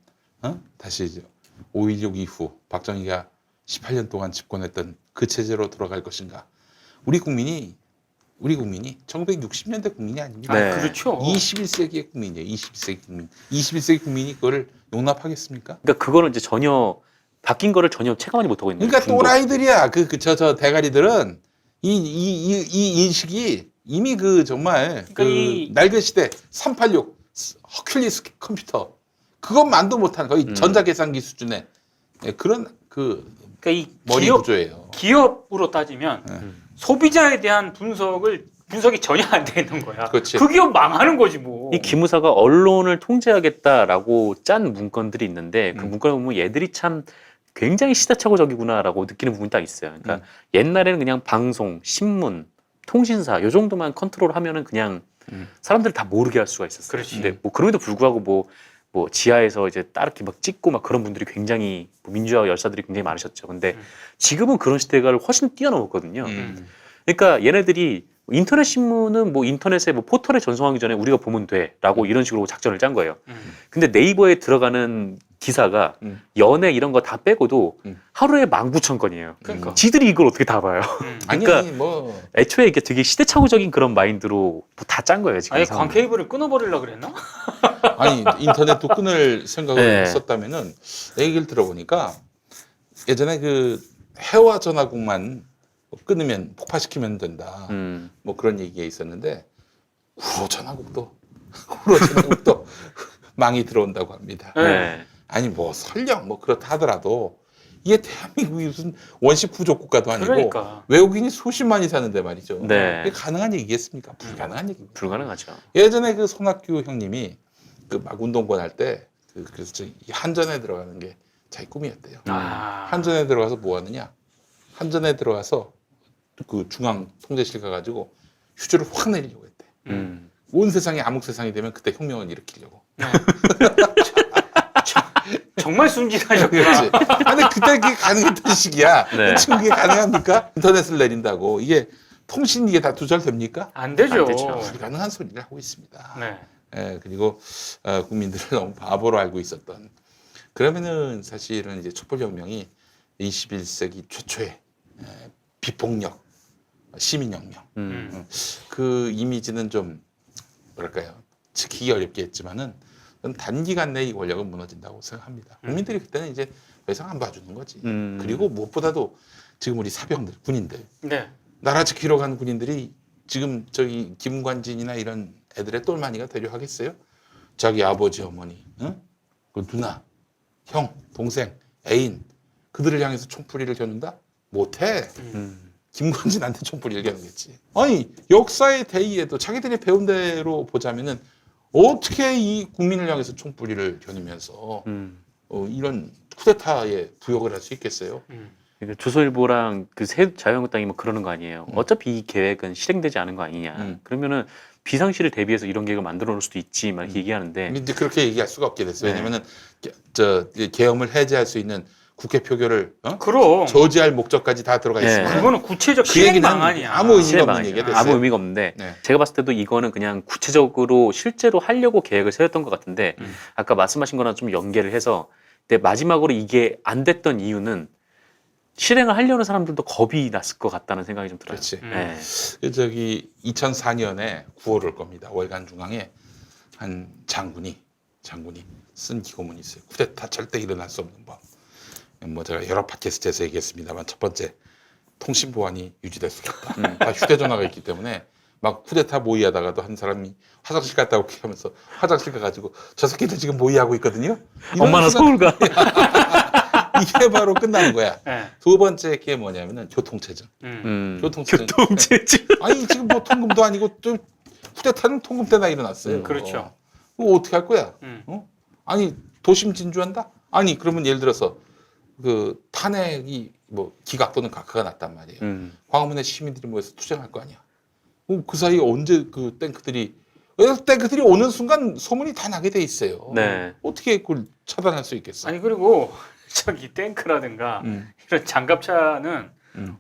다시 5.16 이후 박정희가 18년 동안 집권했던 그 체제로 돌아갈 것인가? 우리 국민이 1960년대 국민이 아닙니다. 네. 그렇죠. 21세기의 국민이에요. 21세기 국민. 21세기 국민이 그거를 용납하겠습니까? 그러니까 그거는 이제 전혀 바뀐 거를 전혀 체감하지 못하고 있는 그러니까 거예요. 또라이들이야. 저 대가리들은 이 인식이 이미 그 정말 그러니까 이- 낡은 시대 386 허큘리스 컴퓨터 그것만도 못한 거의 전자계산기 수준의 그런 그러니까 이 머리 구조예요. 기업으로 따지면 소비자에 대한 분석이 전혀 안 되는 거야. 그렇지. 그 기업 망하는 거지 뭐. 이 기무사가 언론을 통제하겠다라고 짠 문건들이 있는데 그 문건을 보면 얘들이 참 굉장히 시대착오적이구나라고 느끼는 부분이 딱 있어요. 그러니까 옛날에는 그냥 방송, 신문, 통신사 요 정도만 컨트롤하면은 그냥 사람들을 다 모르게 할 수가 있었어요. 그렇지. 근데 뭐 그럼에도 불구하고 뭐 지하에서 이제 따르게 막 찍고 막 그런 분들이 굉장히 뭐 민주화 열사들이 굉장히 많으셨죠. 근데 지금은 그런 시대가 훨씬 뛰어넘었거든요. 그러니까 얘네들이 인터넷 신문은 뭐 인터넷에 뭐 포털에 전송하기 전에 우리가 보면 돼라고 이런 식으로 작전을 짠 거예요. 근데 네이버에 들어가는 기사가 연애 이런 거 다 빼고도 하루에 19,000건이에요. 그러니까. 지들이 이걸 어떻게 다 봐요? 아니 그러니까 뭐 애초에 이게 되게 시대착오적인 그런 마인드로 다 짠 거예요. 지금 아예 상황은. 광 케이블을 끊어버리려고 그랬나? 아니 인터넷도 끊을 생각을 네. 했었다면은 얘기를 들어보니까 예전에 그 해와 전화국만 끊으면 폭파시키면 된다. 뭐 그런 얘기가 있었는데 후로 전화국도 망이 들어온다고 합니다. 네. 아니 뭐 설령 뭐 그렇다 하더라도 이게 대한민국이 무슨 원시 부족 국가도 아니고 그러니까. 외국인이 수십만이 사는데 말이죠. 네. 이게 가능한 얘기겠습니까? 불가능한 얘기입니다. 불가능하죠. 예전에 그 손학규 형님이 그 막 운동권 할 때 그래서 저 한전에 들어가는 게 자기 꿈이었대요. 아. 한전에 들어가서 뭐 하느냐? 한전에 들어가서 그 중앙 통제실 가가지고 휴지를 확 내리려고 했대. 온 세상이 암흑 세상이 되면 그때 혁명을 일으키려고. 정말 순진하셨구나. 그렇지. 아, 근데 그때 그게 가능했던 시기야. 네. 지금 그게 가능합니까? 인터넷을 내린다고 이게 통신 이게 다 두절됩니까? 안 되죠. 안 되죠. 불가능한 소리를 하고 있습니다. 네. 예, 그리고 국민들을 너무 바보로 알고 있었던. 그러면은 사실은 이제 촛불혁명이 21세기 최초의 비폭력 시민혁명. 그 이미지는 좀 뭐랄까요? 지키기 어렵게 했지만은 저는 단기간 내에 이 권력은 무너진다고 생각합니다. 국민들이 그때는 이제 더 이상 안 봐주는 거지. 그리고 무엇보다도 지금 우리 사병들, 군인들, 네. 나라 지키러 간 군인들이 지금 저기 김관진이나 이런 애들의 똘마니가 되려 하겠어요? 자기 아버지, 어머니, 응? 그 누나, 형, 동생, 애인 그들을 향해서 총풀이를 겨눈다? 못해. 김관진한테 총풀이를 겨누겠지. 아니 역사의 대의에도 자기들이 배운 대로 보자면은 어떻게 이 국민을 향해서 총풀이를 겨누면서 이런 쿠데타에 부역을 할 수 있겠어요? 그러니까 조선일보랑 그 자유한국당이 뭐 그러는 거 아니에요. 어차피 이 계획은 실행되지 않은 거 아니냐. 그러면은 비상시를 대비해서 이런 계획을 만들어 놓을 수도 있지 막 이렇게 얘기하는데 이제 그렇게 얘기할 수가 없게 됐어요. 네. 왜냐면은 저 계엄을 해제할 수 있는 국회 표결을 그럼. 저지할 목적까지 다 들어가 네. 있습니다. 그거는 구체적 그 얘기는 실행방안이야. 아무 의미가 실행 없는 방안이죠. 얘기가 됐어요. 아무 의미가 없는데 네. 제가 봤을 때도 이거는 그냥 구체적으로 실제로 하려고 계획을 세웠던 것 같은데 아까 말씀하신 거랑 좀 연계를 해서 근데 마지막으로 이게 안 됐던 이유는 실행을 하려는 사람들도 겁이 났을 것 같다는 생각이 좀 들어요. 그렇지. 네. 그 저기 2004년에 9월일 겁니다. 월간 중앙에 한 장군이 쓴 기고문이 있어요. 쿠데타 절대 일어날 수 없는 법. 뭐 제가 여러 팟캐스트에서 얘기했습니다만 첫 번째 통신 보안이 유지될 수 없다. 다 휴대전화가 있기 때문에 막 쿠데타 모의하다가도 한 사람이 화장실 갔다 올게 하면서 화장실 가가지고 저 새끼들 지금 모의하고 있거든요. 이런 엄마나 순간 서울 가. 이게 바로 끝나는 거야. 네. 두 번째 게 뭐냐면은 교통체증. 교통체증. 교통체증. 아니 지금 뭐 통금도 아니고 또 쿠데타는 통금 때나 일어났어요. 그렇죠. 그거 어떻게 할 거야? 음. 어? 아니 도심 진주한다? 아니 그러면 예를 들어서 그 탄핵이 뭐 기각 또는 각하가 났단 말이에요. 광화문에 시민들이 모여서 투쟁할 거 아니야. 그 사이에 언제 그 탱크들이 오는 순간 소문이 다 나게 돼 있어요. 네. 어떻게 그걸 차단할 수 있겠어? 아니 그리고 저기 탱크라든가 이런 장갑차는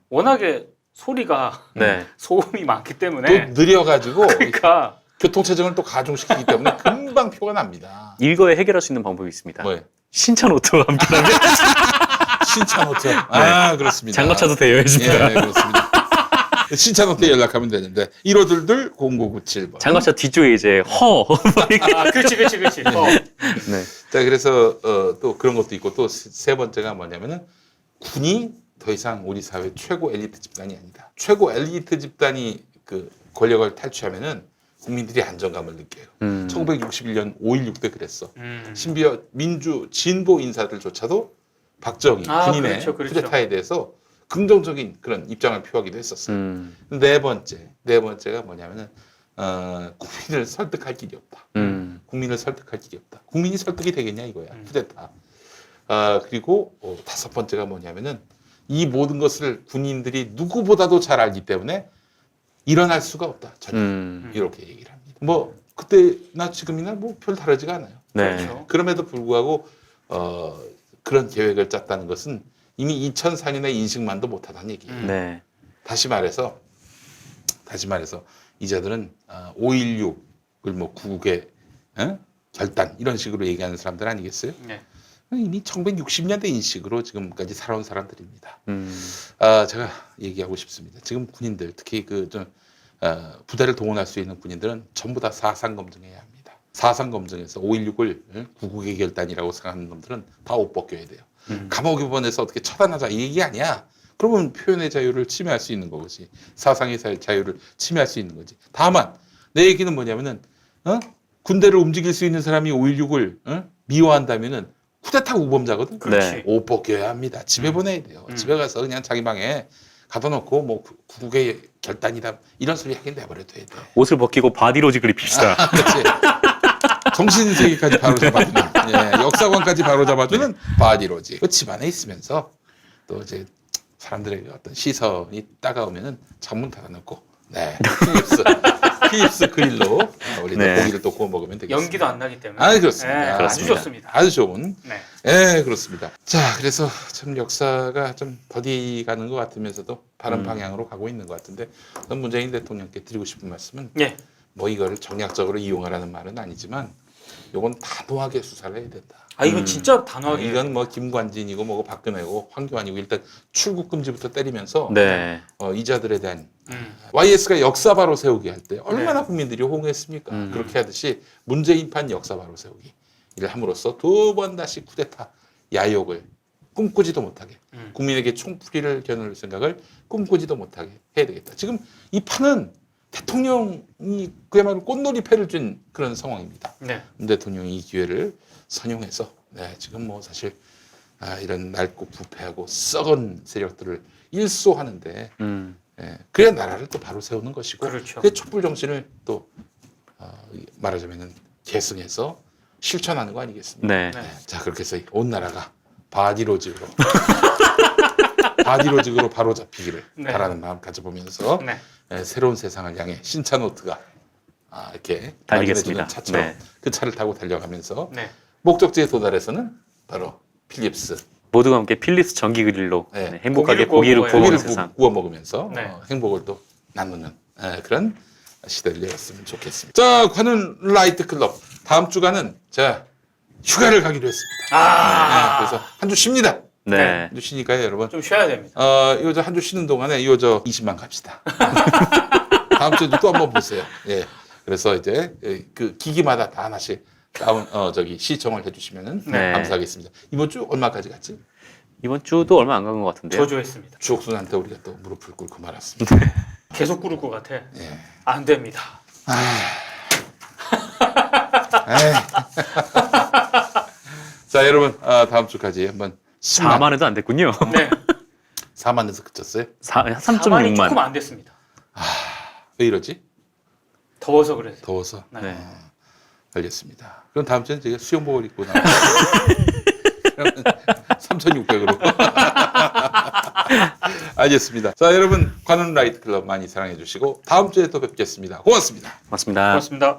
워낙에 소리가 네. 소음이 많기 또 때문에 느려가지고 그러니까 교통체증을 또 가중시키기 때문에 금방 표가 납니다. 이거에 해결할 수 있는 방법이 있습니다. 뭐예요? 신천 오토와 함께하면 신차노트. 아, 그렇습니다. 장거차도 대여해줍니다. 예, 그렇습니다. 신차노트에 연락하면 되는데 1522-0997번. 장거차 뒤쪽에 이제 허. 아, 그렇지. 네. 자, 그래서 또 그런 것도 있고 또 세 번째가 뭐냐면은 군이 더 이상 우리 사회 최고 엘리트 집단이 아니다. 최고 엘리트 집단이 그 권력을 탈취하면은 국민들이 안정감을 느껴요. 1961년 5.16 때 그랬어. 신비어 민주 진보 인사들조차도 박정희 군인의 그렇죠. 쿠데타에 대해서 긍정적인 그런 입장을 표하기도 했었어요. 네 번째가 뭐냐면은 국민을 설득할 길이 없다. 국민을 설득할 길이 없다. 국민이 설득이 되겠냐 이거야. 쿠데타. 그리고 다섯 번째가 뭐냐면은 이 모든 것을 군인들이 누구보다도 잘 알기 때문에 일어날 수가 없다. 전혀 이렇게 얘기를 합니다. 뭐 그때나 지금이나 뭐 별 다르지가 않아요. 네. 그렇죠. 그럼에도 불구하고 그런 계획을 짰다는 것은 이미 2004년에 인식만도 못하다는 얘기예요. 네. 다시 말해서 이자들은 5.16을 뭐 구국의 결단 이런 식으로 얘기하는 사람들 아니겠어요? 네. 이미 1960년대 인식으로 지금까지 살아온 사람들입니다. 제가 얘기하고 싶습니다. 지금 군인들 특히 부대를 동원할 수 있는 군인들은 전부 다 사상 검증해야 합니다. 사상 검증에서 5.16을 구국의 결단이라고 생각하는 놈들은 다 옷 벗겨야 돼요. 감옥에 보내서 어떻게 처단하자 이 얘기 아니야. 그러면 표현의 자유를 침해할 수 있는 거지. 사상의 자유를 침해할 수 있는 거지. 다만 내 얘기는 뭐냐면은 군대를 움직일 수 있는 사람이 5.16을 미워한다면은 쿠데타 우범자거든. 네. 옷 벗겨야 합니다. 집에 보내야 돼요. 집에 가서 그냥 자기 방에 가둬놓고 뭐 구국의 결단이다 이런 소리 하긴 내버려둬야 돼. 옷을 벗기고 바디로직을 입힙시다. 그렇지. 정신세계까지 바로 잡아주는, 역사관까지 바로 잡아주는 바디로지. 그 집안에 있으면서 또 이제 사람들의 어떤 시선이 따가우면은 창문 닫아놓고, 필립스 그릴로 우리 네. 고기를 또 구워 먹으면 되겠습니다. 연기도 안 나기 때문에. 아, 그렇습니다. 네, 아주 그렇습니다. 좋습니다. 아주 좋은. 네. 그렇습니다. 자, 그래서 참 역사가 좀 더디 가는 것 같으면서도 바른 방향으로 가고 있는 것 같은데, 저는 문재인 대통령께 드리고 싶은 말씀은 네. 뭐 이거를 정략적으로 이용하라는 말은 아니지만, 요건 단호하게 수사를 해야 된다. 아, 이건 진짜 단호하게. 이건 뭐 김관진이고 뭐고 박근혜고 황교안이고 일단 출국 금지부터 때리면서 네. 이자들에 대한 YS가 역사 바로 세우기 할 때 얼마나 네. 국민들이 호응했습니까? 그렇게 하듯이 문재인판 역사 바로 세우기 이를 함으로써 두 번 다시 쿠데타 야욕을 꿈꾸지도 못하게 국민에게 총풀이를 겨눌 생각을 꿈꾸지도 못하게 해야 되겠다. 지금 이 판은 대통령이 그야말로 꽃놀이 패를 준 그런 상황입니다. 네. 문 대통령이 이 기회를 선용해서 지금 뭐 사실 이런 낡고 부패하고 썩은 세력들을 일소하는데 그래야 나라를 또 바로 세우는 것이고 그렇죠. 그 촛불 정신을 또 말하자면은 계승해서 실천하는 거 아니겠습니까? 네. 자, 그렇게 해서 온 나라가 바디로직으로 바로 잡히기를 네. 바라는 마음 가져보면서 네. 새로운 세상을 향해 신차노트가 이렇게 달리겠습니다. 달려주는 차처럼 네. 그 차를 타고 달려가면서 네. 목적지에 도달해서는 바로 필립스 모두가 함께 필립스 전기 그릴로 네. 행복하게 고기를 고기를 구워 구워 먹는 고기를 세상. 구워 먹으면서 네. 행복을 또 나누는 그런 시대를 열었으면 좋겠습니다. 자, 관훈 라이트 클럽 다음 주간은 제가 휴가를 가기로 했습니다. 그래서 한 주 쉽니다. 네. 한 주 쉬니까요, 여러분. 좀 쉬어야 됩니다. 이거 한 주 쉬는 동안에 이거 20만 갑시다. 다음 주에도 또 한번 보세요. 예. 그래서 이제 그 기기마다 다 하나씩 시청을 해주시면은 네. 감사하겠습니다. 이번 주 얼마까지 갔지? 이번 주도 얼마 안 간 것 같은데요. 저조했습니다. 주옥순한테 우리가 또 무릎을 꿇고 말았습니다. 계속 구를 것 같아. 예. 안 됩니다. 자, 여러분 다음 주까지 한번 4만 회도 안 됐군요. 네. 4만에서 그쳤어요? 4만이 3.6만. 조금 안 됐습니다. 왜 이러지? 더워서 그래서. 더워서. 네. 알겠습니다. 그럼 다음 주엔 제가 수영복을 입고 나와요. 3,600으로. 알겠습니다. 자, 여러분 관훈 라이트 클럽 많이 사랑해 주시고 다음 주에 또 뵙겠습니다. 고맙습니다. 맞습니다. 고맙습니다.